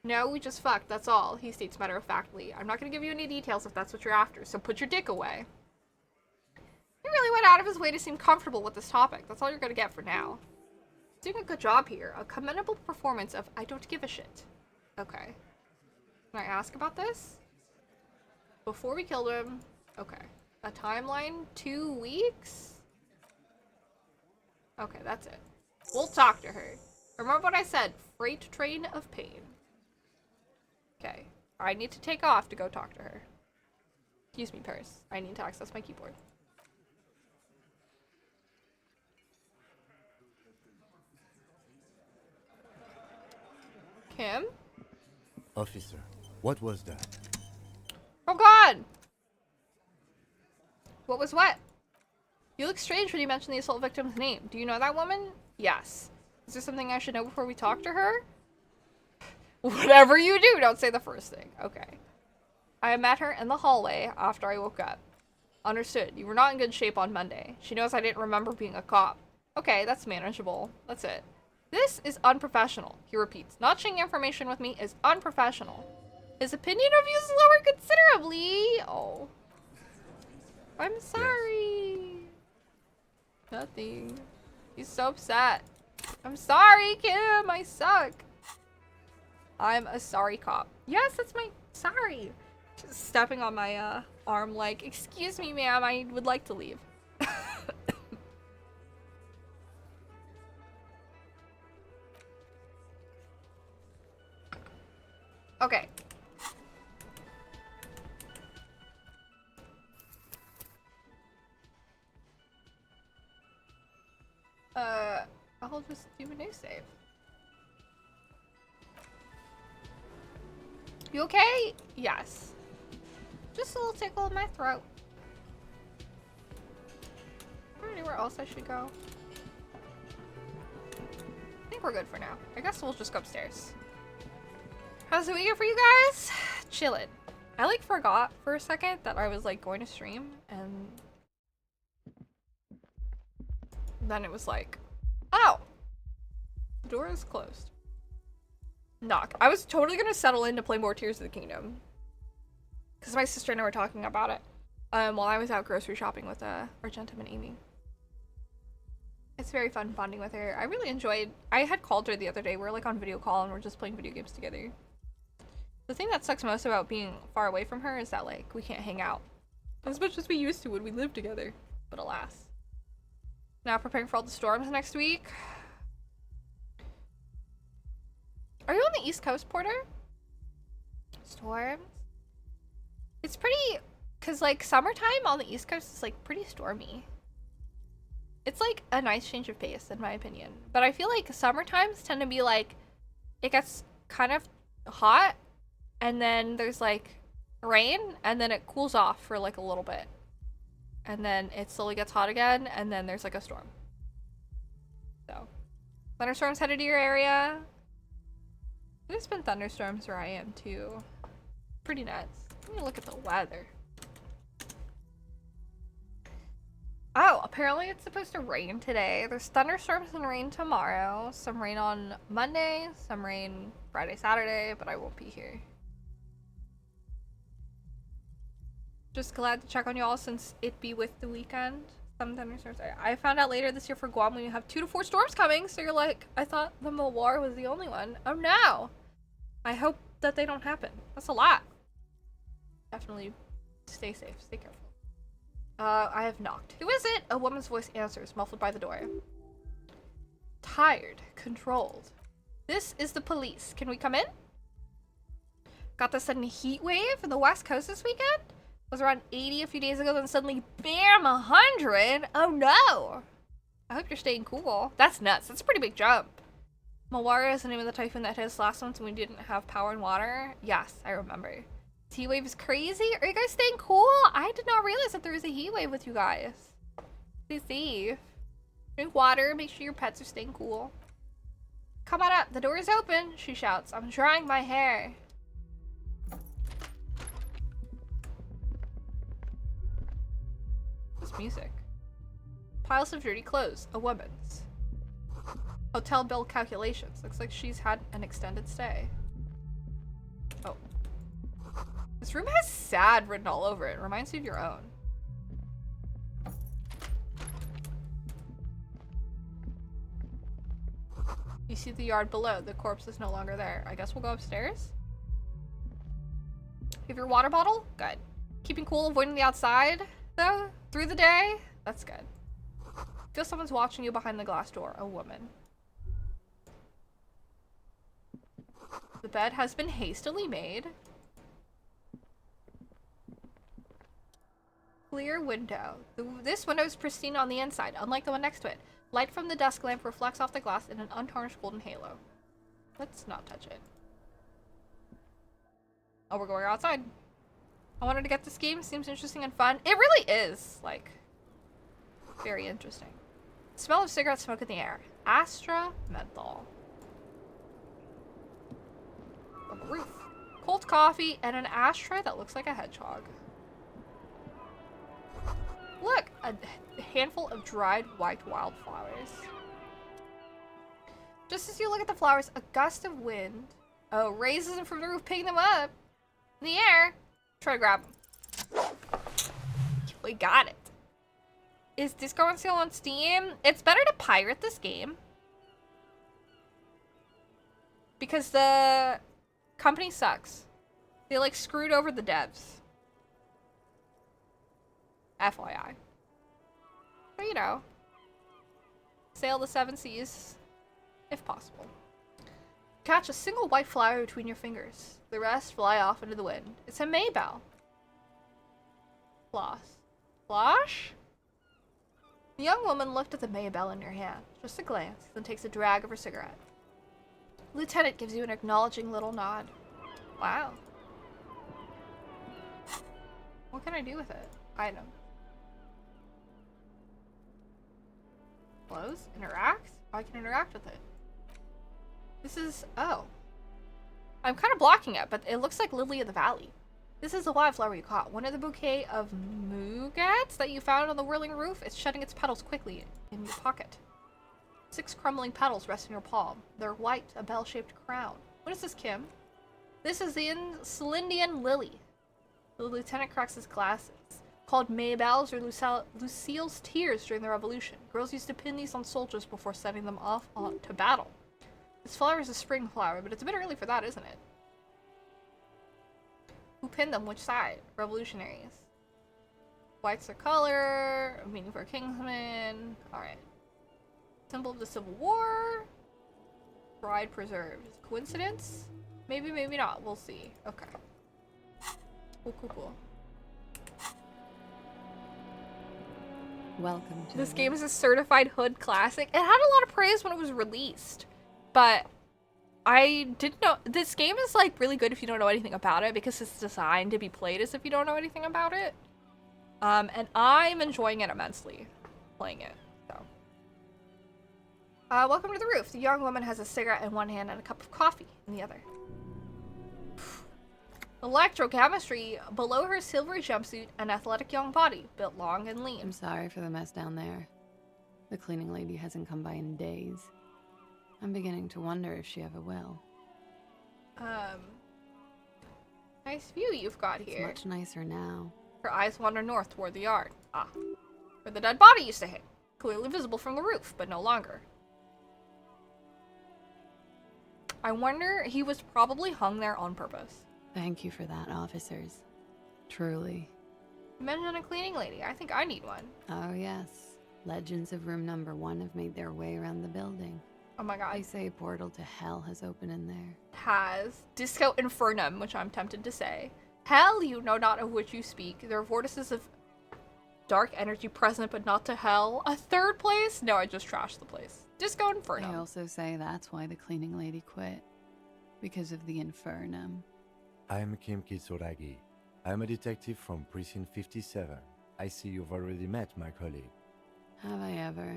[SPEAKER 4] No, we just fucked, that's all, he states matter-of-factly. I'm not gonna give you any details if that's what you're after, so put your dick away. He really went out of his way to seem comfortable with this topic. That's all you're gonna get for now. He's doing a good job here. A commendable performance of I don't give a shit. Okay. Can I ask about this? Before we killed him. Okay. A timeline? 2 weeks? Okay, that's it. We'll talk to her. Remember what I said. Freight train of pain. Okay. I need to take off to go talk to her. Excuse me, Paris. I need to access my keyboard. Kim?
[SPEAKER 6] Officer, what was that?
[SPEAKER 4] Oh god! What was what? You look strange when you mention the assault victim's name. Do you know that woman? Yes. Is there something I should know before we talk to her? Whatever you do, don't say the first thing. Okay. I met her in the hallway after I woke up. Understood. You were not in good shape on Monday. She knows I didn't remember being a cop. Okay, that's manageable. That's it. This is unprofessional, he repeats. Not sharing information with me is unprofessional. His opinion of you is lowered considerably. Oh. I'm sorry. Yes. Nothing. He's so upset. I'm sorry, Kim. I suck. I'm a sorry cop. Yes, that's my sorry. Just stepping on my arm like, excuse me, ma'am, I would like to leave. Okay. I'll just do a new save. You okay? Yes. Just a little tickle in my throat. there anywhere else I should go? I think we're good for now. I guess we'll just go upstairs. How's the weekend for you guys? Chillin'. I like forgot for a second that I was like going to stream, and then it was like, oh, the door is closed. Knock. I was totally gonna settle in to play more Tears of the Kingdom because my sister and I were talking about it while I was out grocery shopping with Argentum and Amy. It's very fun bonding with her. I really enjoyed. I had called her the other day. We were like on video call and we're just playing video games together. The thing that sucks most about being far away from her is that like we can't hang out as much as we used to when we lived together. But alas. Now preparing for all the storms next week. Are you on the East Coast, Porter? Storms? It's pretty, cause like summertime on the East Coast is like pretty stormy. It's like a nice change of pace in my opinion. But I feel like summer times tend to be like, it gets kind of hot and then there's like rain and then it cools off for like a little bit. And then it slowly gets hot again and then there's like a storm. So, thunderstorms headed to your area. There's been thunderstorms where I am too. Pretty nuts. Let me look at the weather. Oh, apparently it's supposed to rain today. There's thunderstorms and rain tomorrow. Some rain on Monday, some rain Friday, Saturday, but I won't be here. Just glad to check on y'all since it be with the weekend. Some thunderstorms. I found out later this year for Guam we have 2 to 4 storms coming, so you're like, I thought the Mawar was the only one. Oh no! I hope that they don't happen. That's a lot. Definitely stay safe, stay careful. I have knocked. Who is it? A woman's voice answers, muffled by the door. Tired. Controlled. This is the police. Can we come in? Got the sudden heat wave in the West Coast this weekend? Was around 80 a few days ago, then suddenly, bam, 100? Oh no! I hope you're staying cool. That's nuts. That's a pretty big jump. Mawara is the name of the typhoon that hit us last month when we didn't have power and water. Yes, I remember. Heat wave is crazy. Are you guys staying cool? I did not realize that there was a heat wave with you guys. Stay safe. Drink water. Make sure your pets are staying cool. Come on up. The door is open, she shouts. I'm drying my hair. What's music? Piles of dirty clothes. A woman's. Hotel bill calculations. Looks like she's had an extended stay. Oh. This room has sad written all over it. It reminds you of your own. You see the yard below. The corpse is no longer there. I guess we'll go upstairs? You have your water bottle? Good. Keeping cool, avoiding the outside, though, through the day? That's good. Feel someone's watching you behind the glass door. A woman. The bed has been hastily made. Clear window. This window is pristine on the inside, unlike the one next to it. Light from the desk lamp reflects off the glass in an untarnished golden halo. Let's not touch it. Oh, we're going outside. I wanted to get this game. Seems interesting and fun. It really is, like, very interesting. Smell of cigarette smoke in the air. Astra menthol. On the roof. Cold coffee and an ashtray that looks like a hedgehog. Look, a handful of dried white wildflowers. Just as you look at the flowers, a gust of wind, raises them from the roof, picking them up in the air. Try to grab them. We got it. Is Disco on sale on Steam? It's better to pirate this game because the company sucks. They like screwed over the devs. FYI. But you know, sail the 7 seas, if possible. Catch a single white flower between your fingers. The rest fly off into the wind. It's a Maybell. Floss. Flosh? The young woman looked at the Maybell in her hand. Just a glance, then takes a drag of her cigarette. Lieutenant gives you an acknowledging little nod. Wow. What can I do with it? Item. Close. Interact. I can interact with it. This is... Oh. I'm kind of blocking it, but it looks like Lily of the Valley. This is the wildflower you caught. One of the bouquet of mugettes that you found on the whirling roof. It's shedding its petals quickly in your pocket. 6 crumbling petals rest in your palm. They're white, a bell-shaped crown. What is this, Kim? This is the Celindian lily. The lieutenant cracks his glasses. Called Maybelle's or Lucille's tears during the revolution. Girls used to pin these on soldiers before setting them off to battle. This flower is a spring flower, but it's a bit early for that, isn't it? Who pinned them? Which side? Revolutionaries. White's their color. Meaning for a kingsman. Alright. Symbol of the Civil War. Bride preserved. Coincidence? Maybe, maybe not. We'll see. Okay. Cool, cool, cool.
[SPEAKER 7] Welcome to
[SPEAKER 4] This game is a certified hood classic. It had a lot of praise when it was released, but I didn't know. This game is like really good if you don't know anything about it because it's designed to be played as if you don't know anything about it. And I'm enjoying it immensely, playing it. So, welcome to the roof. The young woman has a cigarette in one hand and a cup of coffee in the other. Electrochemistry below her silvery jumpsuit, an athletic young body, built long and lean.
[SPEAKER 7] I'm sorry for the mess down there. The cleaning lady hasn't come by in days. I'm beginning to wonder if she ever will.
[SPEAKER 4] Nice view you've got
[SPEAKER 7] It's
[SPEAKER 4] here.
[SPEAKER 7] much nicer now.
[SPEAKER 4] Her eyes wander north toward the yard. Ah, where the dead body used to hang. Clearly visible from the roof, but no longer. I wonder, he was probably hung there on purpose.
[SPEAKER 7] Thank you for that, officers. Truly.
[SPEAKER 4] You mentioned a cleaning lady. I think I need one.
[SPEAKER 7] Oh yes. Legends of room number 1 have made their way around the building.
[SPEAKER 4] Oh my god.
[SPEAKER 7] They say a portal to hell has opened in there.
[SPEAKER 4] Has Disco Infernum, which I'm tempted to say. Hell, you know not of which you speak. There are vortices of dark energy present, but not to hell. A third place? No, I just trashed the place. Disco
[SPEAKER 7] They
[SPEAKER 4] Infernum.
[SPEAKER 7] also say that's why the cleaning lady quit. Because of the infernum.
[SPEAKER 6] I'm Kim Kitsuragi. I'm a detective from Precinct 57. I see you've already met my colleague.
[SPEAKER 7] Have I ever?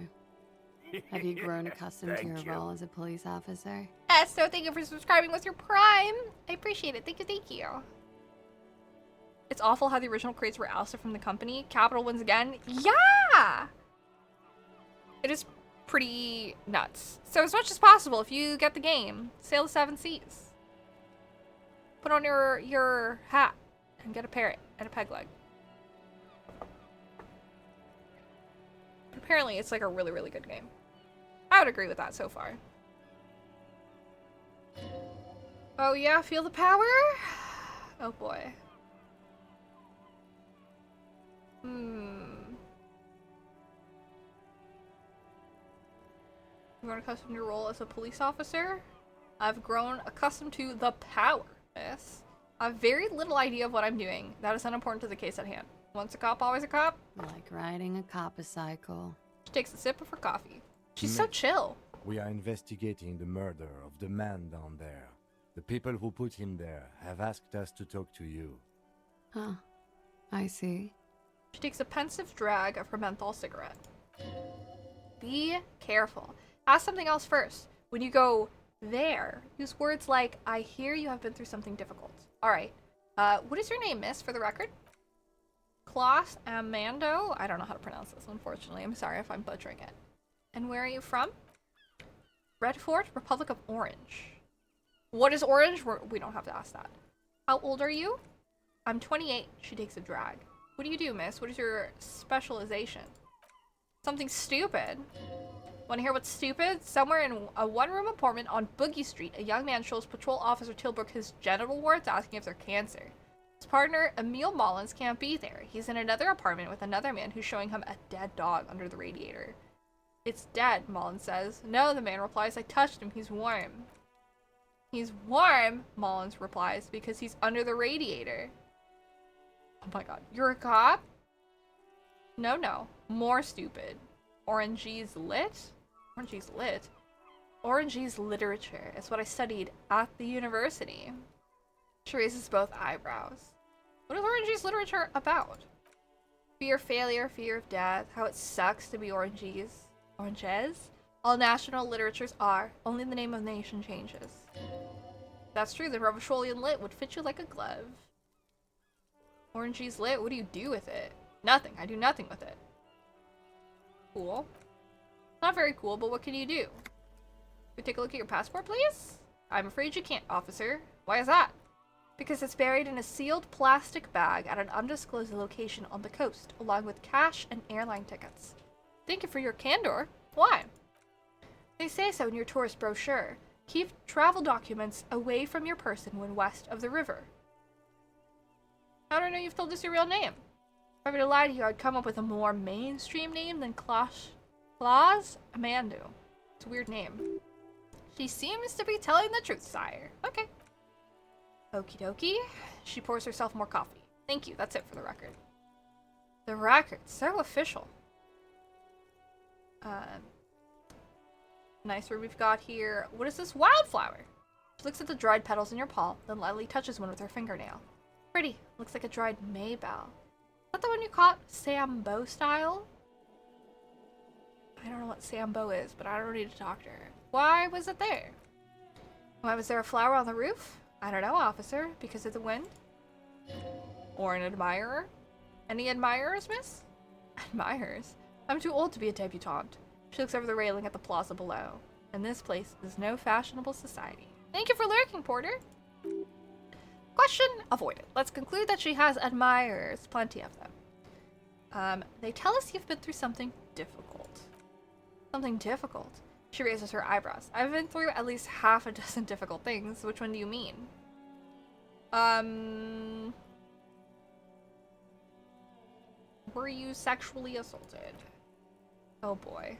[SPEAKER 7] Have you grown accustomed to your
[SPEAKER 2] Thank you.
[SPEAKER 7] role as a police officer?
[SPEAKER 4] So thank you for subscribing with your Prime. I appreciate it. Thank you, thank you. It's awful how the original creators were ousted from the company. Capital wins again. Yeah! It is pretty nuts. So as much as possible, if you get the game, sail the 7 seas. Put on your hat and get a parrot and a peg leg. Apparently, it's like a really, really good game. I would agree with that so far. Oh yeah, feel the power? Oh boy. You've grown accustomed to your role as a police officer? I've grown accustomed to the power, miss. I have very little idea of what I'm doing. That is unimportant to the case at hand. Once a cop, always a cop.
[SPEAKER 7] Like riding a cop-a-cycle.
[SPEAKER 4] She takes a sip of her coffee. She's so chill.
[SPEAKER 6] We are investigating the murder of the man down there. The people who put him there have asked us to talk to you.
[SPEAKER 7] Huh. I see.
[SPEAKER 4] She takes a pensive drag of her menthol cigarette. Be careful. Ask something else first. When you go there, use words like, I hear you have been through something difficult. Alright. What is your name, miss, for the record? Klaus Amando? I don't know how to pronounce this, unfortunately. I'm sorry if I'm butchering it. And where are you from? Redfort, Republic of Orange. What is Orange? We don't have to ask that. How old are you? I'm 28. She takes a drag. What do you do, miss? What is your specialization? Something stupid. Want to hear what's stupid? Somewhere in a one-room apartment on Boogie Street, a young man shows Patrol Officer Tilbrook his genital warts, asking if they're cancer. His partner, Emil Mullins, can't be there. He's in another apartment with another man who's showing him a dead dog under the radiator. It's dead, Mullins says. No, the man replies, I touched him. He's warm. He's warm, Mullins replies, because he's under the radiator. Oh my god. You're a cop? No. More stupid. Orangey's lit? Orangey's lit? Orangey's literature is what I studied at the university. She raises both eyebrows. What is Orangey's literature about? Fear of failure, fear of death, how it sucks to be Orangey's. Oranges. All national literatures are. Only the name of the nation changes. That's true, the Revacholian lit would fit you like a glove. Orangey's lit, what do you do with it? Nothing. I do nothing with it. Cool. Not very cool, but what can you do? Could we take a look at your passport, please? I'm afraid you can't, officer. Why is that? Because it's buried in a sealed plastic bag at an undisclosed location on the coast, along with cash and airline tickets. Thank you for your candor. Why? They say so in your tourist brochure. Keep travel documents away from your person when west of the river. How do I know you've told us your real name? If I were to lie to you, I'd come up with a more mainstream name than Claus Amandu. It's a weird name. She seems to be telling the truth, sire. Okay. Okie dokie. She pours herself more coffee. Thank you, that's it for the record. The record, so official. Nice room we've got here. What is this wildflower? She looks at the dried petals in your palm, then lightly touches one with her fingernail. Pretty. Looks like a dried maybell. Is that the one you caught Sambo style? I don't know what Sambo is, but I don't need to talk to her. Why was it there? Why was there a flower on the roof? I don't know, officer. Because of the wind? Or an admirer? Any admirers, miss? Admirers? I'm too old to be a debutante. She looks over the railing at the plaza below. And this place is no fashionable society. Thank you for lurking, Porter. Question avoided. Let's conclude that she has admirers. Plenty of them. They tell us you've been through something difficult. Something difficult? She raises her eyebrows. I've been through at least half a dozen difficult things. Which one do you mean? Were you sexually assaulted? Oh boy.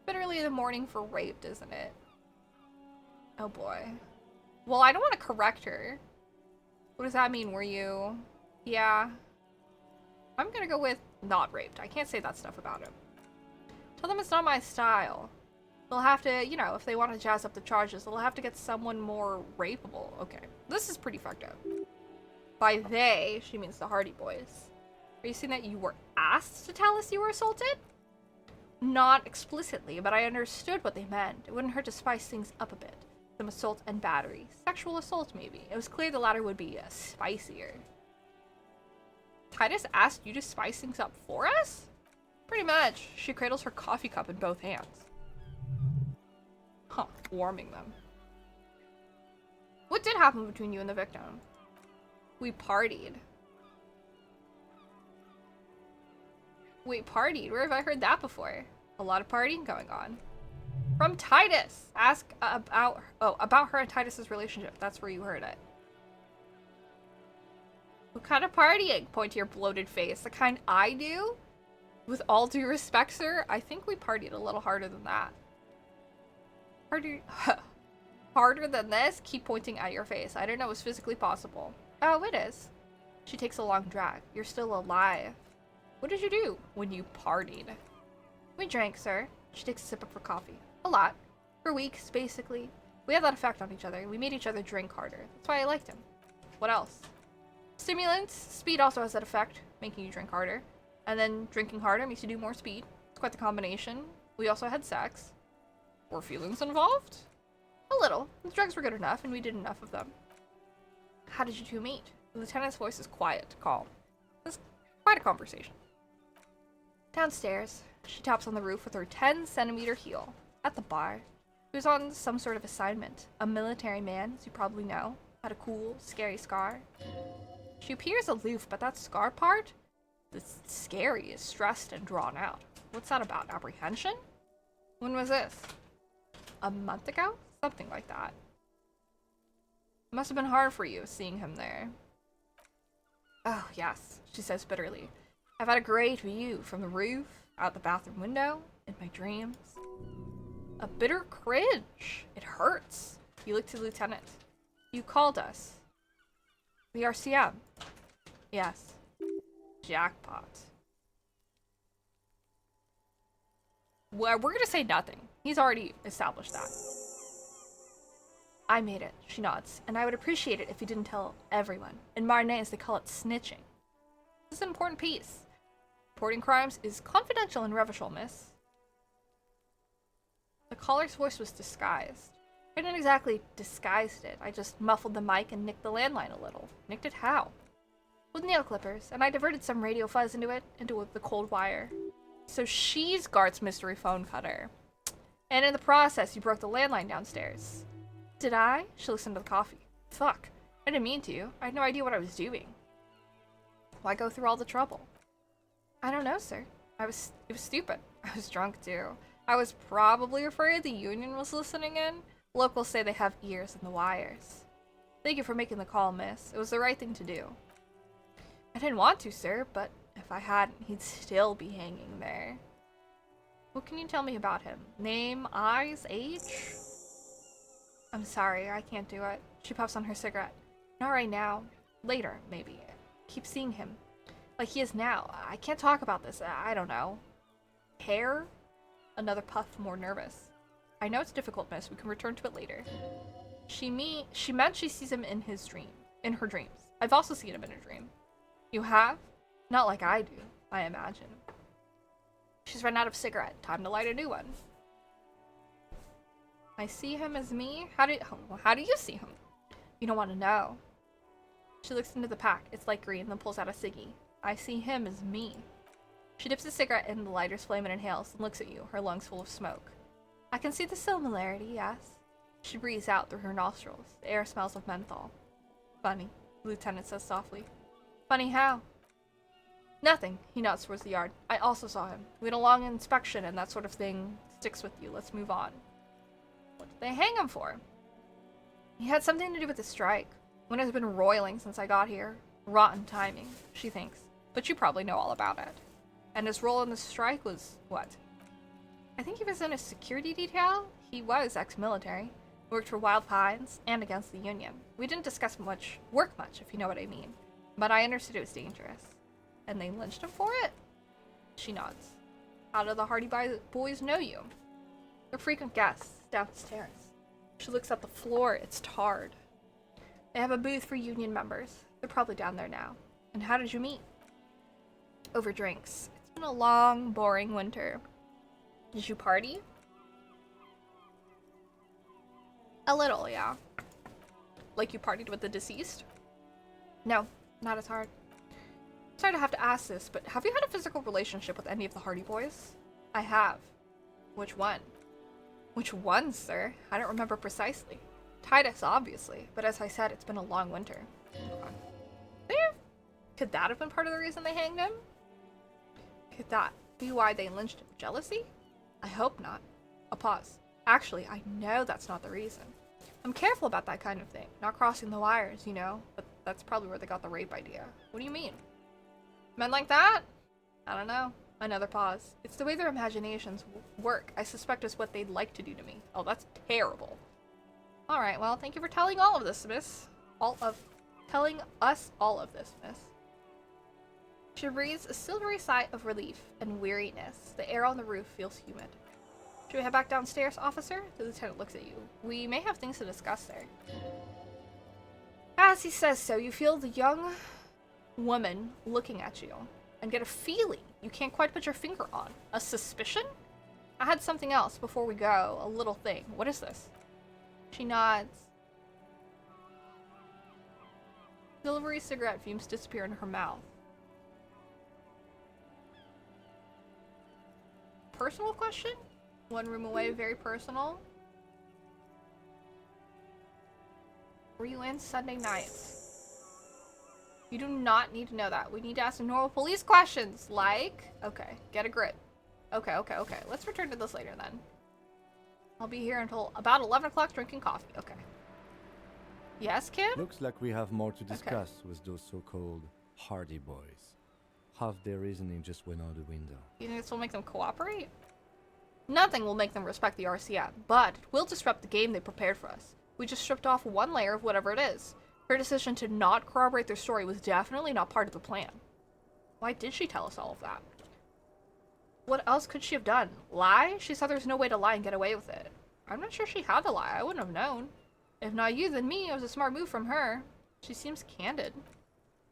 [SPEAKER 4] Bit early in the morning for raped, isn't it? Oh boy. Well, I don't want to correct her. What does that mean? Were you... Yeah. I'm gonna go with not raped. I can't say that stuff about him. Tell them it's not my style. They'll have to, you know, if they want to jazz up the charges, they'll have to get someone more rapeable. Okay. This is pretty fucked up. By they, she means the Hardy Boys. Are you saying that you were asked to tell us you were assaulted? Not explicitly, but I understood what they meant. It wouldn't hurt to spice things up a bit. Some assault and battery. Sexual assault, maybe. It was clear the latter would be spicier. Titus asked you to spice things up for us? Pretty much. She cradles her coffee cup in both hands. Huh. Warming them. What did happen between you and the victim? We partied. Wait, partied? Where have I heard that before? A lot of partying going on. From Titus! Ask about her and Titus's relationship. That's where you heard it. What kind of partying? Point to your bloated face. The kind I do? With all due respect, sir, I think we partied a little harder than that. Harder than this? Keep pointing at your face. I didn't know it was physically possible. Oh, it is. She takes a long drag. You're still alive. What did you do when you partied? We drank, sir. She takes a sip of her coffee. A lot. For weeks, basically. We had that effect on each other. We made each other drink harder. That's why I liked him. What else? Stimulants. Speed also has that effect, making you drink harder. And then drinking harder makes you do more speed. It's quite the combination. We also had sex. Were feelings involved? A little. The drugs were good enough, and we did enough of them. How did you two meet? The lieutenant's voice is quiet, calm. It's quite a conversation. Downstairs, she taps on the roof with her 10-centimeter heel. At the bar. He was on some sort of assignment. A military man, as you probably know. Had a cool, scary scar. She appears aloof, but that scar part? The scary is stressed and drawn out. What's that about? Apprehension? When was this? A month ago? Something like that. It must have been hard for you, seeing him there. Oh, yes, she says bitterly. I've had a great view from the roof, out the bathroom window, in my dreams. A bitter cringe. It hurts. You look to the lieutenant. You called us. The RCM. Yes. Jackpot. Well, we're gonna say nothing. He's already established that. I made it, she nods, and I would appreciate it if you didn't tell everyone. In Marnez, they call it snitching. This is an important piece. Reporting crimes is confidential and revishal, miss. The caller's voice was disguised. I didn't exactly disguise it. I just muffled the mic and nicked the landline a little. Nicked it how? With nail clippers, and I diverted some radio fuzz into the cold wire. So she's Gart's mystery phone cutter. And in the process, you broke the landline downstairs. Did I? She listened to the coffee. Fuck. I didn't mean to. I had no idea what I was doing. Why go through all the trouble? I don't know, sir. It was stupid. I was drunk, too. I was probably afraid the union was listening in. Locals say they have ears in the wires. Thank you for making the call, miss. It was the right thing to do. I didn't want to, sir, but if I hadn't, he'd still be hanging there. What can you tell me about him? Name, eyes, age? I'm sorry, I can't do it. She puffs on her cigarette. Not right now. Later, maybe. Keep seeing him. Like he is now. I can't talk about this. I don't know. Hair? Another puff, more nervous. I know it's difficult, miss. We can return to it later. She meant she sees him in her dreams. I've also seen him in a dream. You have? Not like I do, I imagine. She's run out of cigarette. Time to light a new one. I see him as me? How do you see him? You don't want to know. She looks into the pack. It's light green, then pulls out a ciggy. I see him as me. She dips a cigarette in the lighter's flame and inhales, and looks at you, her lungs full of smoke. I can see the similarity, yes. She breathes out through her nostrils. The air smells of menthol. Funny, the lieutenant says softly. Funny how? Nothing, he nods towards the yard. I also saw him. We had a long inspection and that sort of thing sticks with you. Let's move on. What did they hang him for? He had something to do with the strike. One has been roiling since I got here. Rotten timing, she thinks. But you probably know all about it. And his role in the strike was what? I think he was in a security detail. He was ex-military. Worked for Wild Pines and against the Union. We didn't discuss work much, if you know what I mean. But I understood it was dangerous. And they lynched him for it? She nods. How do the Hardy Boys know you? They're frequent guests downstairs. She looks at the floor. It's tarred. They have a booth for Union members. They're probably down there now. And how did you meet? Over drinks. It's been a long, boring winter. Did you party? A little, yeah. Like you partied with the deceased? No, not as hard. Sorry to have to ask this, but have you had a physical relationship with any of the Hardy Boys? I have. Which one? Which one, sir? I don't remember precisely. Titus, obviously, but as I said, it's been a long winter. Could that have been part of the reason they hanged him? Could that be why they lynched him? Jealousy? I hope not. A pause. Actually, I know that's not the reason. I'm careful about that kind of thing. Not crossing the wires, you know, but that's probably where they got the rape idea. What do you mean? Men like that? I don't know. Another pause. It's the way their imaginations work. I suspect it's what they'd like to do to me. Oh, that's terrible. Alright, well, thank you for telling all of this, miss. Telling us all of this, miss. She breathes a silvery sigh of relief and weariness. The air on the roof feels humid. Should we head back downstairs, officer? The lieutenant looks at you. We may have things to discuss there. As he says so, you feel the young woman looking at you and get a feeling you can't quite put your finger on. A suspicion? I had something else before we go. A little thing. What is this? She nods. Silvery cigarette fumes disappear in her mouth. Personal question? One room away, very personal. Were you in Sunday nights? You do not need to know that. We need to ask some normal police questions, like... Okay, get a grip. Okay. Let's return to this later, then. I'll be here until about 11 o'clock drinking coffee. Okay. Yes, kid?
[SPEAKER 6] Looks like we have more to discuss with those so-called Hardy Boys. Half their reasoning just went out the window.
[SPEAKER 4] You think this will make them cooperate? Nothing will make them respect the RCM, but it will disrupt the game they prepared for us. We just stripped off one layer of whatever it is. Her decision to not corroborate their story was definitely not part of the plan. Why did she tell us all of that? What else could she have done? Lie? She said there's no way to lie and get away with it. I'm not sure she had to lie. I wouldn't have known. If not you, then me. It was a smart move from her. She seems candid.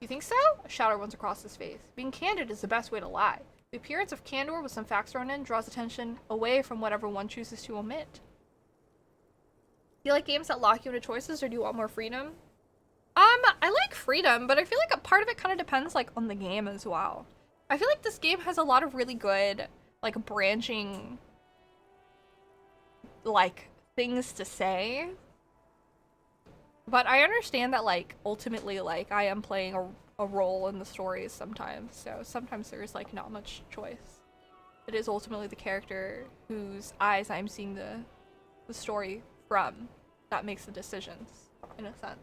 [SPEAKER 4] You think so? A shadow runs across his face. Being candid is the best way to lie. The appearance of candor with some facts thrown in draws attention away from whatever one chooses to omit. Do you like games that lock you into choices, or do you want more freedom? I like freedom, but I feel like a part of it kind of depends, like, on the game as well. I feel like this game has a lot of really good, like, branching, like, things to say. But I understand that, like, ultimately, like, I am playing a role in the stories sometimes, so sometimes there's, like, not much choice. It is ultimately the character whose eyes I'm seeing the story from that makes the decisions, in a sense.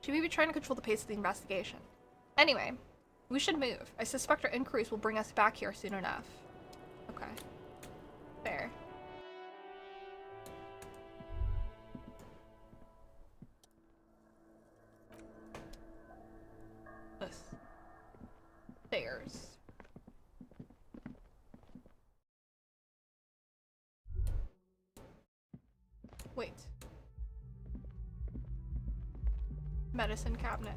[SPEAKER 4] She may be trying to control the pace of the investigation. Anyway, we should move. I suspect our inquiries will bring us back here soon enough. Okay. Fair. This. Stairs. Wait. Medicine cabinet.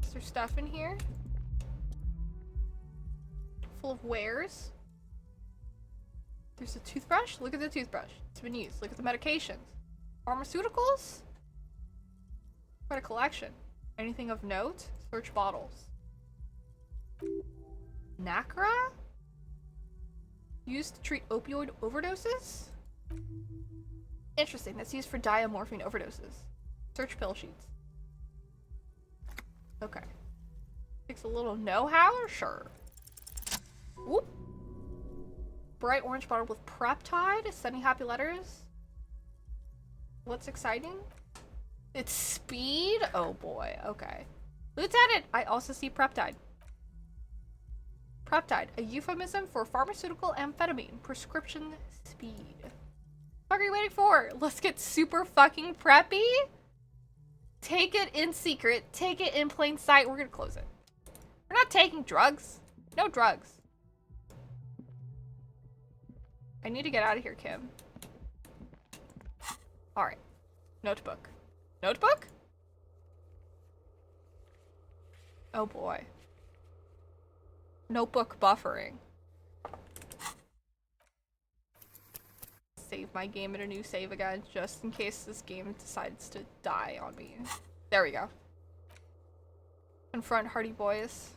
[SPEAKER 4] Is there stuff in here? Full of wares? There's a toothbrush? Look at the toothbrush. It's been used. Look at the medications. Pharmaceuticals? Quite a collection. Anything of note? Search bottles. Nacra? Used to treat opioid overdoses? Interesting. That's used for diamorphine overdoses. Search pill sheets. Okay. Takes a little know-how? Sure. Whoop. Bright orange bottle with Preptide. Sending happy letters. What's exciting? It's speed? Oh boy. Okay. Lieutenant, I also see Preptide. Preptide, a euphemism for pharmaceutical amphetamine. Prescription speed. What are you waiting for? Let's get super fucking preppy. Take it in secret. Take it in plain sight. We're gonna close it. We're not taking drugs. No drugs. I need to get out of here, Kim. Alright. Notebook. Notebook? Oh boy. Notebook buffering. Save my game in a new save again, just in case this game decides to die on me. There we go. Confront Hardy Boys.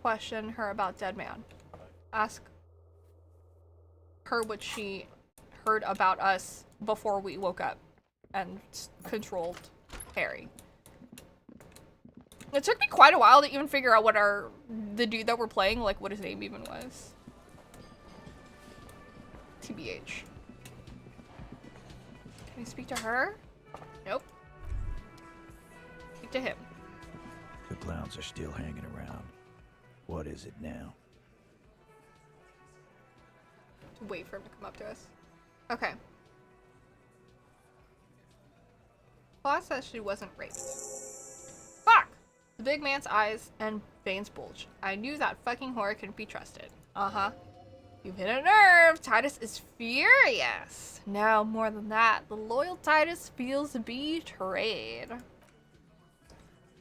[SPEAKER 4] Question her about Dead Man. Ask her what she heard about us before we woke up and controlled Harry. It took me quite a while to even figure out what the dude that we're playing, like, what his name even was. TBH. Can I speak to her? Nope. Speak to him.
[SPEAKER 2] The clowns are still hanging around. What is it now?
[SPEAKER 4] To wait for him to come up to us. Okay. Claw says she wasn't raped. Fuck! The big man's eyes and veins bulge. I knew that fucking whore couldn't be trusted. Uh-huh. You've hit a nerve. Titus is furious. Now, more than that, the loyal Titus feels betrayed.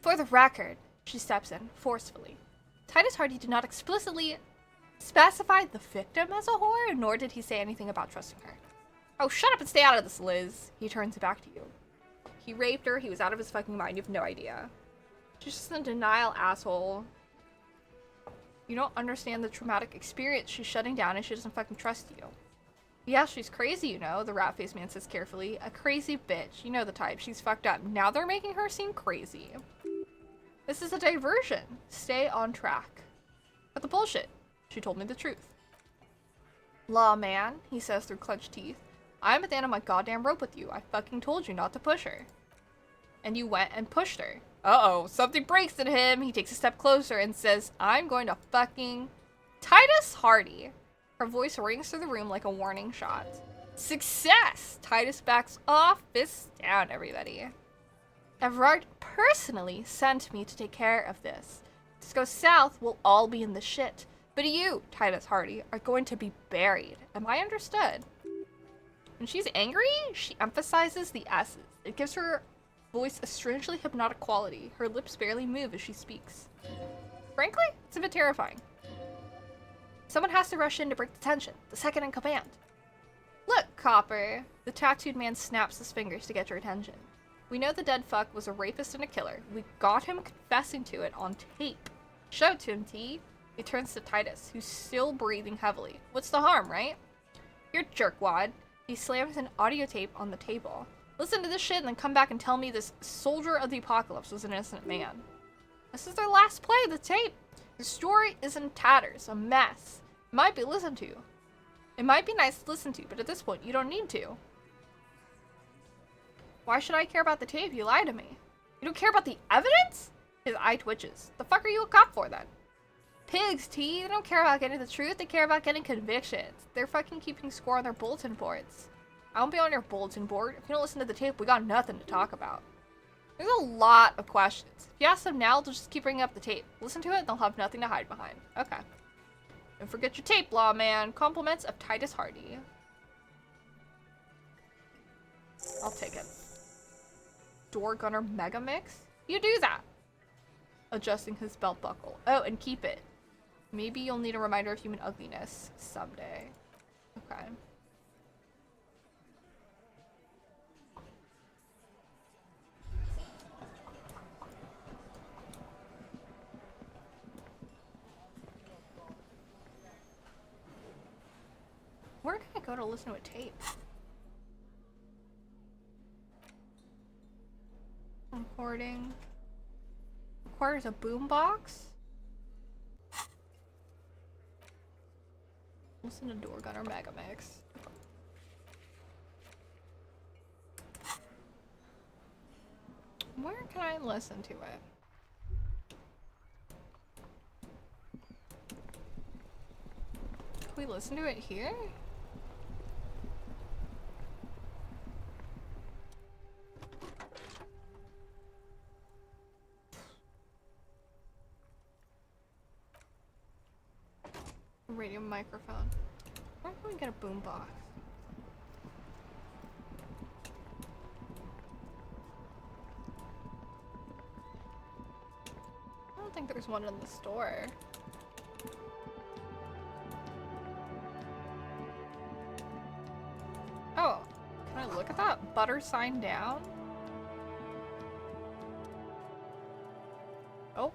[SPEAKER 4] For the record, she steps in forcefully. Titus Hardy did not explicitly specify the victim as a whore, nor did he say anything about trusting her. Oh, shut up and stay out of this, Liz. He turns back to you. He raped her. He was out of his fucking mind. You have no idea. She's just a denial asshole. You don't understand the traumatic experience. She's shutting down and she doesn't fucking trust you. Yeah, she's crazy, you know, the rat-faced man says carefully. A crazy bitch. You know the type. She's fucked up. Now they're making her seem crazy. This is a diversion. Stay on track. But the bullshit. She told me the truth. Law man, he says through clenched teeth. I'm at the end of my goddamn rope with you. I fucking told you not to push her. And you went and pushed her. Uh-oh, something breaks in him. He takes a step closer and says, I'm going to fucking Titus Hardy. Her voice rings through the room like a warning shot. Success! Titus backs off, fists down, everybody. Everard personally sent me to take care of this. If this goes south, we'll all be in the shit. But you, Titus Hardy, are going to be buried. Am I understood? When she's angry, she emphasizes the S's. It gives her voice a strangely hypnotic quality. Her lips barely move as she speaks. Frankly, it's a bit terrifying. Someone has to rush in to break the tension. The second in command. Look, Copper. The tattooed man snaps his fingers to get your attention. We know the dead fuck was a rapist and a killer. We got him confessing to it on tape. Show it to him, T. He turns to Titus, who's still breathing heavily. What's the harm, right? You're jerkwad. He slams an audio tape on the table. Listen to this shit and then come back and tell me this soldier of the apocalypse was an innocent man. This is their last play, the tape. The story is in tatters, a mess. It might be listened to. It might be nice to listen to, but at this point, you don't need to. Why should I care about the tape? You lied to me. You don't care about the evidence? His eye twitches. The fuck are you a cop for then? Pigs, T. They don't care about getting the truth. They care about getting convictions. They're fucking keeping score on their bulletin boards. I won't be on your bulletin board. If you don't listen to the tape, we got nothing to talk about. There's a lot of questions. If you ask them now, they'll just keep bringing up the tape. Listen to it, and they'll have nothing to hide behind. Okay. Don't forget your tape, lawman. Compliments of Titus Hardy. I'll take it. Door gunner mega mix? You do that. Adjusting his belt buckle. Oh, and keep it. Maybe you'll need a reminder of human ugliness someday. Okay. Where can I go to listen to a tape? Recording. Requires a boombox? Listen to Door Gunner Mega Mix. Where can I listen to it? Can we listen to it here? Radio microphone. Where can we get a boombox? I don't think there's one in the store. Oh, can I look at that? Butter sign down? Oh.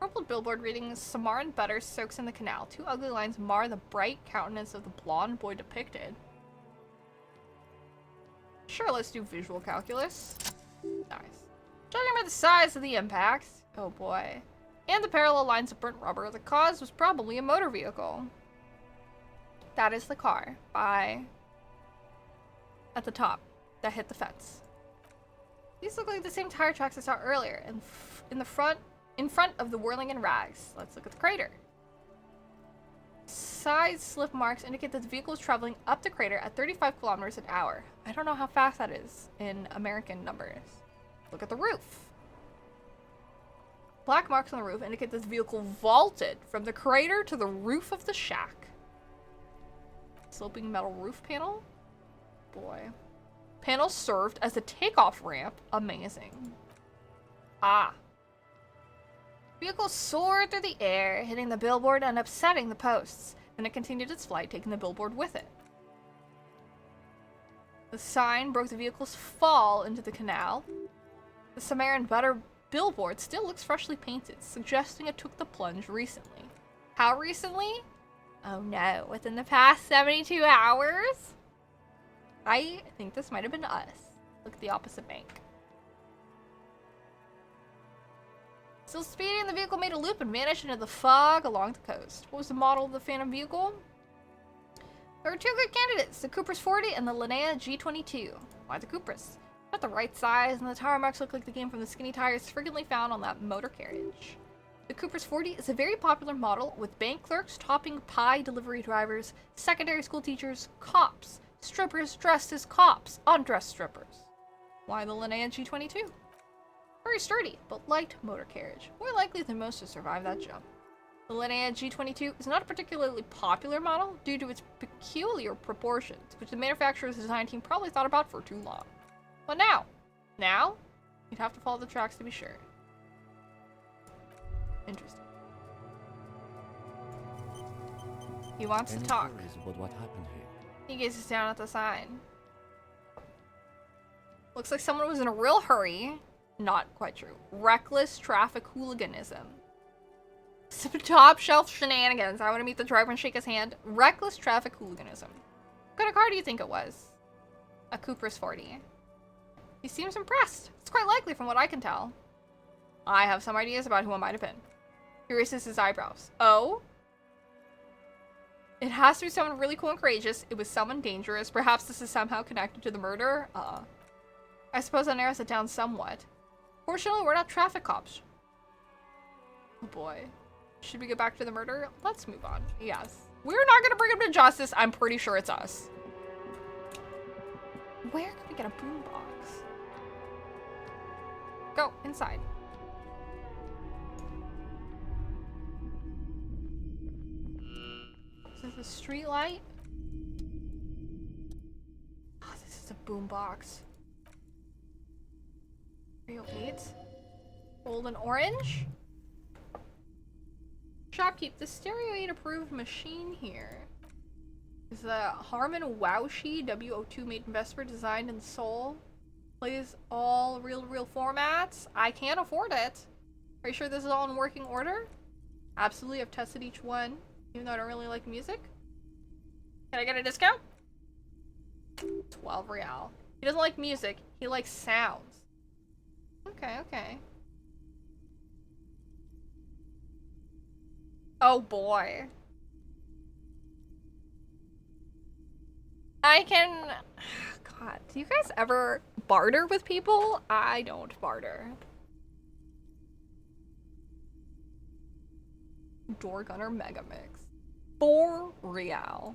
[SPEAKER 4] Purple billboard reading Samaran butter soaks in the canal. Two ugly lines mar the bright countenance of the blonde boy depicted. Sure, let's do visual calculus. Nice. Judging by the size of the impacts, oh boy, and the parallel lines of burnt rubber, the cause was probably a motor vehicle. That is the car at the top that hit the fence. These look like the same tire tracks I saw earlier, and in front of the whirling in rags. Let's look at the crater. Side slip marks indicate that the vehicle is traveling up the crater at 35 kilometers an hour. I don't know how fast that is in American numbers. Look at the roof. Black marks on the roof indicate this vehicle vaulted from the crater to the roof of the shack. Sloping metal roof panel? Boy. Panel served as a takeoff ramp. Amazing. Ah. Vehicle soared through the air, hitting the billboard and upsetting the posts. Then it continued its flight, taking the billboard with it. The sign broke the vehicle's fall into the canal. The Samaran butter billboard still looks freshly painted, suggesting it took the plunge recently. How recently? Oh no, within the past 72 hours? I think this might have been us. Look at the opposite bank. Still speeding, the vehicle made a loop and vanished into the fog along the coast. What was the model of the Phantom vehicle? There were two good candidates, the Cooper's 40 and the Linnea G22. Why the Cooper's? Not the right size, and the tire marks look like they came from the skinny tires frequently found on that motor carriage. The Cooper's 40 is a very popular model with bank clerks, topping pie delivery drivers, secondary school teachers, cops, strippers dressed as cops, undressed strippers. Why the Linnea G22? Very sturdy, but light motor carriage, more likely than most to survive that jump. The Linnea G22 is not a particularly popular model due to its peculiar proportions, which the manufacturer's design team probably thought about for too long. But now, You'd have to follow the tracks to be sure. Interesting. He wants to
[SPEAKER 6] Any
[SPEAKER 4] talk.
[SPEAKER 6] theories about what happened here?
[SPEAKER 4] He gazes down at the sign. Looks like someone was in a real hurry. Not quite true. Reckless traffic hooliganism. Some top shelf shenanigans. I want to meet the driver and shake his hand. Reckless traffic hooliganism. What kind of car do you think it was? A Cooper Sporty. He seems impressed. It's quite likely from what I can tell. I have some ideas about who it might have been. He raises his eyebrows. Oh? It has to be someone really cool and courageous. It was someone dangerous. Perhaps this is somehow connected to the murder. I suppose that narrows it down somewhat. Fortunately, we're not traffic cops. Oh boy. Should we get back to the murder? Let's move on. Yes. We're not gonna bring him to justice. I'm pretty sure it's us. Where can we get a boombox? Go inside. Is this a street light? Oh, this is a boombox. 308. Golden orange. Shopkeep, the Stereo 8 approved machine here is the Harman Wowshi W02 made in Vesper, designed in Seoul. Plays all reel-to-reel formats. I can't afford it. Are you sure this is all in working order? Absolutely, I've tested each one, even though I don't really like music. Can I get a discount? 12 real. He doesn't like music, he likes sounds. Okay, okay. Oh boy. I can... God, do you guys ever barter with people? I don't barter. Door Gunner Mega Mix. 4 real.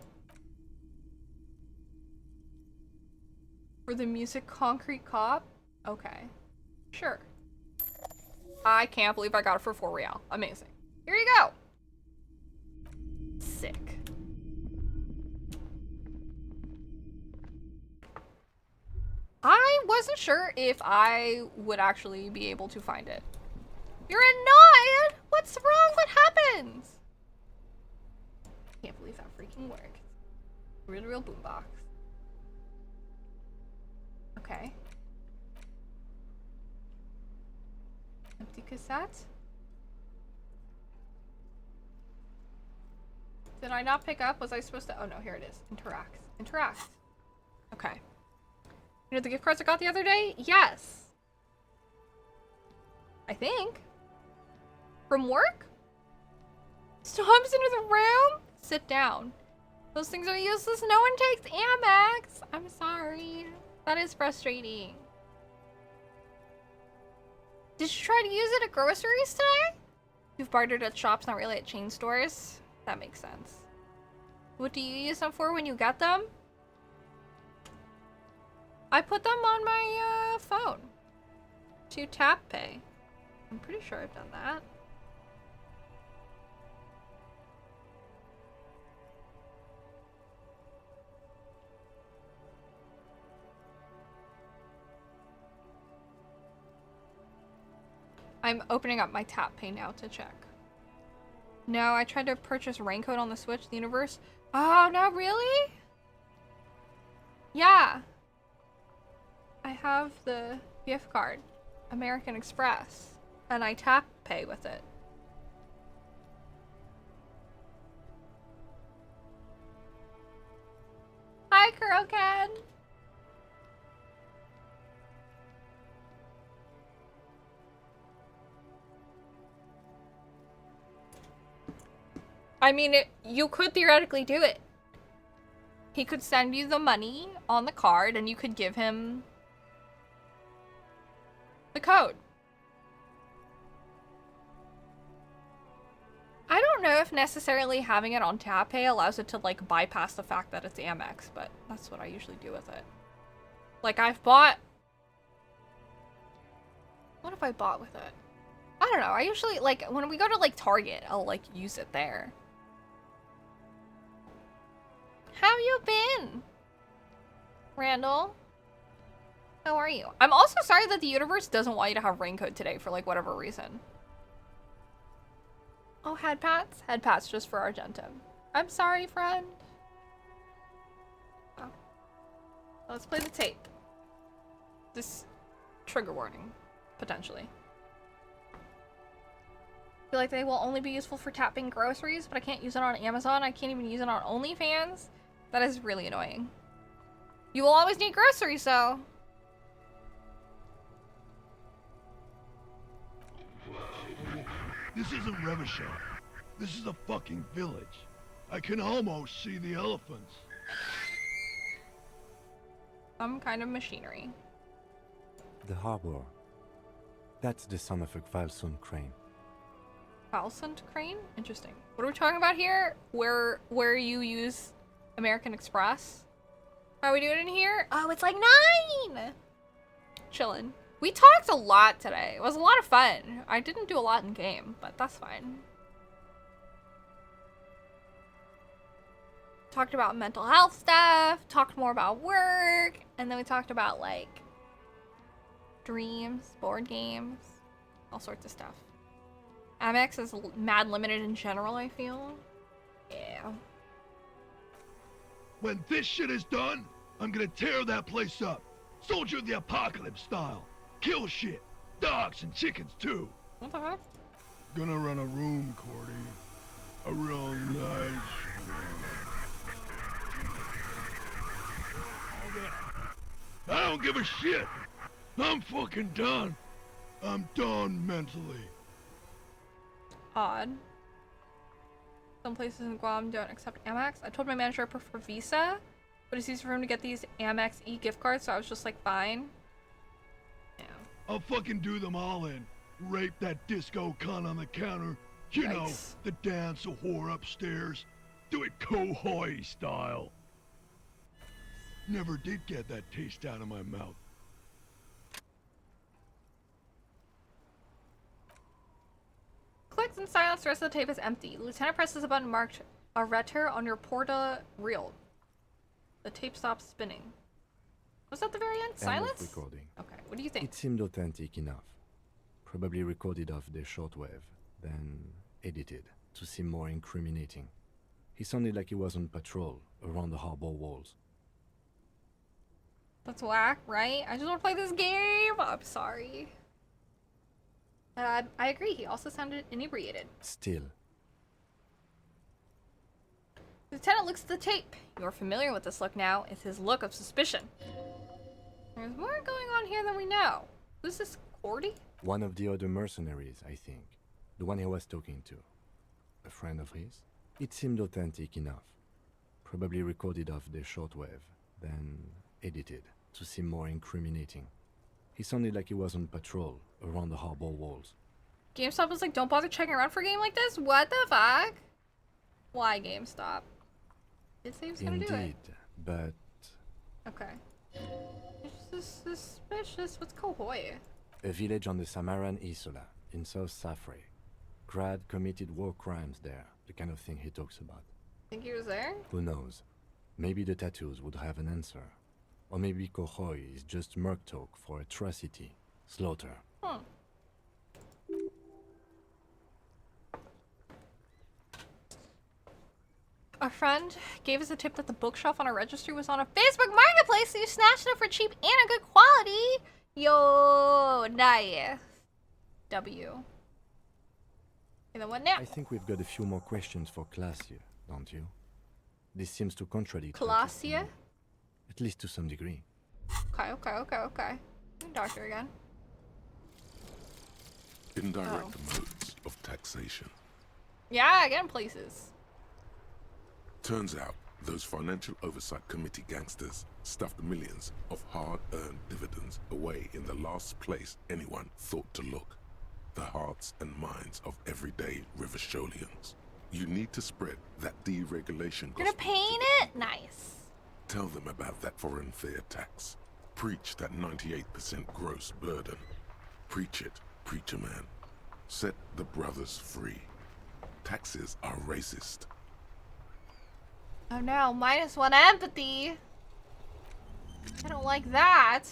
[SPEAKER 4] For the music Concrete Cop? Okay. Sure. I can't believe I got it for 4 real. Amazing. Here you go. Sick. I wasn't sure if I would actually be able to find it. You're annoyed? What's wrong? What happens? Can't believe that freaking worked. Real boombox. Okay. Empty cassette? Did I not pick up? Was I supposed to? Oh no, here it is. Interact. Interact. Okay. You know the gift cards I got the other day? Yes. I think. From work? Storms into the room? Sit down. Those things are useless. No one takes Amex. I'm sorry. That is frustrating. Did you try to use it at groceries today? You've bartered at shops, not really at chain stores. That makes sense. What do you use them for when you get them? I put them on my phone to tap pay. I'm pretty sure I've done that. I'm opening up my tap pay now to check. No, I tried to purchase Raincoat on the Switch, the universe. Oh, no, really? Yeah. I have the gift card, American Express, and I tap pay with it. Hi, Kuroken. I mean, you could theoretically do it. He could send you the money on the card and you could give him the code. I don't know if necessarily having it on tap pay allows it to like bypass the fact that it's Amex, but that's what I usually do with it. Like I've bought... What have I bought with it? I don't know. I usually like when we go to like Target, I'll like use it there. How you been, Randall? How are you? I'm also sorry that the universe doesn't want you to have raincoat today for like whatever reason. Oh, head pats? Head pats just for Argentum. I'm sorry, friend. Oh. Let's play the tape. This trigger warning, potentially. I feel like they will only be useful for tapping groceries, but I can't use it on Amazon. I can't even use it on OnlyFans. That is really annoying. You will always need groceries, though.
[SPEAKER 8] This isn't Revachol. This is a fucking village. I can almost see the elephants.
[SPEAKER 4] Some kind of machinery.
[SPEAKER 6] The harbor. That's the son of a Kvalsund crane.
[SPEAKER 4] Falsant crane? Interesting. What are we talking about here? Where you use American Express? How are we doing in here? Oh, it's like 9! Chillin'. We talked a lot today. It was a lot of fun. I didn't do a lot in game, but that's fine. Talked about mental health stuff, talked more about work, and then we talked about like dreams, board games, all sorts of stuff. Amex is mad limited in general, I feel. Yeah.
[SPEAKER 8] When this shit is done, I'm gonna tear that place up. Soldier of the Apocalypse style. Kill shit. Dogs and chickens too.
[SPEAKER 4] What the heck?
[SPEAKER 8] Gonna run a room, Cordy. A real nice room. I don't give a shit. I'm fucking done. I'm done mentally.
[SPEAKER 4] Odd. Some places in Guam don't accept Amex. I told my manager I prefer Visa, but it's easy for him to get these Amex e-gift cards, so I was just like, fine. Yeah.
[SPEAKER 8] I'll fucking do them all in. Rape that disco cunt on the counter. You know, the dance a whore upstairs. Do it Kohoi style. Never did get that taste out of my mouth.
[SPEAKER 4] Clicks in silence, the rest of the tape is empty. Lieutenant presses a button marked Arreter on your porta reel. The tape stops spinning. Was that the very end? Silence?
[SPEAKER 6] End of recording.
[SPEAKER 4] Okay, what do you think?
[SPEAKER 6] It seemed authentic enough. Probably recorded off the shortwave, then edited to seem more incriminating. He sounded like he was on patrol around the harbor walls.
[SPEAKER 4] That's whack, right? I just want to play this game. I'm sorry. I agree. He also sounded inebriated.
[SPEAKER 6] Still.
[SPEAKER 4] The lieutenant looks at the tape. You're familiar with this look now. It's his look of suspicion. There's more going on here than we know. Who's this Cordy?
[SPEAKER 6] One of the other mercenaries, I think. The one he was talking to. A friend of his? It seemed authentic enough. Probably recorded off the shortwave, then edited to seem more incriminating. He sounded like he was on patrol around the harbor walls.
[SPEAKER 4] GameStop was like, don't bother checking around for a game like this? What the fuck? Why GameStop? Did say he was gonna do it.
[SPEAKER 6] Indeed, but...
[SPEAKER 4] Okay. It's just suspicious. What's Kohoi?
[SPEAKER 6] A village on the Samaran Isola, in South Safre. Grad committed war crimes there, the kind of thing he talks about.
[SPEAKER 4] Think he was there?
[SPEAKER 6] Who knows? Maybe the tattoos would have an answer. Or maybe Kohoi is just merc talk for atrocity, slaughter.
[SPEAKER 4] Our friend gave us a tip that the bookshelf on our registry was on a Facebook marketplace, so you snatched it up for cheap and a good quality. Yo, nice. W. And then what now?
[SPEAKER 6] I think we've got a few more questions for Clasia, don't you? This seems to contradict...
[SPEAKER 4] Clasia?
[SPEAKER 6] At least to some degree.
[SPEAKER 4] Okay. Doctor again.
[SPEAKER 9] Indirect modes of taxation.
[SPEAKER 4] Yeah, getting places.
[SPEAKER 9] Turns out, those Financial Oversight Committee gangsters stuffed millions of hard-earned dividends away in the last place anyone thought to look. The hearts and minds of everyday Rivasholians. You need to spread that deregulation gospel.
[SPEAKER 4] Gonna paint it? Nice.
[SPEAKER 9] Tell them about that foreign fair tax. Preach that 98% gross burden. Preach it, preacher man. Set the brothers free. Taxes are racist.
[SPEAKER 4] Oh no, -1 empathy. I don't like that.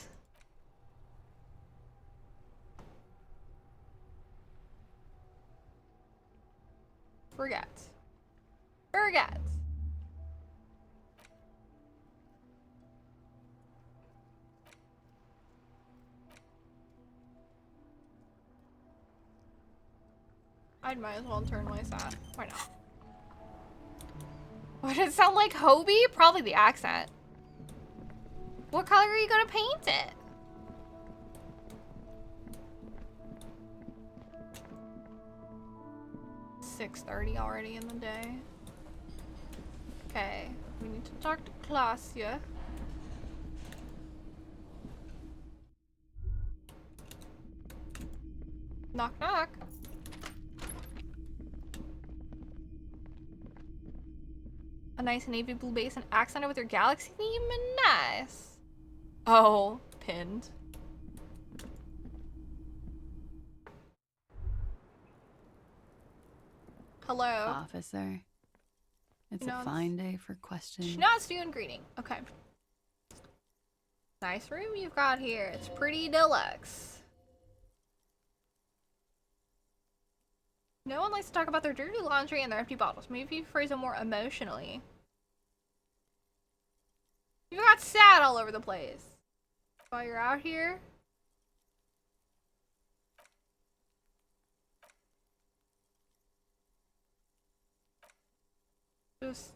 [SPEAKER 4] Forget. Forget. I might as well turn my side. Why not? Would it sound like Hobie? Probably the accent. What color are you gonna paint it? $6:30 already in the day. Okay, we need to talk to Klaasje. Knock knock. A nice navy blue base and accented with your galaxy theme? Nice. Oh, pinned. Hello.
[SPEAKER 7] Officer. It's
[SPEAKER 4] No,
[SPEAKER 7] a fine day for questions.
[SPEAKER 4] She nods to you in greeting. Okay. Nice room you've got here. It's pretty deluxe. No one likes to talk about their dirty laundry and their empty bottles. Maybe if you phrase it more emotionally. You've got sad all over the place. While you're out here. Just...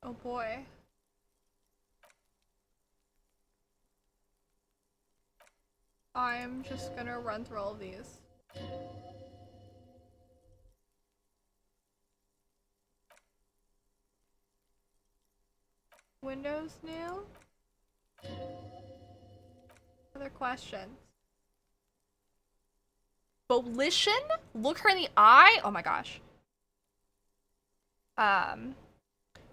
[SPEAKER 4] Oh boy. I'm just gonna run through all of these. Windows new? Other questions? Volition? Look her in the eye? Oh my gosh. Hi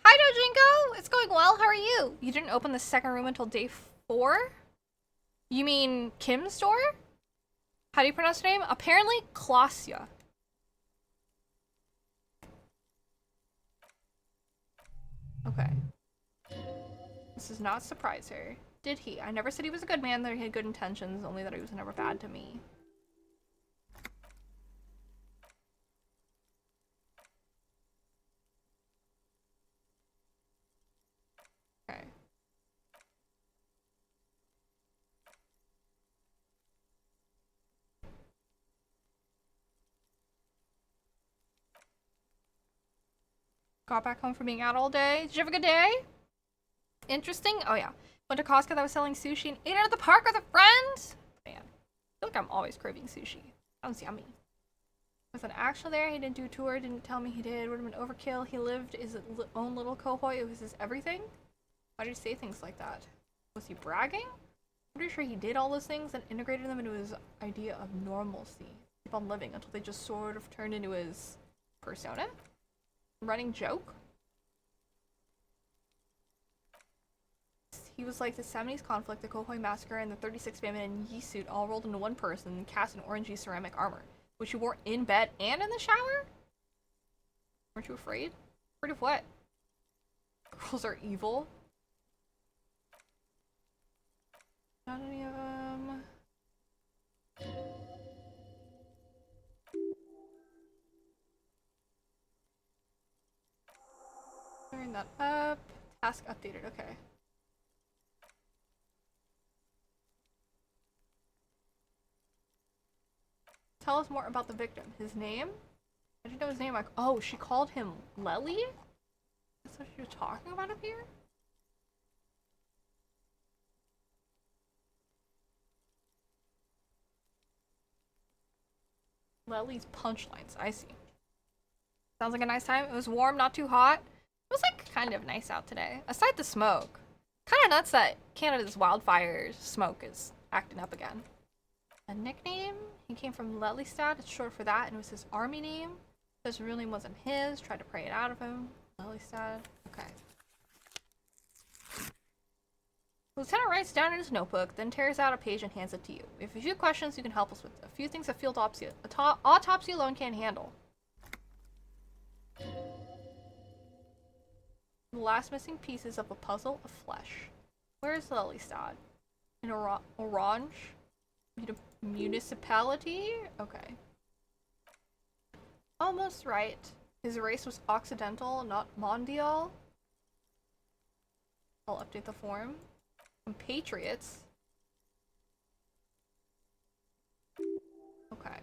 [SPEAKER 4] Dojingo! It's going well, how are you? You didn't open the second room until day 4? You mean Kim's door? How do you pronounce her name? Apparently Klaasje. Okay. This does not surprise her. Did he? I never said he was a good man, that he had good intentions, only that he was never bad to me. Okay. Got back home from being out all day. Did you have a good day? Interesting? Oh yeah. Went to Costco that was selling sushi and ate it at the park with a friend? Man, I feel like I'm always craving sushi. Sounds yummy. Was an actual there, he didn't do a tour, didn't tell me he did, would have been overkill. He lived his own little kohoi, it was his everything. Why did he say things like that? Was he bragging? I'm pretty sure he did all those things and integrated them into his idea of normalcy. Keep on living until they just sort of turned into his persona? Running joke? He was like the 70s conflict, the Kohoi massacre, and the 36 famine and Yi suit all rolled into one person cast in orangey ceramic armor, which you wore in bed and in the shower? Weren't you afraid? Afraid of what? Girls are evil? Not any of them. Clearing that up. Task updated, okay. Tell us more about the victim. His name? I didn't know his name. Like, oh, she called him Lely? That's what you're talking about up here? Lely's punchlines. I see. Sounds like a nice time. It was warm, not too hot. It was like kind of nice out today. Aside the smoke. Kind of nuts that Canada's wildfire smoke is acting up again. A nickname? He came from Lelystad. It's short for that, and it was his army name. This real name wasn't his. Tried to pray it out of him. Lelystad. Okay. Lieutenant writes down in his notebook, then tears out a page and hands it to you. We have a few questions you can help us with. A few things a field autopsy alone can't handle. The last missing pieces of a puzzle of flesh. Where is Lelystad? In Orange? Municipality? Okay. Almost right. His race was Occidental, not Mondial. I'll update the form. Compatriots. Okay.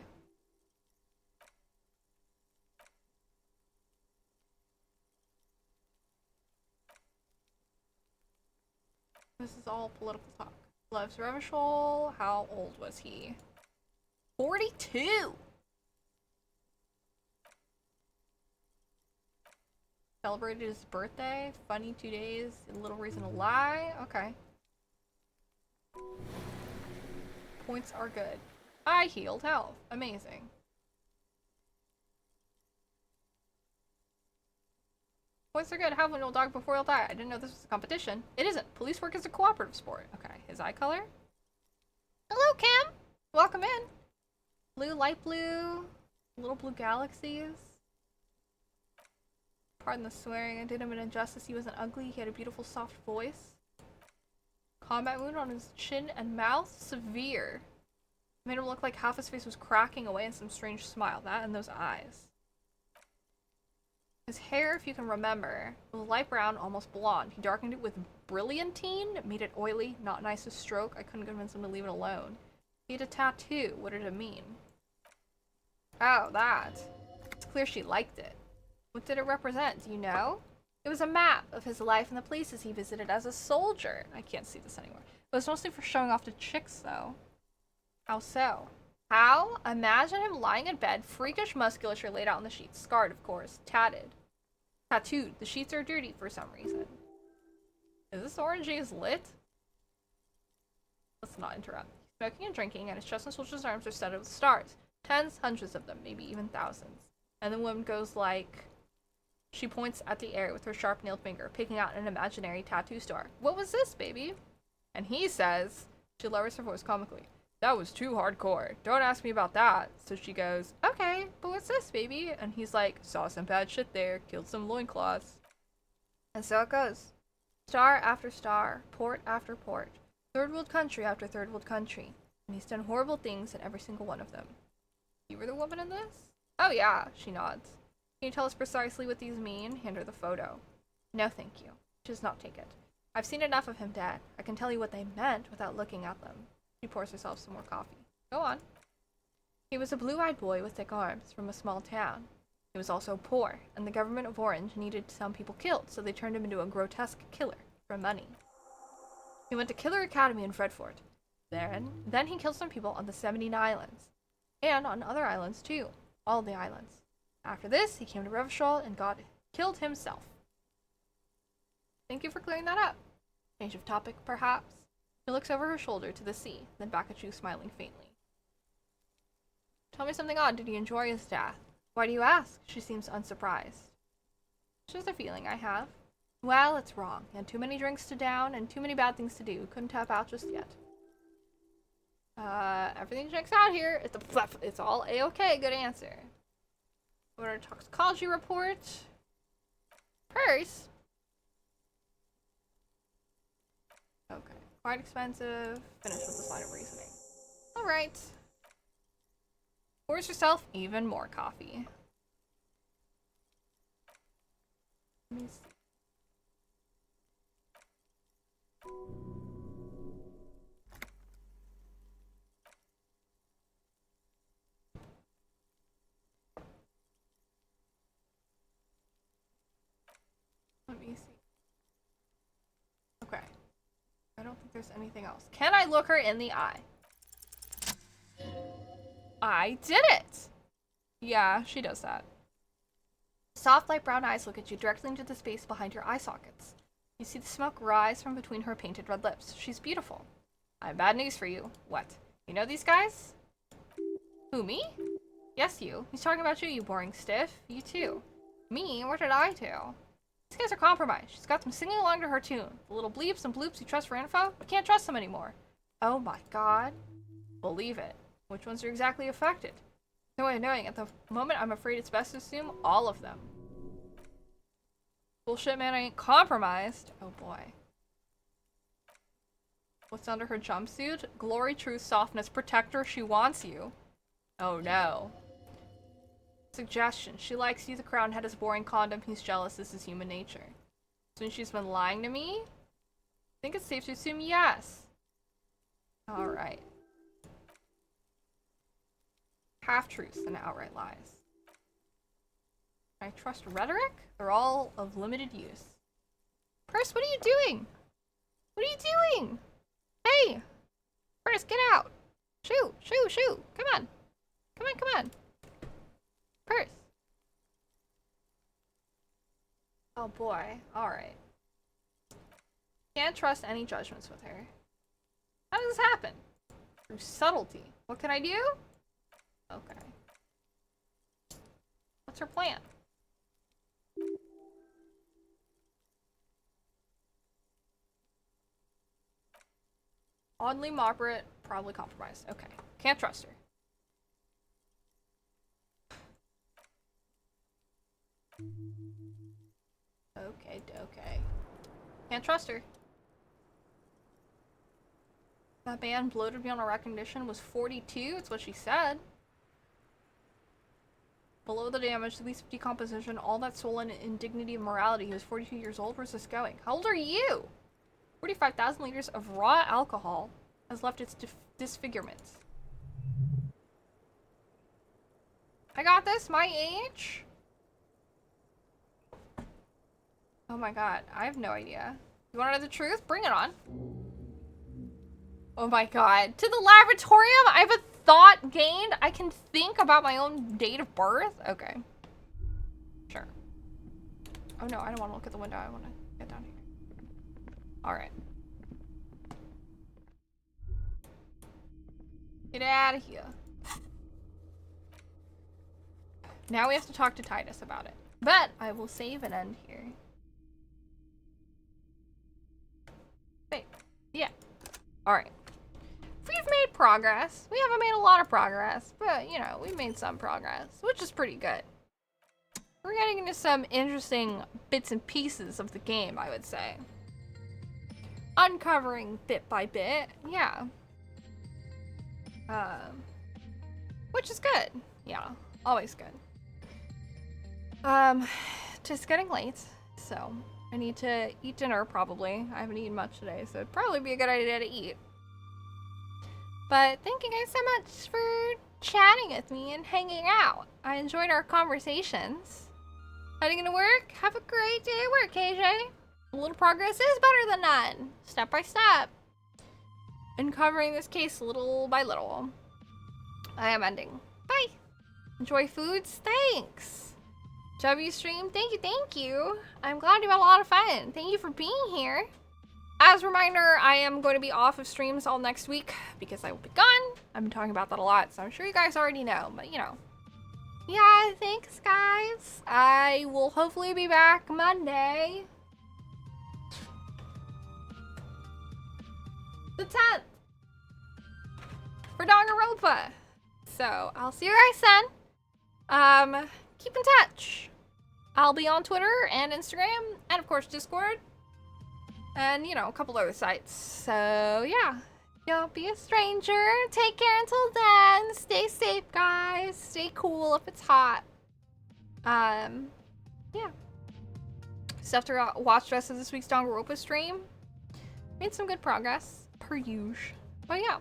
[SPEAKER 4] This is all political talk. Loves Revachol. How old was he? 42! Celebrated his birthday. Funny 2 days. A little reason to lie. Okay. Points are good. I healed health. Amazing. Points are good. Have one old dog before he'll die. I didn't know this was a competition. It isn't. Police work is a cooperative sport. Okay. His eye color? Hello, Kim! Welcome in. Blue, light blue. Little blue galaxies. Pardon the swearing. I did him an injustice. He wasn't ugly. He had a beautiful, soft voice. Combat wound on his chin and mouth. Severe. Made him look like half his face was cracking away in some strange smile. That and those eyes. His hair, if you can remember, was light brown, almost blonde. He darkened it with brilliantine, made it oily, not nice to stroke. I couldn't convince him to leave it alone. He had a tattoo. What did it mean? Oh, that. It's clear she liked it. What did it represent? Do you know? It was a map of his life and the places he visited as a soldier. I can't see this anymore. It was mostly for showing off to chicks, though. How so? How? Imagine him lying in bed, freakish musculature laid out on the sheets. Scarred, of course. Tattooed. The sheets are dirty for some reason. Is this orangey is lit? Let's not interrupt. He's smoking and drinking, and his chest and soldier's arms are studded with stars. Tens, hundreds of them, maybe even thousands. And the woman goes like... She points at the air with her sharp-nailed finger, picking out an imaginary tattoo star. What was this, baby? And he says... She lowers her voice comically. That was too hardcore. Don't ask me about that. So she goes, okay, but what's this, baby? And he's like, saw some bad shit there, killed some loincloths. And so it goes. Star after star, port after port, third world country after third world country. And he's done horrible things in every single one of them. You were the woman in this? Oh yeah, she nods. Can you tell us precisely what these mean? Hand her the photo. No, thank you. She does not take it. I've seen enough of him dead. I can tell you what they meant without looking at them. She pours herself some more coffee. Go on. He was a blue-eyed boy with thick arms from a small town. He was also poor, and the government of Orange needed some people killed, so they turned him into a grotesque killer for money. He went to Killer Academy in Fredfort. Then he killed some people on the 17 islands. And on other islands, too. All the islands. After this, he came to Revachol and killed himself. Thank you for clearing that up. Change of topic, perhaps? She looks over her shoulder to the sea, then back at you, smiling faintly. Tell me something odd. Did he enjoy his death? Why do you ask? She seems unsurprised. It's just a feeling I have. Well, it's wrong. He had too many drinks to down and too many bad things to do. Couldn't tap out just yet. Everything checks out here. It's all A-okay. Good answer. What are toxicology report? Purse? Okay. Quite expensive. Finish with this line of reasoning. Alright. Pours yourself even more coffee. Let me see. Let me see. Okay. I don't think there's anything else. Can I look her in the eye? I did it! Yeah, she does that. Soft light brown eyes look at you directly into the space behind your eye sockets. You see the smoke rise from between her painted red lips. She's beautiful. I have bad news for you. What? You know these guys? Who, me? Yes, you. He's talking about you, you boring stiff. You too. Me? What did I do? These guys are compromised. She's got them singing along to her tune. The little bleeps and bloops you trust for info? You can't trust them anymore. Oh my god. Believe it. Which ones are exactly affected? No way of knowing. At the moment, I'm afraid it's best to assume all of them. Bullshit, man, I ain't compromised. Oh boy. What's under her jumpsuit? Glory, truth, softness, protector, she wants you. Oh no. Suggestion. She likes you, the crown head is boring condom, he's jealous, this is human nature. Since she's been lying to me? I think it's safe to assume yes. Alright. Half-truths and outright lies. Can I trust rhetoric? They're all of limited use. Purse, what are you doing? What are you doing? Hey! Purse, get out! Shoot! Shoot! Shoot! Come on! Come on, come on! Purse! Oh boy. Alright. Can't trust any judgments with her. How does this happen? Through subtlety. What can I do? Okay. What's her plan? Oddly moderate, probably compromised. Okay. Can't trust her. Okay. Can't trust her. That man bloated beyond a recognition was 42, it's what she said. Below the damage, the least of decomposition, all that swollen indignity of morality. He was 42 years old. Where's this going? How old are you? 45,000 liters of raw alcohol has left its disfigurements. I got this, my age? Oh my god, I have no idea. You wanna know the truth? Bring it on. Oh my god. To the laboratorium? I have a thought gained? I can think about my own date of birth? Okay. Sure. Oh no, I don't want to look at the window. I want to get down here. Alright. Get out of here. Now we have to talk to Titus about it. But I will save and end here. Wait. Yeah. Alright. We've made progress. We haven't made a lot of progress, but, you know, we made some progress, which is pretty good. We're getting into some interesting bits and pieces of the game, I would say. Uncovering bit by bit, yeah. Which is good. Yeah, always good. Just getting late, so I need to eat dinner, probably. I haven't eaten much today, so it'd probably be a good idea to eat. But thank you guys so much for chatting with me and hanging out. I enjoyed our conversations. Heading into work? Have a great day at work, KJ. A little progress is better than none. Step by step. Uncovering this case little by little. I am ending. Bye. Enjoy foods? Thanks. WStream, thank you. I'm glad you had a lot of fun. Thank you for being here. As a reminder, I am going to be off of streams all next week because I will be gone. I've been talking about that a lot, so I'm sure you guys already know, but you know. Yeah, thanks guys. I will hopefully be back Monday. The 10th. For Danganronpa. So, I'll see you guys then. Keep in touch. I'll be on Twitter and Instagram, and of course Discord. And, you know, a couple other sites. So, yeah. Don't be a stranger. Take care until then. Stay safe, guys. Stay cool if it's hot. Yeah. Stuff to watch the rest of this week's Danganronpa stream. Made some good progress, per usual. But yeah.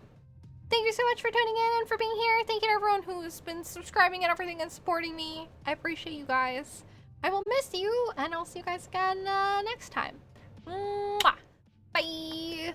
[SPEAKER 4] Thank you so much for tuning in and for being here. Thank you to everyone who's been subscribing and everything and supporting me. I appreciate you guys. I will miss you, and I'll see you guys again next time. Mwah. Bye!